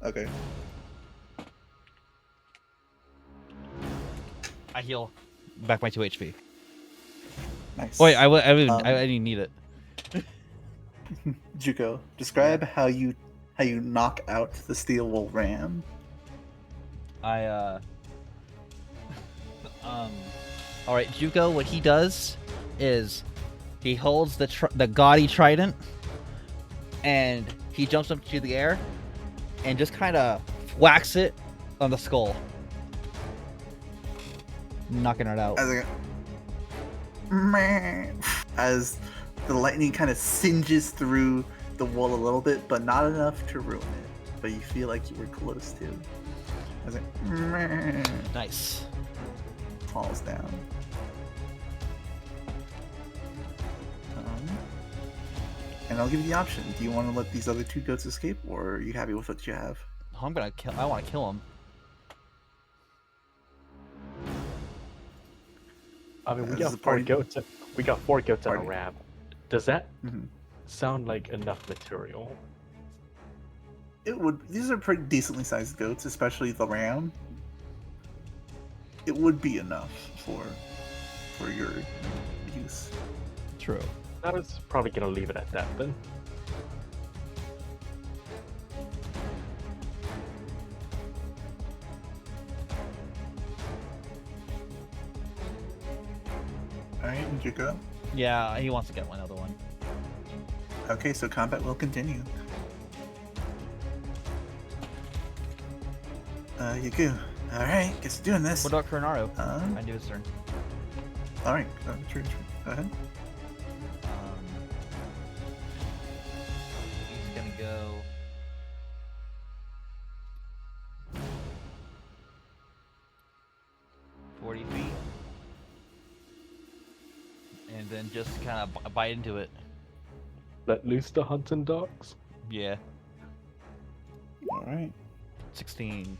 Okay. I heal back my 2 HP. Nice. Oh, wait, I didn't need it. Juko, describe how you knock out the steel wool ram. All right, Juko. What he does is he holds the gaudy trident, and he jumps up to the air, and just kind of whacks it on the skull, knocking it out. As the lightning kind of singes through the wool a little bit, but not enough to ruin it. But you feel like you were close to. As it Nice. falls down. And I'll give you the option. Do you want to let these other 2 goats escape, or are you happy with what you have? I'm gonna kill. I want to kill him. I mean, we This got is a 4 party- goats. We got 4 goats and a Party. ram. Does that Mhm. sound like enough material? It would. These are pretty decently sized goats, especially the ram. It would be enough for your use. True. I was probably gonna leave it at that then. All right, Juko. Yeah, he wants to get another one. Okay, so combat will continue. Yaku. All right, guess you're doing this. What about Kurnaru? Um, I do his turn. all right, true. Go ahead. He's gonna go. "40 feet, and then just kind of bite into it." Let loose the hunting dogs. Yeah, All right. 16.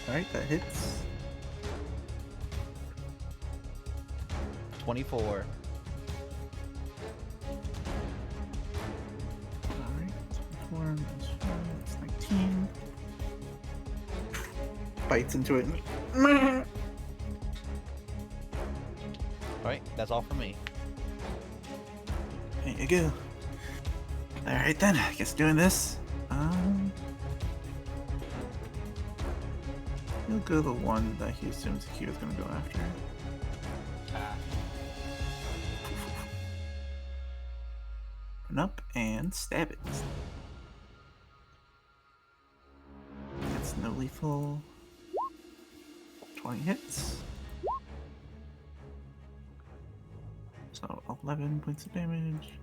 All right, that hits. 24. All right, 24 minus 5, that's 19. Bites into it. All right, that's all for me. There you go. All right then, I guess doing this. He'll go the one that he assumes he was gonna go after. Run up and stab it. It's no lethal. 20 hits. So 11 points of damage.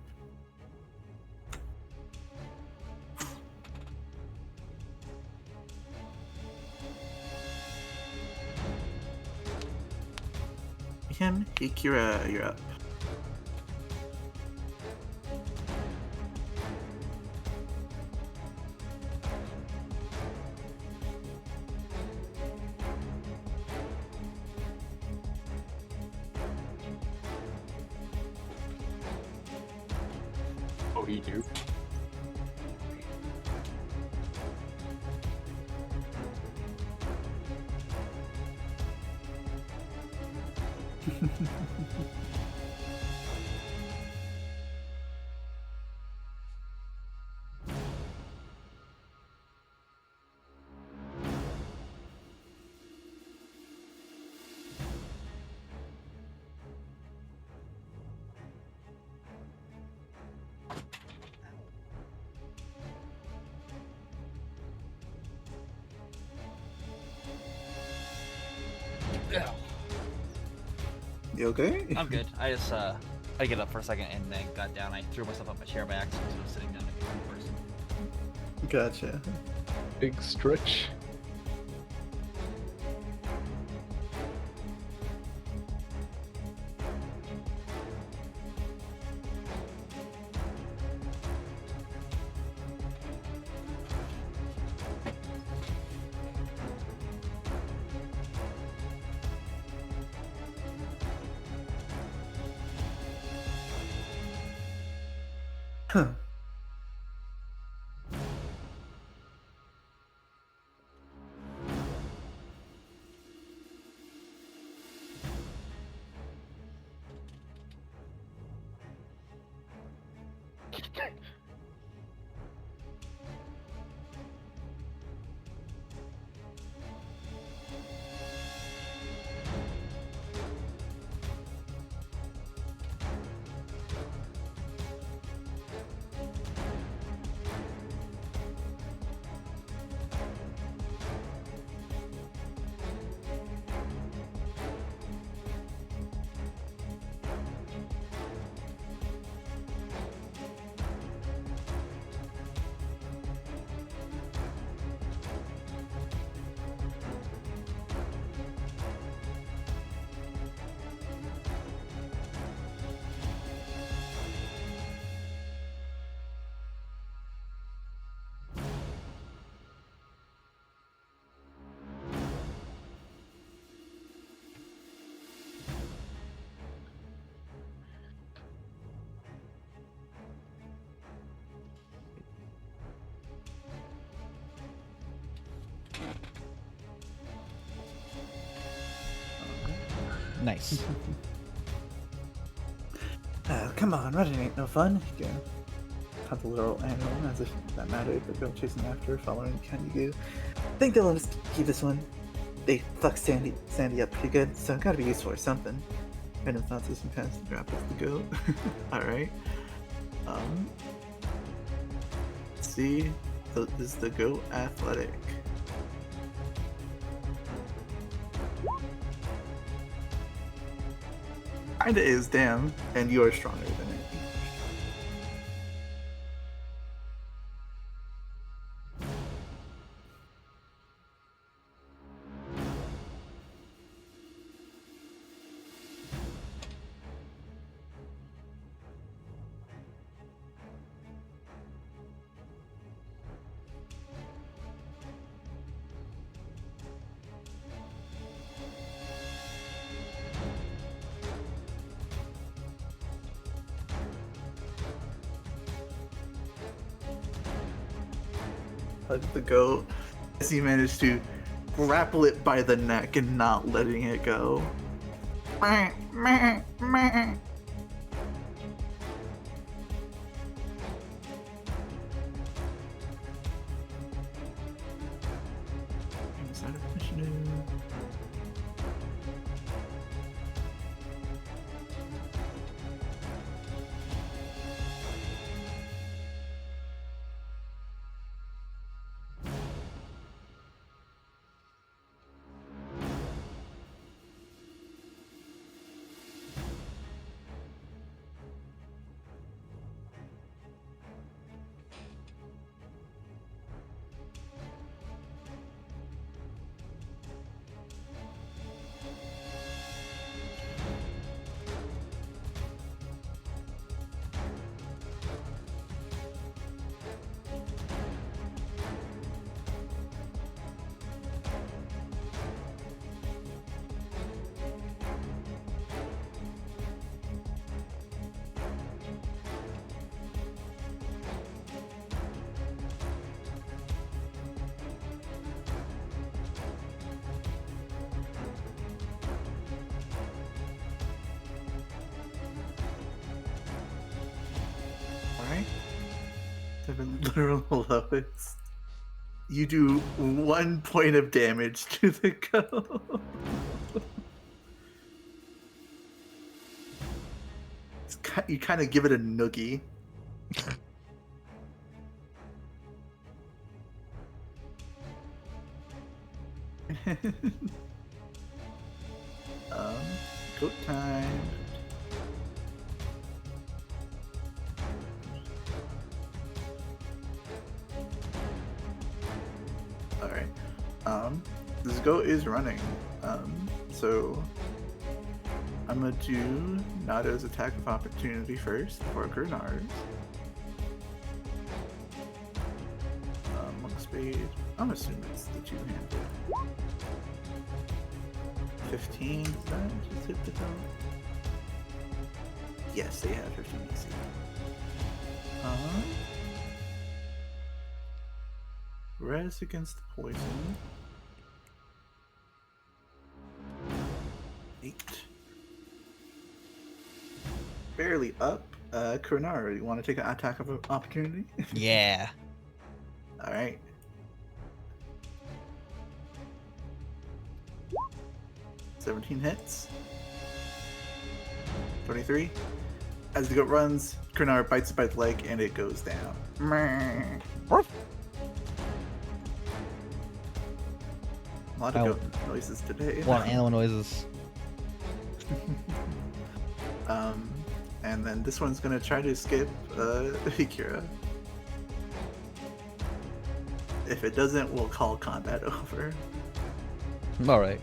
Him, Hikira, you're up. Oh, he do. You okay? I'm good. I just I get up for a second and then got down. I threw myself up my chair by accident, so I was sitting down like a good person. Gotcha. Big stretch. Huh. Nice. Come on, running ain't no fun. You can have the literal animal as if that mattered, but go chasing after, following kind of you. Think they'll let us keep this one. They fucked Sandy up pretty good, so gotta be useful or something. Random thoughts of some pants to drop with the goat. Alright. Let's see. Is the goat athletic? Kinda is, damn. And you are stronger than it. Hug the goat as he managed to grapple it by the neck and not letting it go. Inside of initiative. Alright. The literal lowest. You do 1 point of damage to the goat. You kind of give it a noogie. Goat time. Alright. This goat is running. So I'm gonna do Nado's attack of opportunity first for Grenard's. Monk Spade. I'm assuming it's the two-handed. 15, does that just hit the top? Yes, they have 15 AC. Res against poison. 8. Barely up. Kurnar, you want to take an attack of opportunity? Yeah. Alright. $17 hits. 23. As the goat runs, Kurnar bites it by the leg and it goes down. A lot of goat noises today. A lot of animal noises. And then this one's gonna try to escape Hikira. If it doesn't, we'll call combat over. Alright.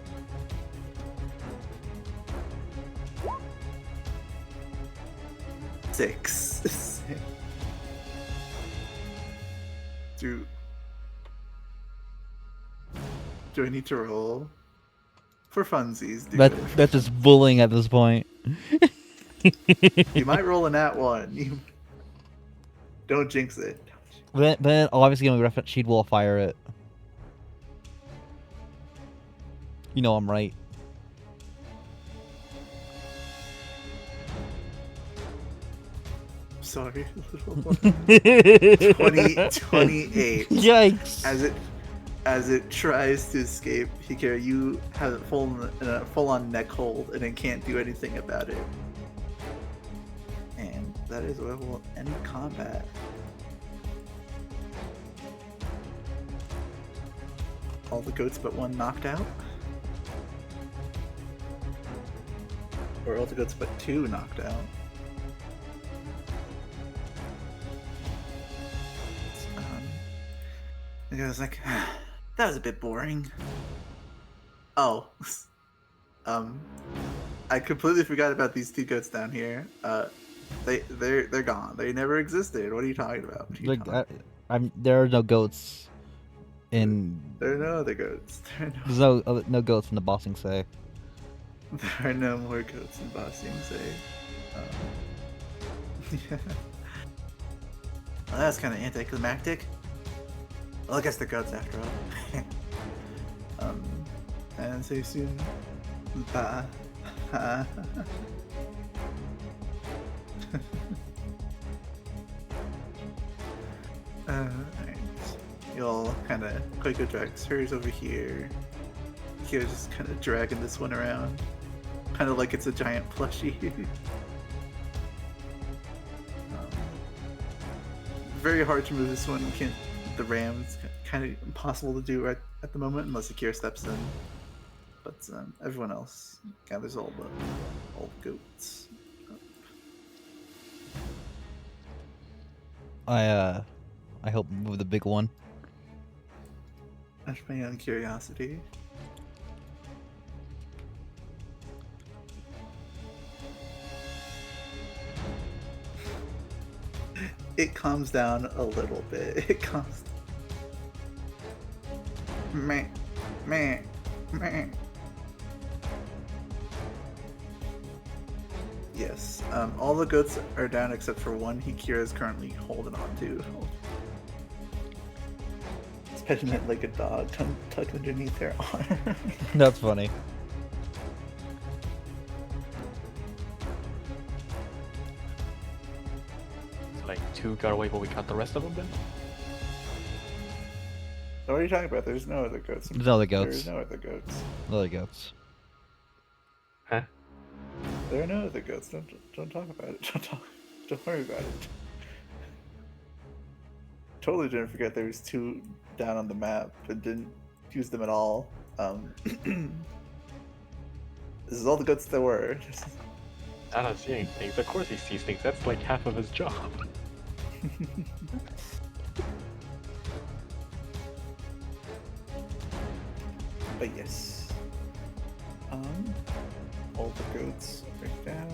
Six. Do I need to roll? For funsies, That's just bullying at this point. You might roll a nat one. Don't jinx it. Then obviously she'd will fire it. You know I'm right. Sorry, little one. 28. Yikes! As it tries to escape, Hikira, you have it full-on neck hold, and it can't do anything about it. And that is where we'll end combat. All the goats but one knocked out. Or all the goats but two knocked out. I was like, that was a bit boring. Oh. I completely forgot about these two goats down here. They're gone. They never existed. What are you talking about? There are no goats in. There are no other goats. There's no goats in the bossing say. There are no more goats in bossing say. Yeah. Well, that's kind of anticlimactic. Well, I guess the goats after all. And see you soon. Bye. Alright. You'll kind of quickly drag hers over here. You're just kind of dragging this one around. Kind of like it's a giant plushie. Very hard to move this one. You can't. The ram, it's kind of impossible to do right at the moment unless Akira steps in. But everyone else gathers all the goats up. I hope move the big one. That's my own curiosity. It calms down a little bit. It calms. Meh, meh, meh. Yes, all the goats are down except for one Hikira is currently holding on to. It's petting it like a dog tucked underneath their arm. That's funny. Like 2 got away, but we got the rest of them then? What are you talking about? There's no other goats. There's no other goats. There's no other goats. No other goats. Huh? There are no other goats. Don't talk about it. Don't worry about it. Totally didn't forget there was 2 down on the map and didn't use them at all. This is all the goats there were. I don't see things. Of course he sees things. That's like half of his job. But yes. All the goats break down.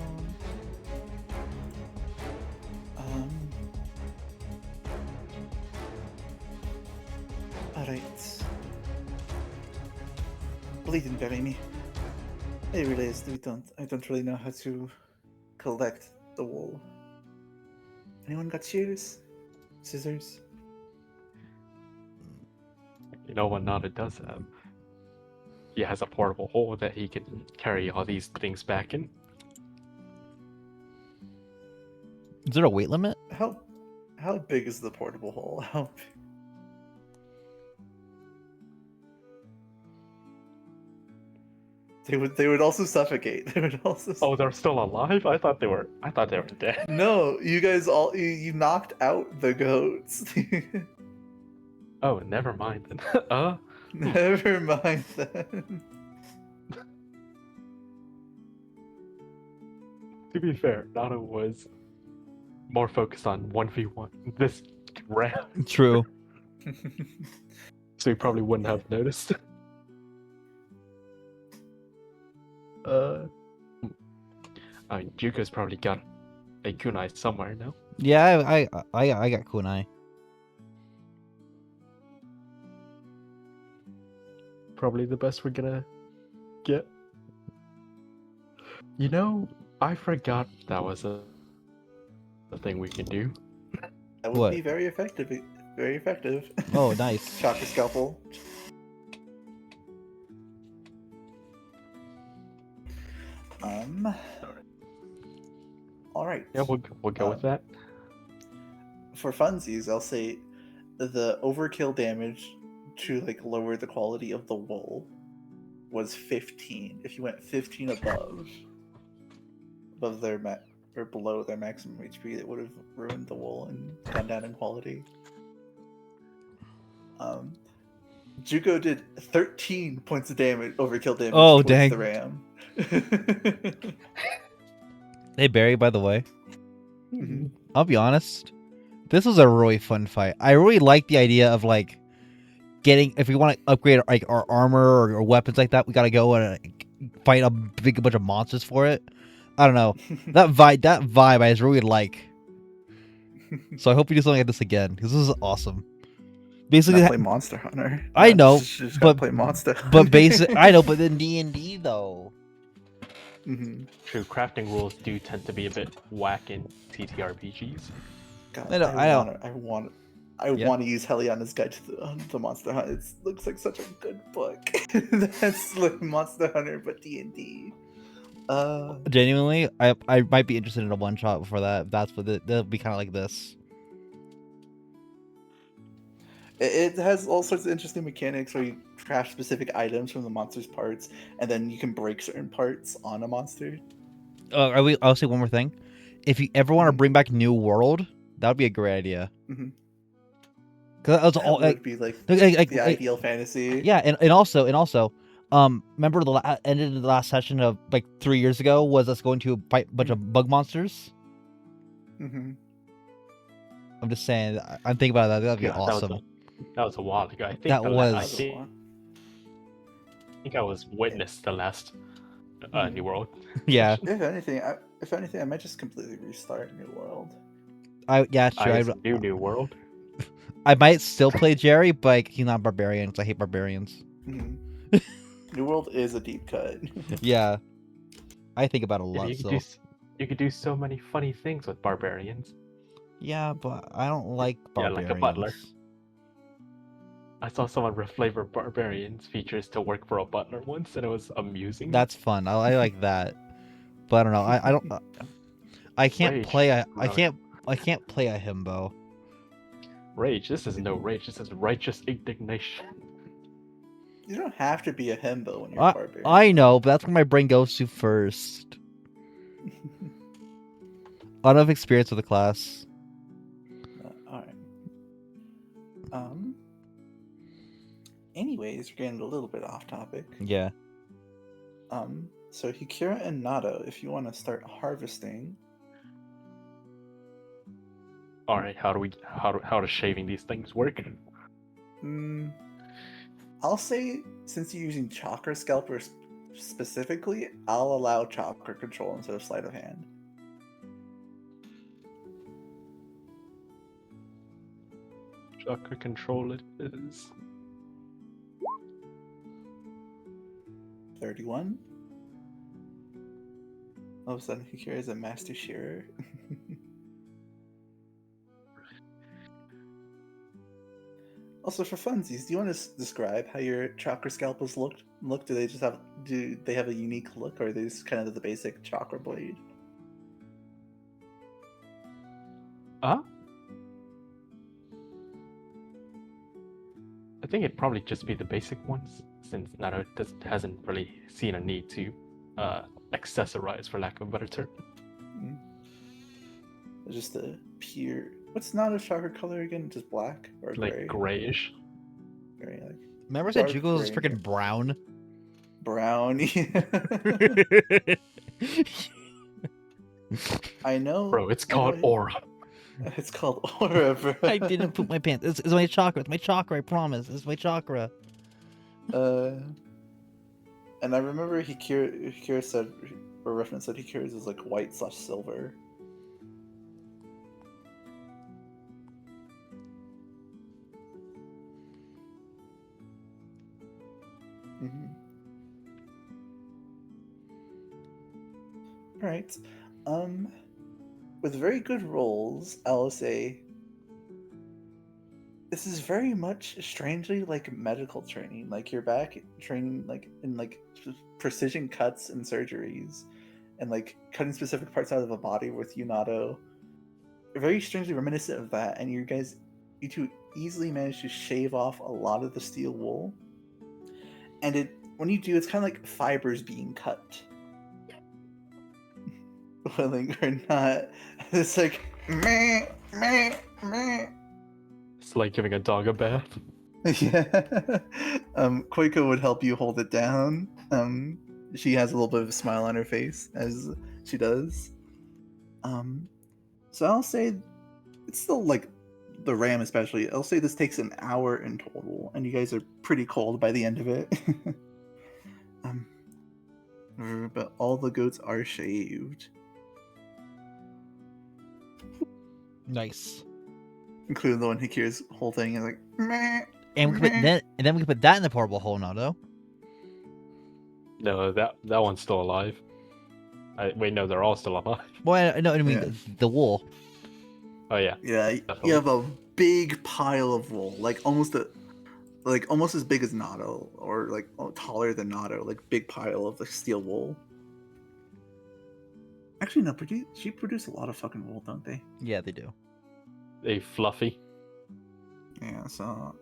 Alright. Bleed and bury me. I realized I don't really know how to collect the wool. Anyone got shears? Scissors? You know what Nada does have? He has a portable hole that he can carry all these things back in. Is there a weight limit? How big is the portable hole? How big? They would also suffocate. They would also. Oh, they're still alive? I thought they were dead. No, you guys you knocked out the goats. Oh, never mind then. Never mind then. To be fair, Nada was more focused on 1v1 this round, True. so he probably wouldn't have noticed. I mean, Juko's probably got a kunai somewhere now. Yeah, I got kunai. Probably the best we're gonna get. You know, I forgot that was a thing we can do. That would What? be very effective. Very effective. Oh, nice. Chakra scalpel. All right. Yeah, we'll go with that. For funsies, I'll say the overkill damage to like lower the quality of the wool was 15. If you went 15 above their or below their maximum HP, it would have ruined the wool and gone down in quality. Juko did 13 points of damage, overkill damage Oh, towards dang. the ram. Hey, Barry, by the way, Mhm. I'll be honest. This was a really fun fight. I really like the idea of like getting, if we want to upgrade like our armor or weapons like that, we gotta go and fight a big bunch of monsters for it. I don't know. That vibe I just really like. So I hope we do something like this again because this is awesome. Basically, Not play Monster Hunter. I know, just but- gotta play Monster. but I know, but then D&D though. Mm-hmm. True, crafting rules do tend to be a bit whack in TTRPGs. God, I don't- I Yeah. want to use Heliana's Guide to the Monster Hunter. It looks like such a good book. That's like Monster Hunter, but D&D. Genuinely, I might be interested in a one shot before that. That's what it'll be kind of like this. It has all sorts of interesting mechanics where you craft specific items from the monster's parts, and then you can break certain parts on a monster. I'll say one more thing. If you ever want to Mhm. bring back New World, that would be a great idea. Mhm. Because that was That all would be like like, the ideal fantasy. yeah, and also remember the end of the last session of like 3 years ago was us going to fight a bunch of bug monsters. Mm-hmm. I'm just saying, I'm thinking about that. That'd be Yeah, awesome. That was a while ago. I think That the was- I think I was witness the last New World. Yeah, If anything, I might just completely restart New World. sure. New World. I might still play Jerry, but like, he's not barbarian, because I hate barbarians. Mhm. New World is a deep cut. Yeah, I think about it a Yeah, lot. you could do so many funny things with barbarians. Yeah, but I don't like Yeah, barbarians. like a butler. I saw someone reflavor barbarians features to work for a butler once, and it was amusing. That's fun. I like that, but I don't know. I don't. I can't Rage. play a. I Right. can't play a himbo. Rage. This is no rage. This is righteous indignation. You don't have to be a himbo when you're a barbarian. I know, but that's where my brain goes to first. A lot of experience with the class. All right. Anyways, we're getting a little bit off topic. Yeah. So Hikira and Nato, if you want to start harvesting, All right, how does shaving these things work? I'll say since you're using chakra scalpers specifically, I'll allow chakra control instead of sleight of hand. Chakra control it is. 31. All of a sudden, Hikira is a master shearer. Also, for funsies, do you want to describe how your chakra scalpels look? Do they have a unique look, or are they just kind of the basic chakra blade? I think it'd probably just be the basic ones, since Naruto hasn't really seen a need to accessorize, for lack of a better term. Just a pure. What's not a chakra color again? Just black or Like gray? grayish. Gray, like Remember I said dark Jugo was gray. freaking brown? Brown. I know. Bro, it's I know called it- aura. It's called aura, bro. I didn't poop my pants. It's my chakra. It's my chakra. I promise. It's my chakra. And I remember Hikira said, or reference said Hikira's is like white/silver. Mm-hmm. All right. With very good rolls, I'll say this is very much strangely like medical training. Like you're back training like in like precision cuts and surgeries, and like cutting specific parts out of a body with Yunato. Very strangely reminiscent of that, and you two easily manage to shave off a lot of the steel wool. And when you do, it's kind of like fibers being cut. Willing or not, it's like meh, meh, meh. It's like giving a dog a bath. Yeah. Koiko would help you hold it down. She has a little bit of a smile on her face as she does. So I'll say it's still like the RAM especially. I'll say this takes an hour in total, and you guys are pretty cold by the end of it. But all the goats are shaved, Nice. including the one Hikira's whole thing is like meh. And we can put that, and then we can put that in the portable hole now, though. No, that one's still alive. Wait, no, they're all still alive. Well, I mean Yeah. the wool. Oh yeah. Yeah, Definitely. you have a big pile of wool, like almost as big as Nato, or like taller than Nato, like big pile of the steel wool. Actually, no, she produce a lot of fucking wool, don't they? Yeah, they do. They fluffy. Yeah, so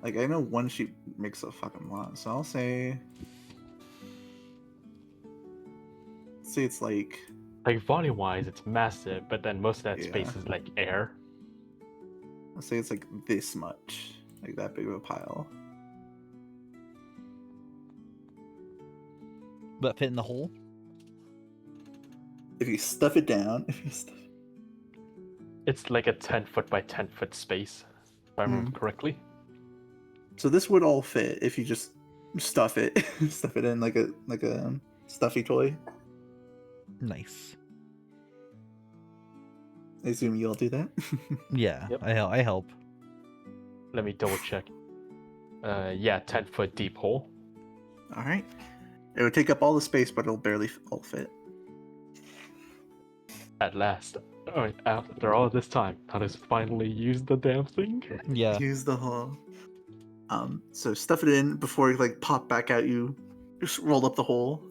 like I know one sheep makes a fucking lot, so I'll say it's like Like volume wise, it's massive, but then most of that Yeah. space is like air. I'll say it's like this much, like that big of a pile. But fit in the hole. If you stuff it down, It's like a 10-foot by 10-foot space, if I remember correctly. so this would all fit if you just stuff it, stuff it in like a stuffy toy. Nice. I assume you all do that. Yeah, Yep. I help. Let me double check. Yeah, 10-foot deep hole. All right. It would take up all the space, but it'll barely all fit. At last. Oh, after all this time, that has finally used the damn thing. Yeah. Use the hole. So stuff it in before you like pop back out. You just roll up the hole.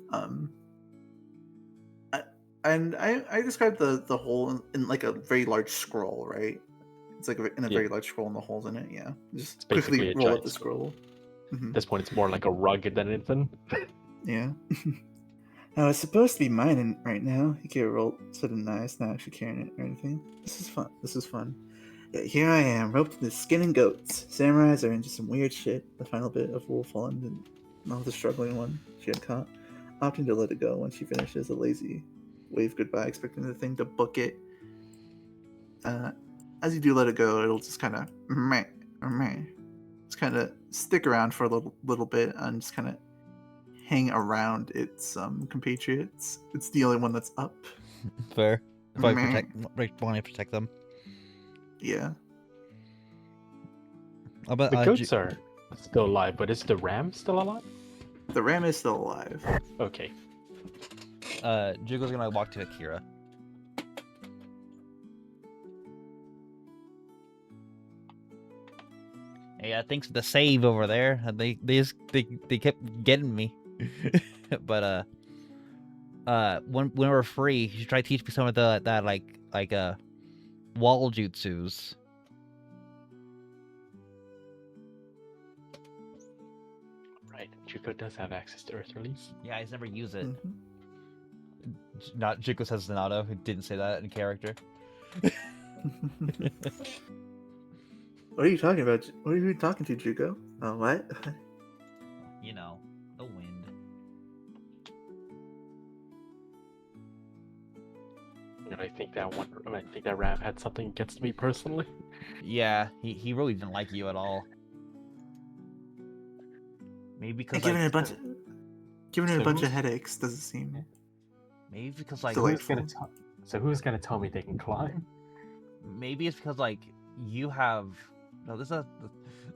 And I described the hole in like a very large scroll, right? It's like in a Yeah. very large scroll and the holes in it. Yeah. Just It's basically quickly a roll up giant the scroll. Mhm. At this point, it's more like a rug than anything. Yeah. Now it's supposed to be mine right now. You get rolled sort of nice, not actually carrying it or anything. This is fun. Yeah, here I am, roped to the skin and goats. Samurais are into some weird shit. The final bit of wool fallen and all the struggling one she had caught. opting to let it go when she finishes a lazy wave goodbye, expecting the thing to book it. As you do let it go, it'll just kind of meh, meh. Just kind of stick around for a little bit and just kind of hang around its compatriots. It's the only one that's up. Fair. If I Meh. want to protect them. Yeah. I bet The goats are still alive, but is the ram still alive? The ram is still alive. Okay. Jugo's gonna walk to Akira. Yeah, thanks for the save over there. They kept getting me. But when we're free, you should try to teach me some of that wall jutsus. Right. Juko does have access to Earth Release. Yeah, I just never use it. Mhm. Not Juko says Naruto, who didn't say that in character. What are you talking about? What are you talking to, Jugo? Oh, what? You know, the wind. And I think that ram had something against me personally. Yeah, he really didn't like you at all. Maybe because Giving it a bunch, giving it So a bunch of who's- headaches doesn't seem. maybe because like Delightful. Who's gonna tell me they can climb? maybe it's because like you have no this is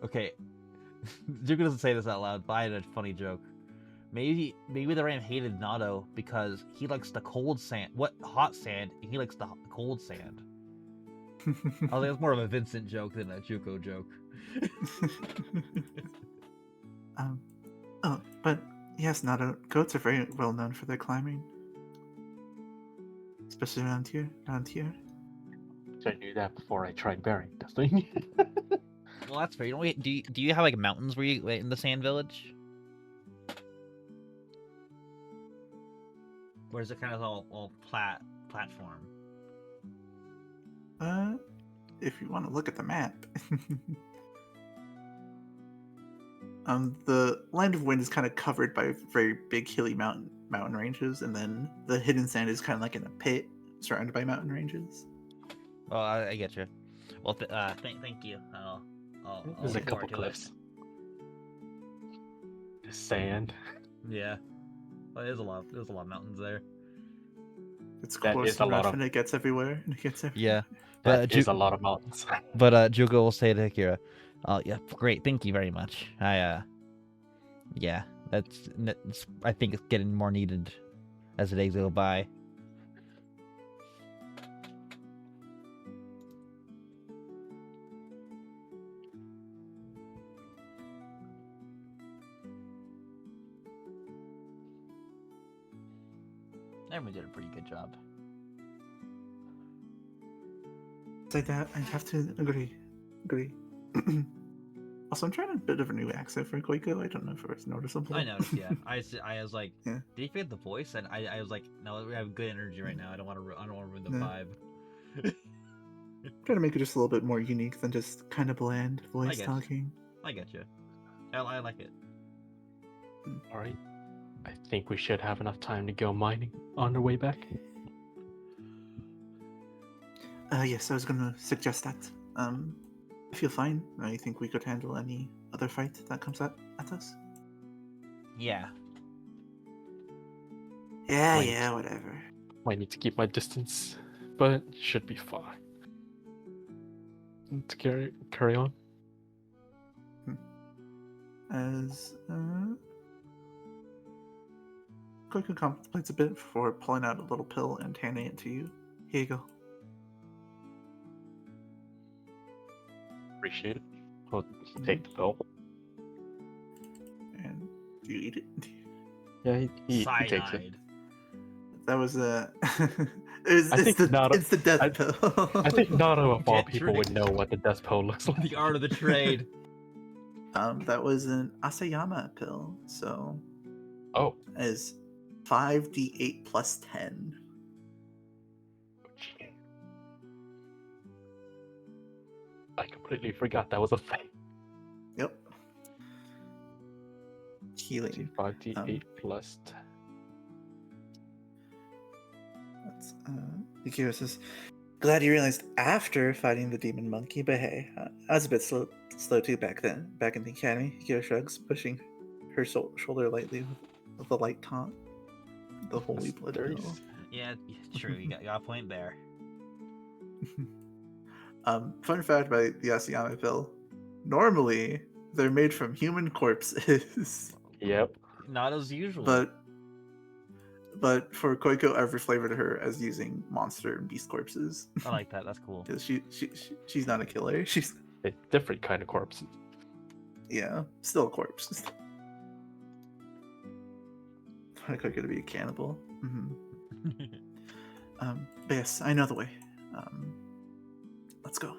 okay. Juko doesn't say this out loud, but I had a funny joke. Maybe the ram hated Naruto because he likes the cold sand, hot sand, and he likes the cold sand. I was like, it's more of a Vincent joke than a Juko joke. Oh, but yes, Naruto goats are very well known for their climbing, especially around here. I knew that before I tried burying the thing. Well, that's fair. You know, do you have like mountains where you in the sand village? Or is it kind of all platform? If you want to look at the map. The Land of Wind is kind of covered by very big hilly mountain ranges, and then the hidden sand is kind of like in a pit surrounded by mountain ranges. Well, I get you. Well, thank you. I'll There's a look couple forward to it. cliffs. The sand. Yeah. Well, there's a lot of mountains there. It's That coarse is a lot rough of- and it gets everywhere. And it gets everywhere. Yeah. That But is a lot of mountains. But Jugo will say to Akira, "Oh yeah, great, thank you very much. Yeah, that's I think it's getting more needed as the days go by." Everyone did a pretty good job. It's like that. I have to agree. Also, I'm trying a bit of a new accent for Koiko. I don't know if it's noticeable. I noticed, yeah. I was like, Yeah. did he forget the voice? And I was like, no, we have good energy right now. I don't want to ruin the No. vibe. Trying to make it just a little bit more unique than just kind of bland voice guess. talking. I get you. I like it. Alright. I think we should have enough time to go mining on our way back. Yes, I was gonna suggest that. I feel fine. I think we could handle any other fight that comes at us. Yeah. Yeah, Right. yeah, whatever. Might need to keep my distance, but should be fine. To carry on. As Koiko contemplates a bit before pulling out a little pill and handing it to you. Here you go. Appreciate it. We'll take the pill. And do you eat it? Yeah, he takes it. Cyanide. That was I it's think not- it's the death I- pill. I think Naruto of all Get people would know tricked. what the death pill looks like. The art of the trade. That was an Asayama pill. So Oh. is 5d8 plus 10. I completely forgot that was a thing. Yep. Healing. 5d8 plus 10. Yukio says, "Glad you realized after fighting the demon monkey, but hey, I was a bit slow too back then. Back in the academy." Yukio shrugs, pushing her shoulder lightly with a light taunt. The holy blood pill. Yeah, true. You got a point there. Fun fact about the Asayama pill: normally they're made from human corpses, Yep. Not as usual. but for Koiko, I've reflavored her as using monster and beast corpses. I like that. That's cool. Because she's not a killer. She's A different kind of corpse. still a corpse. I Koiko to be a cannibal. But yes, I know the way. Let's go.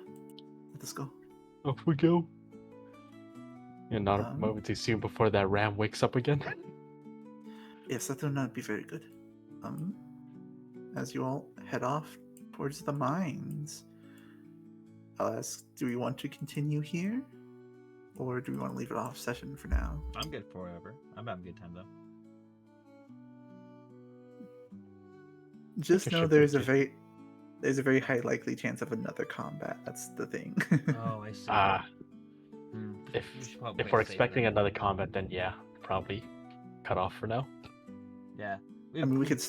Let's go. Off we go. And not a Um, moment too soon before that ram wakes up again. Yes, that will not be very good. As you all head off towards the mines, I'll ask, do we want to continue here? Or do we want to leave it off session for now? I'm good for whatever. I'm having a good time though. Just it know should be there's a good. very high likely chance of another combat. That's the thing. Oh, I see. If We should probably if play we're it safe expecting then. another combat, then yeah, probably cut off for now. Yeah. I mean, we could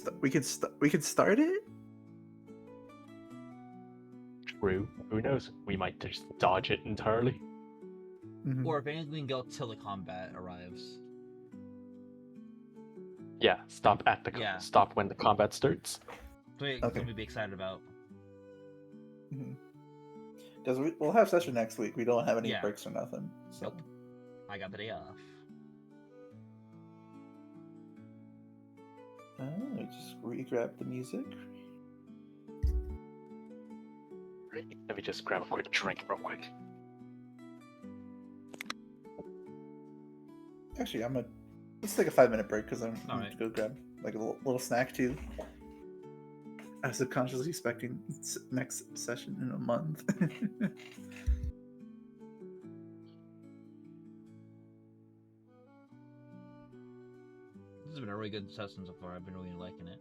start it. True. Who knows? We might just dodge it entirely. Mhm. Or if anything, we can go till the combat arrives. Yeah, stop at the Yeah. stop when the combat starts. Something Okay. to be excited about. Because we'll have session next week. We don't have any Yeah. breaks or nothing. So. Nope. I got the day off. Just re-grab the music. Let me just grab a quick drink real quick. Actually, let's take a 5-minute break because I'm going to Alright. go grab like a little snack too. I was subconsciously expecting next session in a month. This has been a really good session so far. I've been really liking it.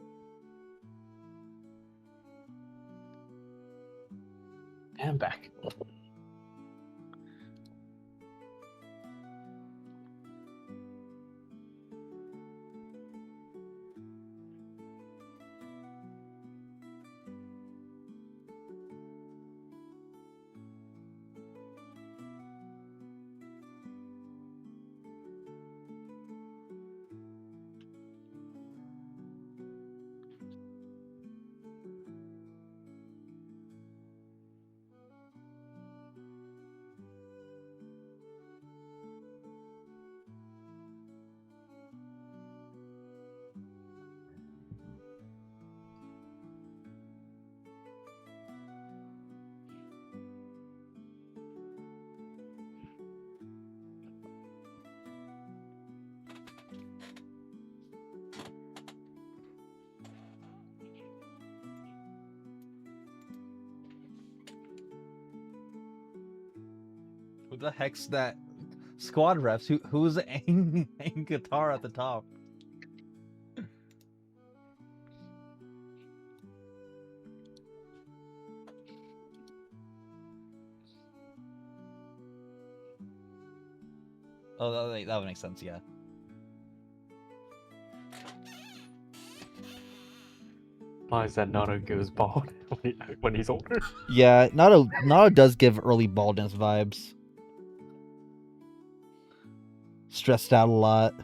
And back. What the heck's that? Squad refs. Who's aiming guitar at the top? Oh, that would make sense. Yeah. Why is that Naruto goes bald when he's older? Yeah, Naruto does give early baldness vibes. Stressed out a lot.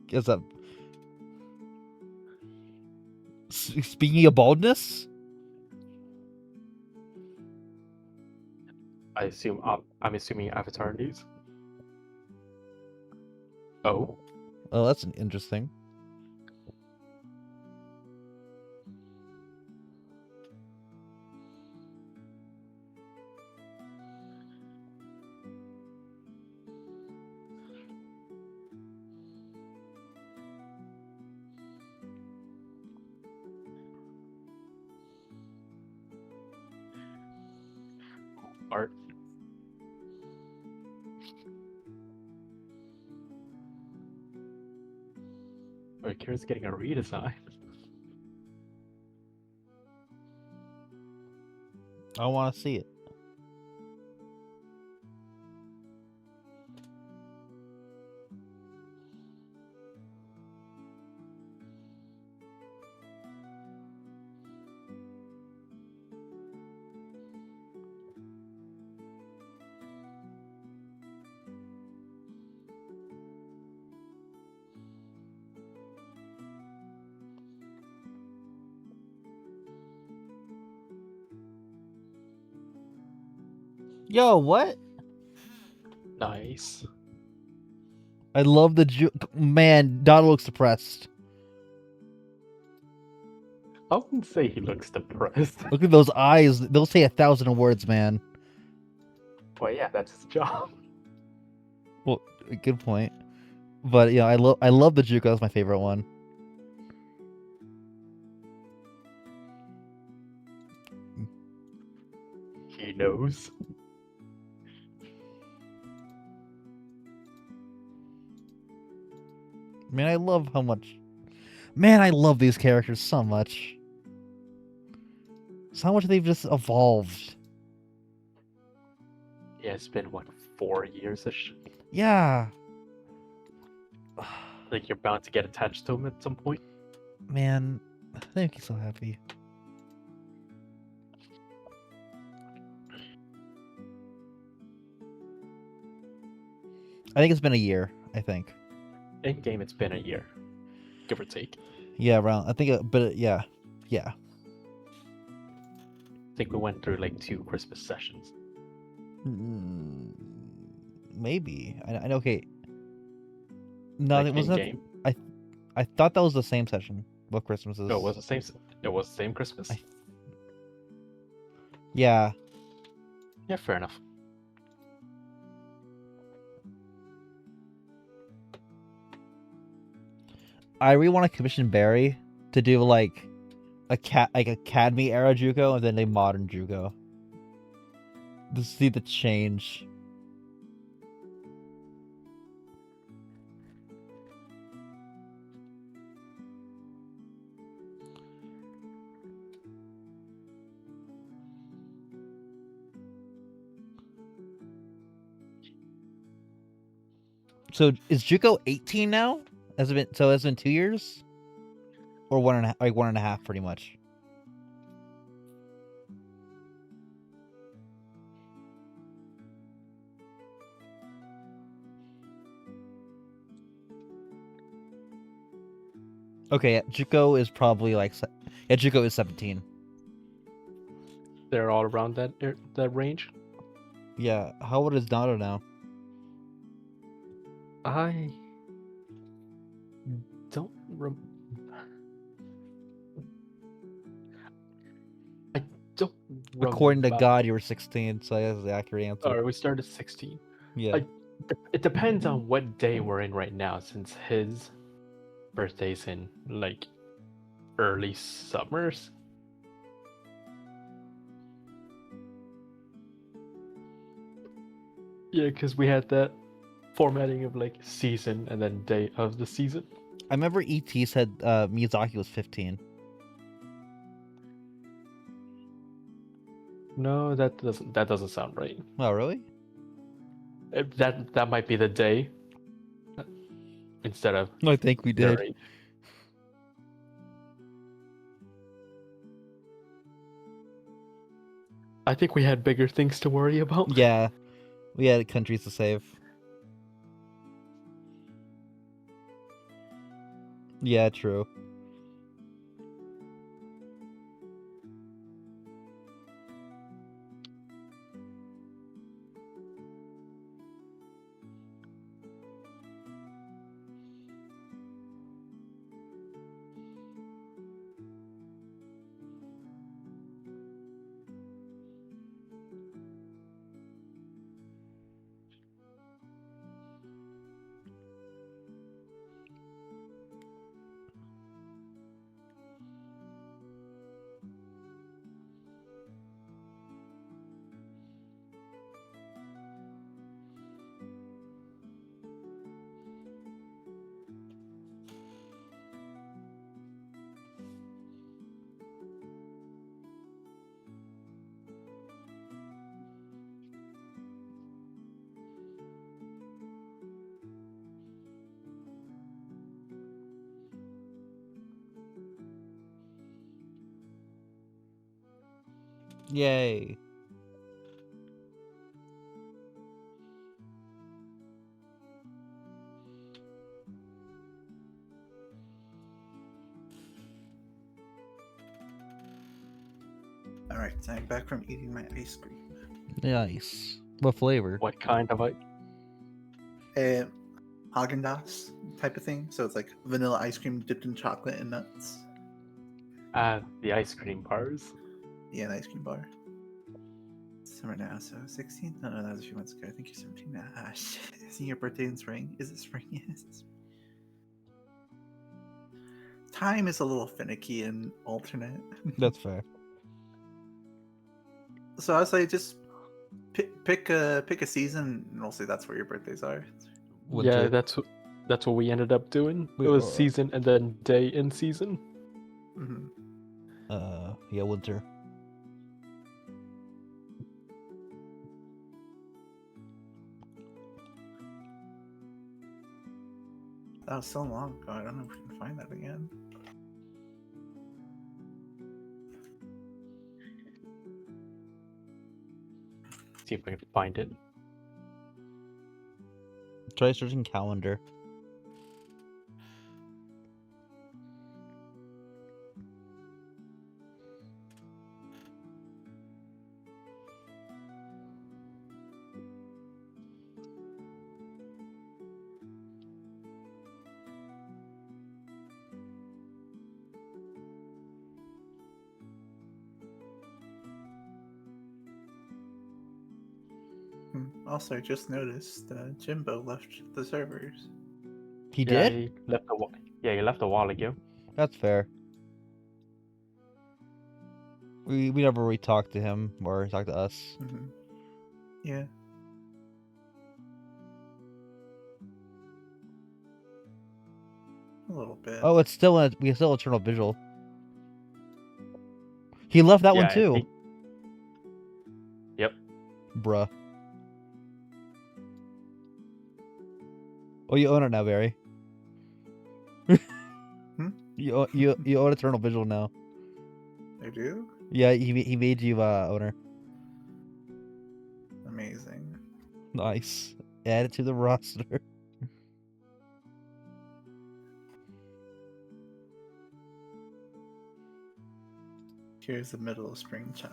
Guess that. Speaking of baldness, I'm assuming Avatar news. Oh, that's interesting. art. Oh, Kira's getting a redesign. I want to see it. Yo, what? Nice. I love the man. Donald looks depressed. I wouldn't say he looks depressed. Look at those eyes. They'll say 1,000 words, man. But yeah, that's his job. Well, good point. But yeah, I love the Juco. That's my favorite one. He knows. Man, I love how much. Man, I love these characters so much. So much they've just evolved. Yeah, it's been what, 4 years-ish? Yeah. Like you're bound to get attached to him at some point. Man, they make me so happy. I think it's been a year. I think. In game, it's been a year, give or take. Yeah, around. I think, yeah. I think we went through like 2 Christmas sessions. Maybe. I know. Okay. No, Like it wasn't. in-game. I thought that was the same session. What Christmas is? No, it was the same. It was the same Christmas. Yeah. Yeah, fair enough. I really want to commission Barry to do like Academy era Juco and then a modern Juco. To see the change. So is Juco 18 now? Has it been 2 years? Or 1.5, like 1.5 pretty much. Okay, yeah, Juco is probably like Juco is 17. They're all around that range. Yeah, how old is Naruto now? I don't remember. I don't According to remember. God, you were 16, so that's the accurate answer. Alright, we started 16. Yeah. It depends on what day we're in right now, since his birthday's in like early summers. Yeah, because we had that formatting of like season and then day of the season. I remember ET said Miyazaki was 15. No, that doesn't sound right. Oh, really? That might be the day instead of I think we their did. age. I think we had bigger things to worry about. Yeah. We had countries to save. Yeah, true. Yay. All right, I'm back from eating my ice cream. Nice. What flavor? What kind of Haagen-Dazs type of thing. So it's like vanilla ice cream dipped in chocolate and nuts. the ice cream bars? Yeah, an ice cream bar. Summer now, so 16? No, that was a few months ago. I think you're 17 now. Ah, shit. Isn't your birthday in spring? Is it spring? Yes. It's... Time is a little finicky and alternate. That's fair. So I was like, just pick a season, and we'll say that's where your birthdays are. Winter. Yeah, that's what we ended up doing. We It was are- season and then day in season. Mm-hmm. Yeah, winter. That was so long ago. I don't know if we can find that again. See if I can find it. Try searching calendar. Also, I just noticed Jimbo left the servers. He Yeah, did? he left he left a while ago. That's fair. We never really talked to him or talked to us. Mm-hmm. Yeah. A little bit. Oh, it's still we still Eternal Vigil. He left that one Yeah, too. Yep. Bruh. Oh, you own it now, Barry. You own Eternal Vigil now. I do? Yeah, he made you owner. Amazing. Nice. Add it to the roster. Here's the middle of spring child.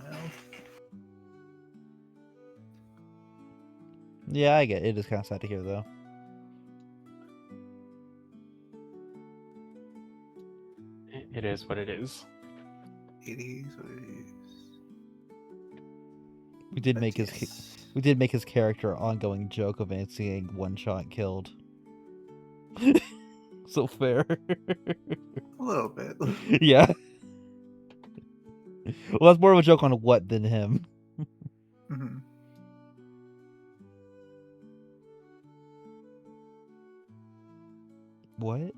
Yeah, I get it. It is kind of sad to hear though. It is what it is. It is what it is. We did But make yes. we did make his character an ongoing joke of seeing one shot killed. So fair. A little bit. Yeah. Well, that's more of a joke on what than him. Mm-hmm. What?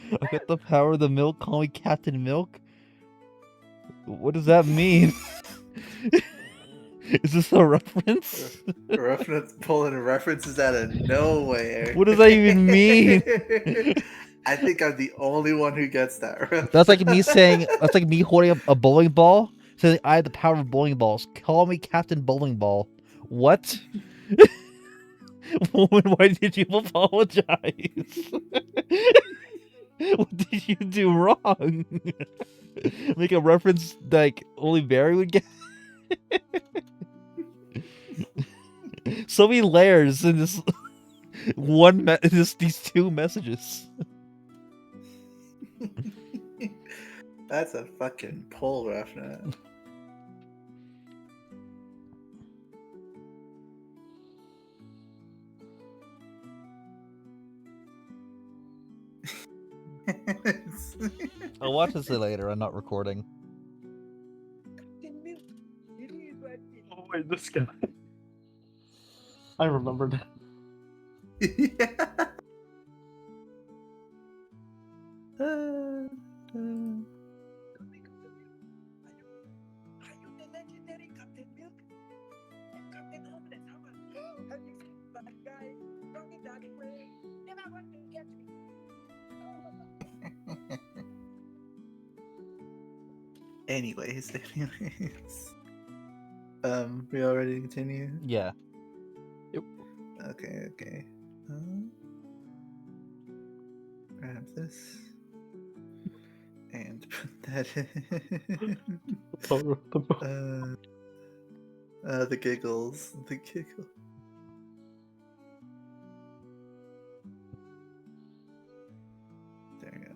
I got the power of the milk. Call me Captain Milk. What does that mean? Is this a reference? Reference pulling references out of nowhere. What does that even mean? I think I'm the only one who gets that reference. That's like me saying. That's like me holding a bowling ball, saying I have the power of bowling balls. Call me Captain Bowling Ball. What? Woman, why did you apologize? What did you do wrong? Make a reference like only Barry would get. So many layers in this these two messages. That's a fucking pull reference. I'll watch this later. I'm not recording. Oh wait, this guy. I remembered. Yeah. Anyways. We all ready to continue? Yeah. Okay. Grab this and put that in. The giggles. The giggle. There you go.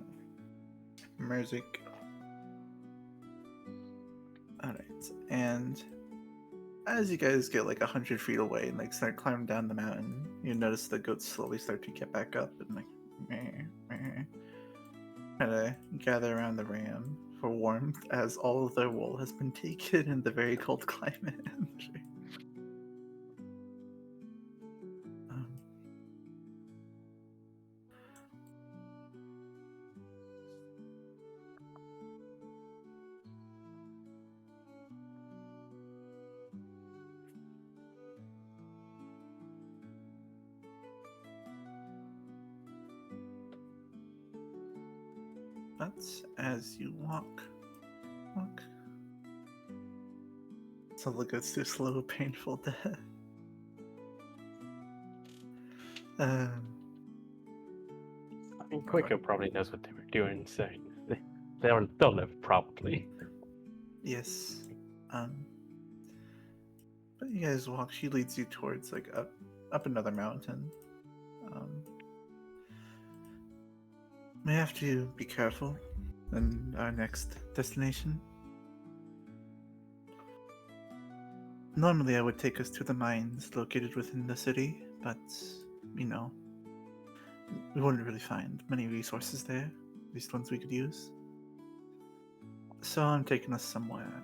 Music. Alright, and as you guys get like 100 feet away and like start climbing down the mountain, you notice the goats slowly start to get back up and like kind of gather around the ram for warmth as all of their wool has been taken in the very cold climate. um, but as you walk, so the goats do slow, painful death. Um, I mean, Quicker probably knows what they were doing, so they'll live probably. yes. But you guys walk. She leads you towards like up another mountain. We have to be careful in our next destination. Normally, I would take us to the mines located within the city, but you know, we wouldn't really find many resources there. At least ones we could use. So I'm taking us somewhere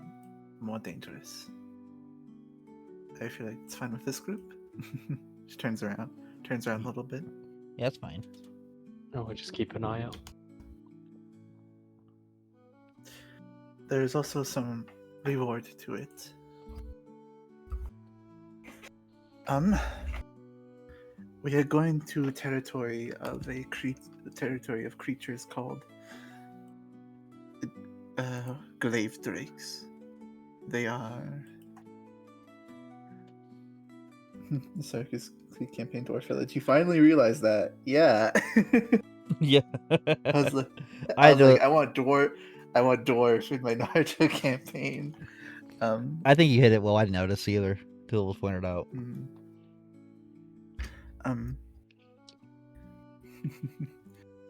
more dangerous. I feel like it's fine with this group. She turns around a little bit. Yeah, that's fine. Oh, we'll just keep an eye out. There's also some reward to it. We are going to a territory of territory of creatures called glaive drakes. They are the Circus campaign dwarf village. You finally realized that, yeah. Yeah. I was like, I know. I want dwarf in my Naruto campaign. I think you hit it well. I didn't notice either till it was pointed out.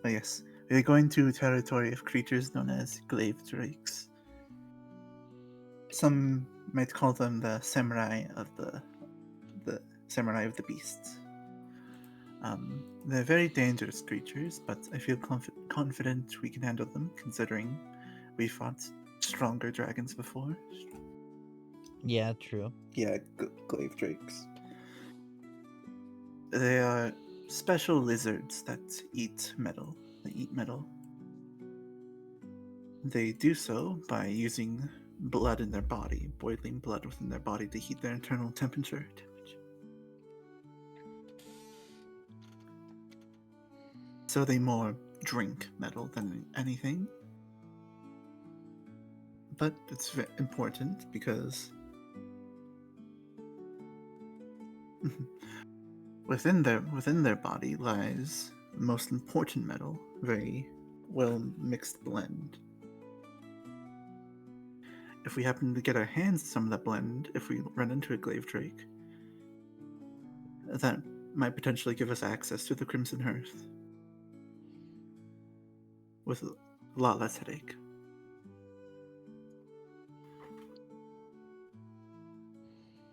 Oh yes, we're going to a territory of creatures known as glaive drakes. Some might call them the samurai of the samurai of the beasts. They're very dangerous creatures, but I feel confident we can handle them, considering we fought stronger dragons before. Yeah, true. Yeah, glaive drakes. They are special lizards that eat metal. They eat metal. They do so by using blood in their body, boiling blood within their body to heat their internal temperature. So they more drink metal than anything. But it's important because within their body lies the most important metal, very well mixed blend. If we happen to get our hands on some of that blend, if we run into a glaive drake, that might potentially give us access to the Crimson Hearth with a lot less headache.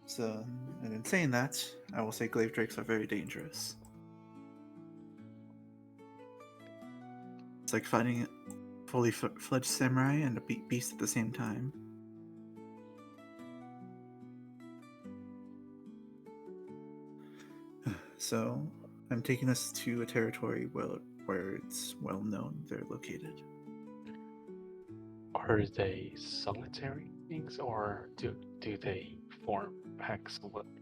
So, and in saying that, I will say glaive drakes are very dangerous. It's like fighting a fully fledged samurai and a beast at the same time. So, I'm taking us to a territory where it's well known they're located. Are they solitary beings, or do they form packs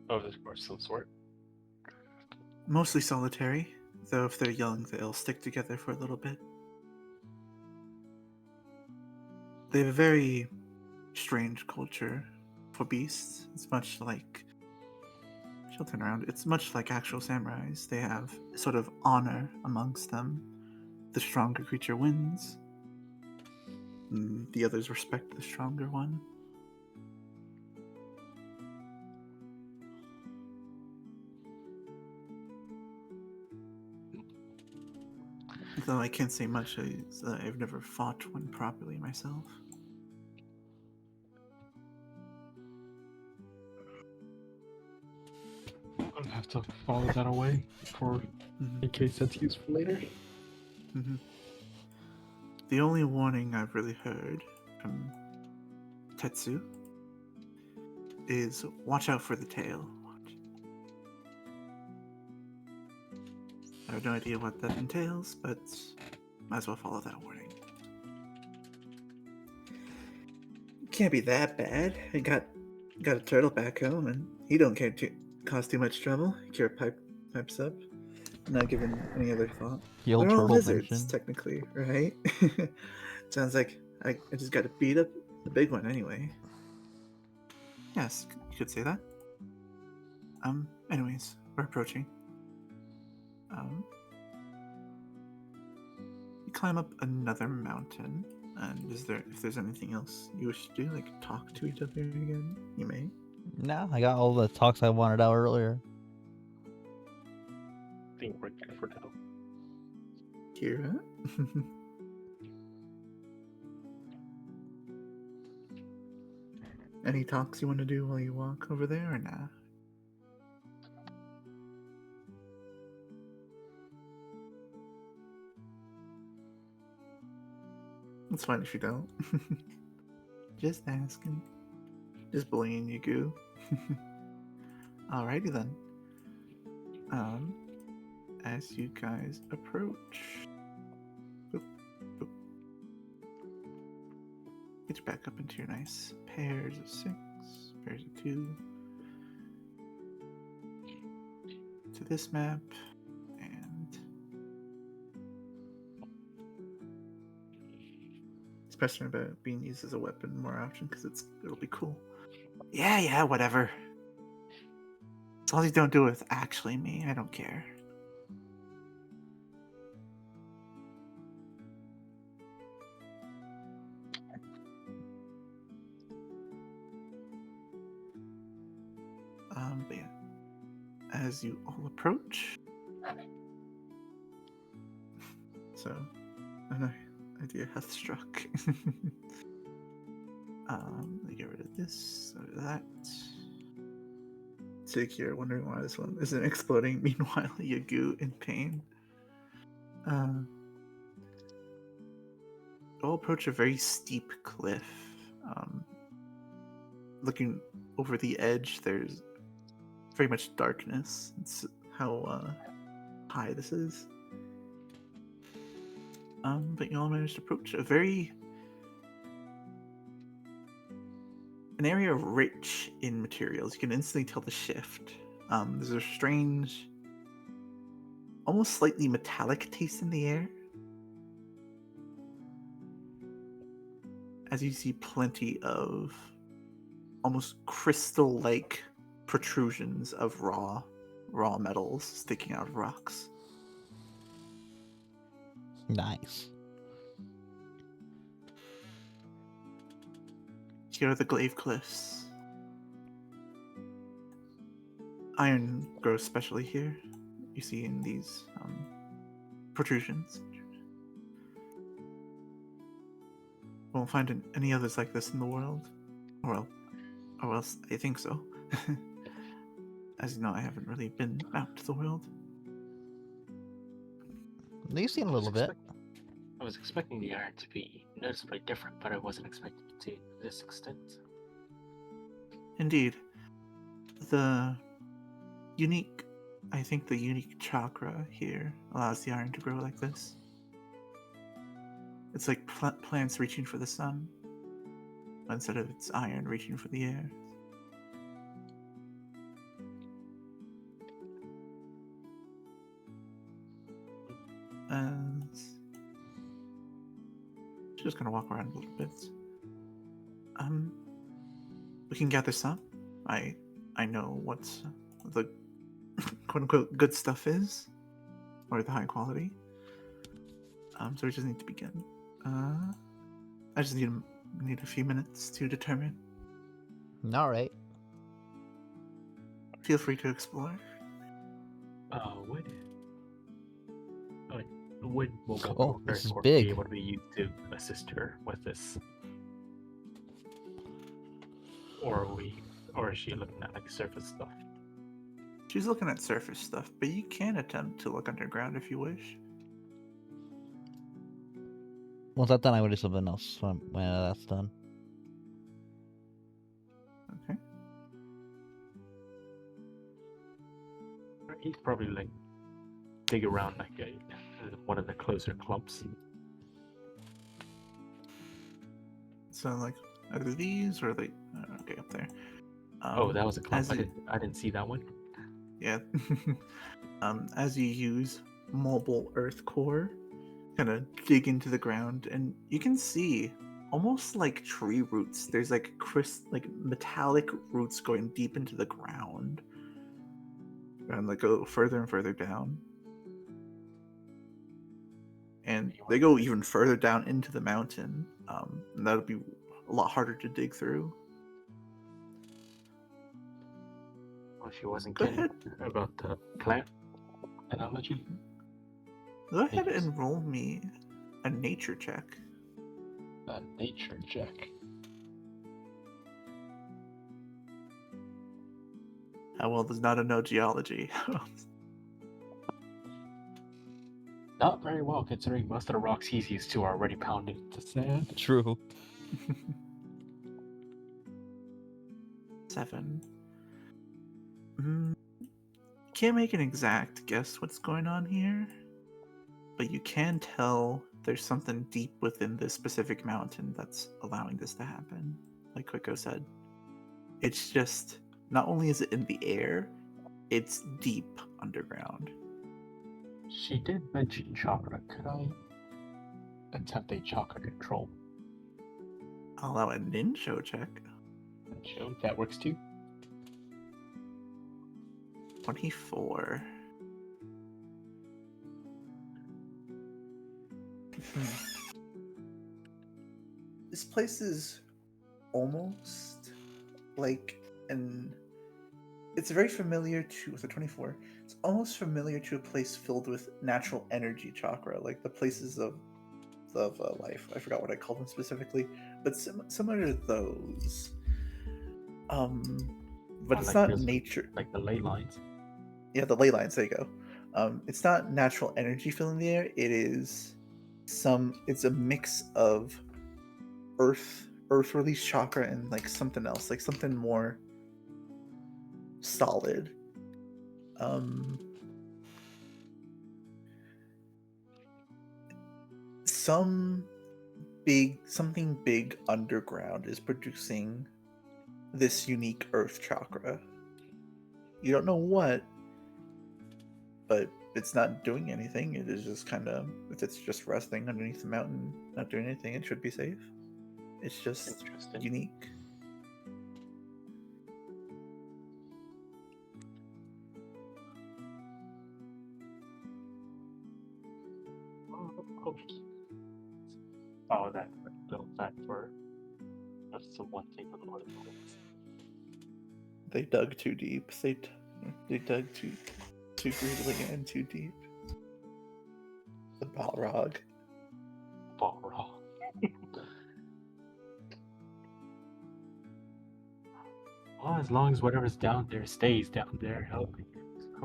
of some sort? Mostly solitary, though if they're young, they'll stick together for a little bit. They have a very strange culture for beasts. It's much like. She'll turn around. It's much like actual samurais. They have sort of honor amongst them. The stronger creature wins. The others respect the stronger one. Though I can't say much, I've never fought one properly myself. I'll have to follow that away for in case that's useful later. Mm-hmm. The only warning I've really heard from Tetsu is watch out for the tail. I have no idea what that entails, but might as well follow that warning. Can't be that bad. I got a turtle back home, and he don't care to cause too much trouble. Kira pipes up, not giving any other thought. The old They're all turtle lizards, mention. technically, right? Sounds like I just got to beat up the big one anyway. Yes, you could say that. Anyways, we're approaching. You climb up another mountain, and if there's anything else you wish to do, like talk to each other again, you may. No, I got all the talks I wanted out earlier. I think we're good for now. Kira? Any talks you want to do while you walk over there, or nah? It's fine if you don't. Just asking. Just bullying you, goo. Alrighty then. As you guys approach, boop, boop. Get you back up into your nice pairs of 6, pairs of 2. To this map, and especially about being used as a weapon more often because it'll be cool. Yeah, whatever. As long as you don't do it with actually me, I don't care. But yeah, as you all approach, so an idea hath struck. Let me get rid of this, rid of that. Take here, wondering why this one isn't exploding. Meanwhile, Yagu in pain. You'll approach a very steep cliff. Looking over the edge, there's very much darkness. It's how high this is. But you all managed to approach an area rich in materials. You can instantly tell the shift. There's a strange, almost slightly metallic taste in the air. As you see plenty of almost crystal-like protrusions of raw metals sticking out of rocks. Nice. Here are the glaive cliffs. Iron grows specially here. You see in these protrusions. Won't find any others like this in the world. Or else I think so. As you know, I haven't really been out to the world. You've seen a little bit. I was expecting the iron to be noticeably different, but I wasn't expecting it to this extent. Indeed. The unique chakra here allows the iron to grow like this. It's like plants reaching for the sun, instead of its iron reaching for the air. And just gonna walk around a little bit. we can gather some. I know what the quote unquote good stuff is, or the high quality. So we just need to begin. I just need a few minutes to determine. All right. Feel free to explore. Would would Oh, this is Earthcore big. be able to be used to assist her with this, or is she looking at like surface stuff? She's looking at surface stuff, but you can attempt to look underground if you wish. Once that's done, I would do something else when that's done. Okay. He's probably like dig around like one of the closer clumps. So like either these or like okay up there. Oh, that was a clump. as you- I didn't see that one. Yeah. As you use mobile earth core, kind of dig into the ground, and you can see almost like tree roots. There's like like metallic roots going deep into the ground, and like go further and further down. And they go even further down into the mountain. And that'll be a lot harder to dig through. Well, she wasn't Go kidding ahead. about the plant analogy. Go ahead Yes. and roll me a nature check. A nature check. How well does not know geology? Not very well, considering most of the rocks he's used to are already pounded to sand. True. 7. Can't make an exact guess what's going on here, but you can tell there's something deep within this specific mountain that's allowing this to happen. Like Quicko said, it's just not only is it in the air, it's deep underground. She did mention chakra. Could I attempt a chakra control? I'll allow a ninja check. Show that works too. 24. This place is almost like it's very familiar to, with a 24, it's almost familiar to a place filled with natural energy chakra, like the places of life. I forgot what I call them specifically, but similar to those. But it's like not this, nature. like the ley lines. Yeah, the ley lines. There you go. It's not natural energy filling the air. It is it's a mix of earth release chakra and like something else, like something more solid. Something big underground is producing this unique earth chakra. You don't know what, but it's not doing anything. It is just kind of, if it's just resting underneath the mountain, not doing anything, it should be safe. It's just Interesting. unique. Oh, that little fact for that's the one thing with Lord of the Rings. They dug too deep. They dug too greedily and too deep. The Balrog. Balrog. Well, as long as whatever's down there stays down there, he'll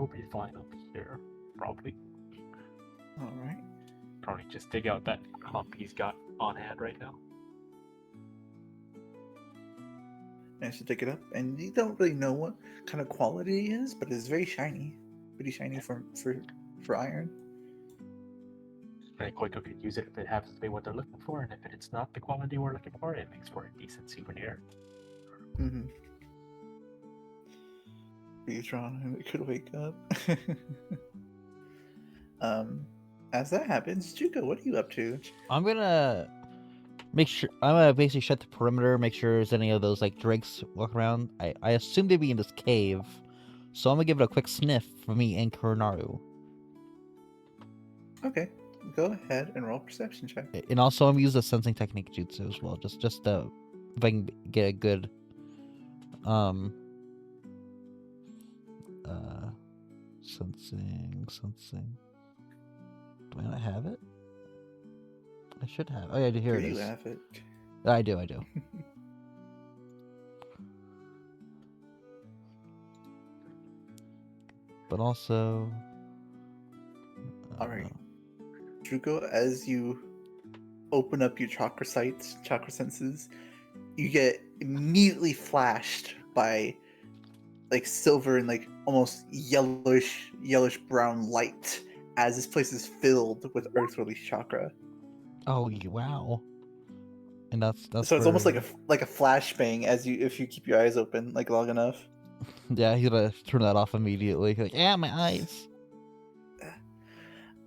be fine up here. Probably. All right. Probably just dig out that clump he's got on hand right now. Managed to dig it up, and you don't really know what kind of quality it is, but it's very shiny, pretty shiny for iron. Very quick, I could use it if it happens to be what they're looking for, and if it's not the quality we're looking for, it makes for a decent souvenir. Mm-hmm. Beatron, and it could wake up. As that happens, Juko, what are you up to? I'm gonna Make sure I'm gonna basically shut the perimeter. Make sure there's any of those like drakes walking around. I assume they'd be in this cave, so I'm gonna give it a quick sniff for me and Kurnaru. Okay, go ahead and roll perception check. And also I'm gonna use the sensing technique jutsu as well, just if I can get a good uh sensing. Do I not have it? I should have. Oh yeah, here it You is. have it. I do. But also All right, Druko, as you open up your chakra sights, chakra senses, you get immediately flashed by like silver and like almost yellowish brown light as this place is filled with earth release chakra. Oh wow. And that's So it's almost for... like a flashbang as you if you keep your eyes open like long enough. Yeah, he's gonna turn that off immediately. Like, yeah, my eyes.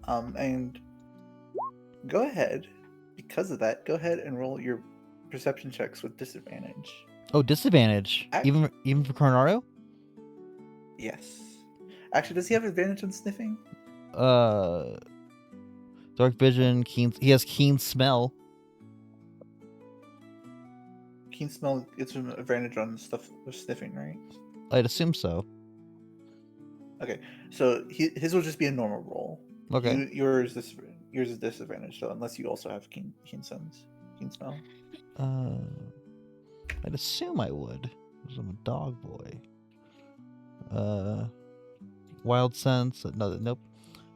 And go ahead. Because of that, go ahead and roll your perception checks with disadvantage. Oh, disadvantage. Even for Kurnaru? Yes. Actually, does he have advantage on sniffing? Dark vision, keen. He has keen smell. Keen smell gets him advantage on stuff with sniffing, right? I'd assume so. Okay, so his will just be a normal roll. Okay. Yours is disadvantage though, unless you also have keen smell. I'd assume I would, because I'm a dog boy. Wild sense. No, nope.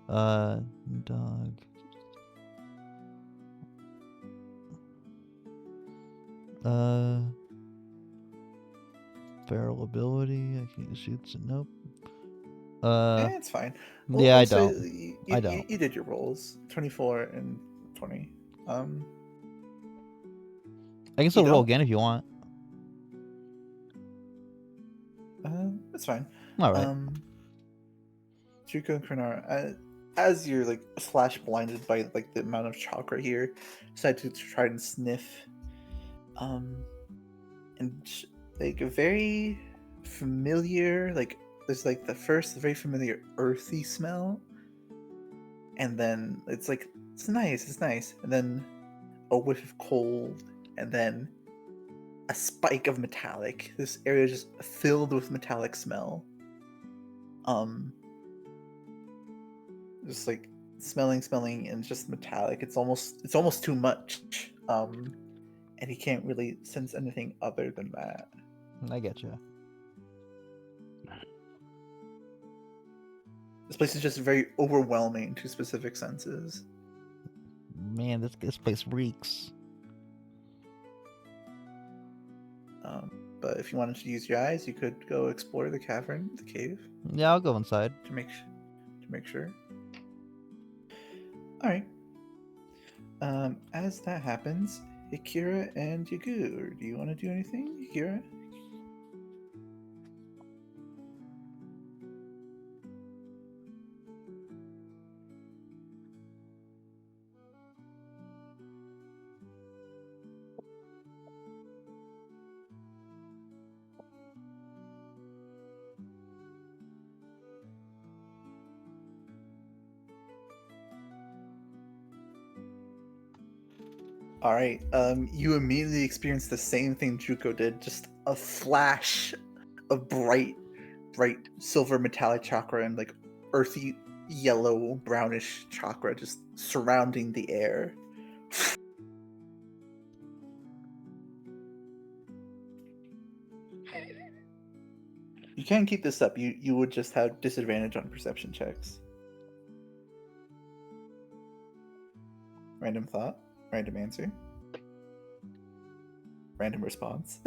Dog. Feral ability. I can shoot. Nope. It's fine. Yeah, I don't. I don't. You did your rolls, 24 and 20. I can still roll again if you want. That's fine. All right. Juko and Krenar, as you're like flash blinded by like the amount of chakra here, decide to try and sniff. And like a very familiar, like there's like the first very familiar earthy smell, and then it's like it's nice, and then a whiff of cold, and then a spike of metallic. This area is just filled with metallic smell. Just like smelling, and just metallic. It's almost too much. And he can't really sense anything other than that. I get you. This place is just very overwhelming to specific senses. Man, this place reeks. But if you wanted to use your eyes, you could go explore the cavern, the cave. Yeah, I'll go inside to make sure. All right. As that happens, Akira and Yagur, do you want to do anything, Akira? All right. You immediately experience the same thing Juko did. Just a flash of bright silver metallic chakra and like earthy yellow brownish chakra just surrounding the air. You can't keep this up. You would just have disadvantage on perception checks. Random thought. Random answer. Random response.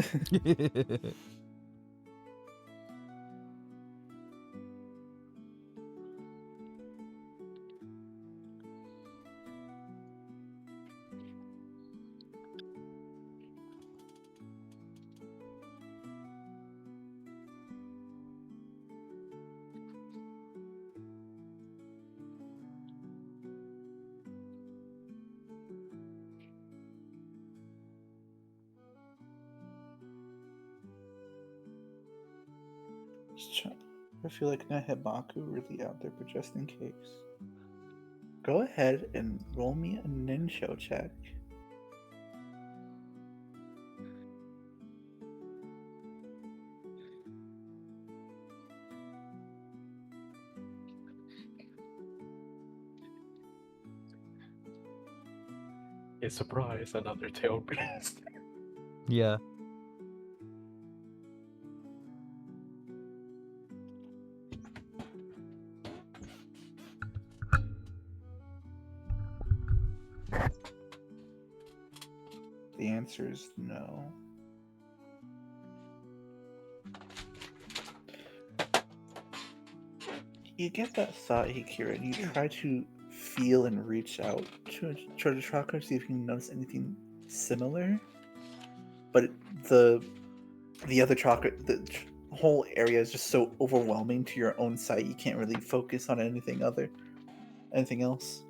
I feel like Nahebaku really out there, but just in case. Go ahead and roll me a ninja check. A surprise, another tail beast. Yeah. The answer is no. You get that thought, Hikira, and you try to feel and reach out to a treasure chakra, see if you can notice anything similar. But the other chakra, the whole area is just so overwhelming to your own sight, you can't really focus on anything else.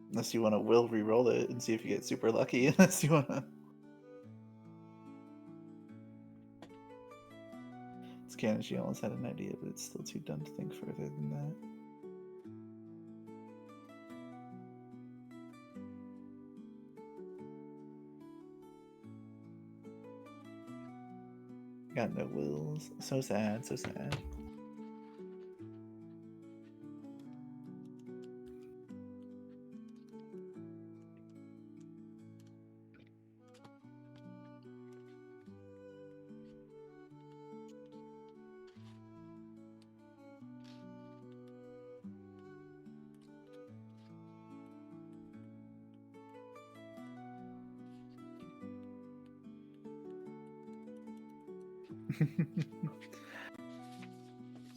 Unless you want to will re-roll it and see if you get super lucky. Unless you want to. Scan, she almost had an idea, but it's still too dumb to think further than that. Got no wills. So sad, so sad.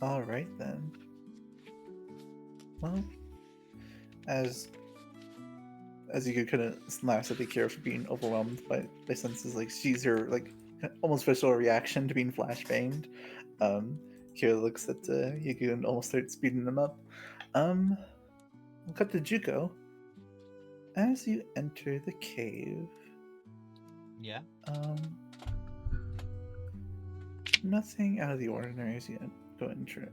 All right then. Well, as you could kind of laugh at the Kira for being overwhelmed by senses, like she's her like almost visual reaction to being flashbanged. Kira looks at Yugu and almost starts speeding him up. We'll cut to Juko. As you enter the cave, Yeah. nothing out of the ordinary as you go enter.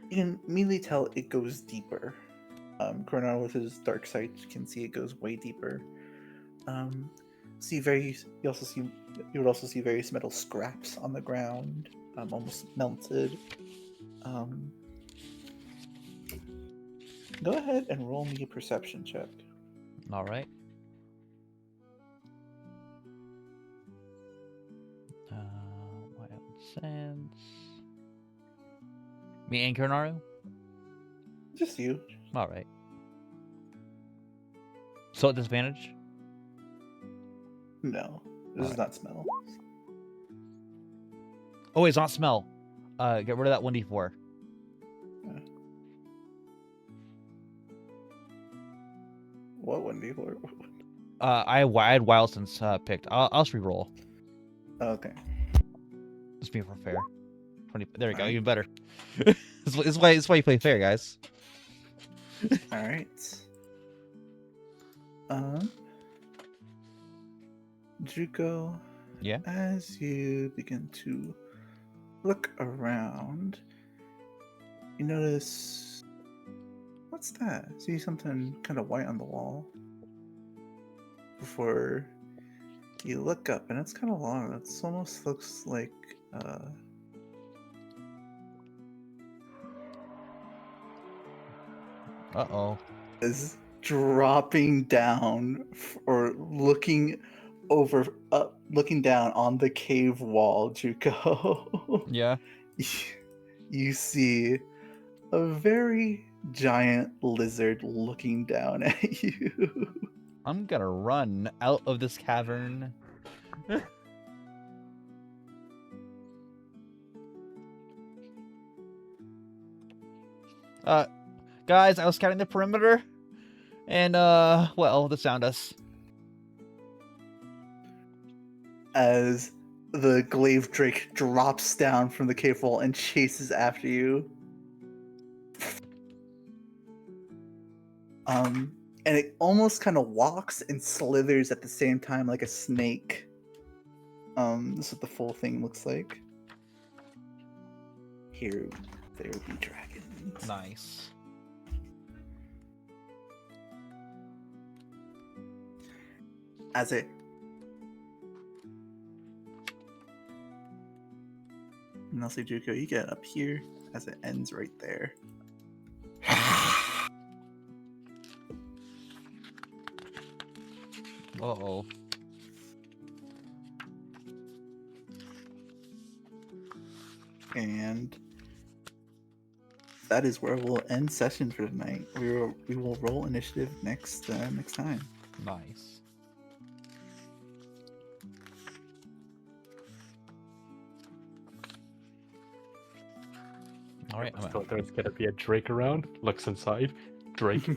You can immediately tell it goes deeper. Coronado with his dark sight can see it goes way deeper. You would also see various metal scraps on the ground, almost melted. Go ahead and roll me a perception check. All right. Wild Sands. Me and Kurnaru? Just you. All right. So at disadvantage? No, this does not smell. Oh, it's not smell. Get rid of that 1d4. What 1d4? I had Wild Sense picked. I'll just reroll. Okay. Just being for fair. 20. There we go. Alright. Even better. This is why you play fair, guys. All right. Juko. Yeah. As you begin to look around, you notice, what's that? See something kind of white on the wall. Before you look up, and it's kind of long. It almost looks like Uh-oh. is dropping down or looking down on the cave wall, Juko. Yeah. You see a very giant lizard looking down at you. I'm gonna run out of this cavern. Guys, I was scouting the perimeter, and well, this found us. as the glaive drake drops down from the cave wall and chases after you. And it almost kind of walks and slithers at the same time like a snake. This is what the full thing looks like. Here, there be dragons. Nice. As it Nelsie Juko, you get up here as it ends right there. Uh-oh. And that is where we'll end session for tonight. We will roll initiative next time. Nice. All right. So there's gonna be a Drake around. Looks inside. Drake.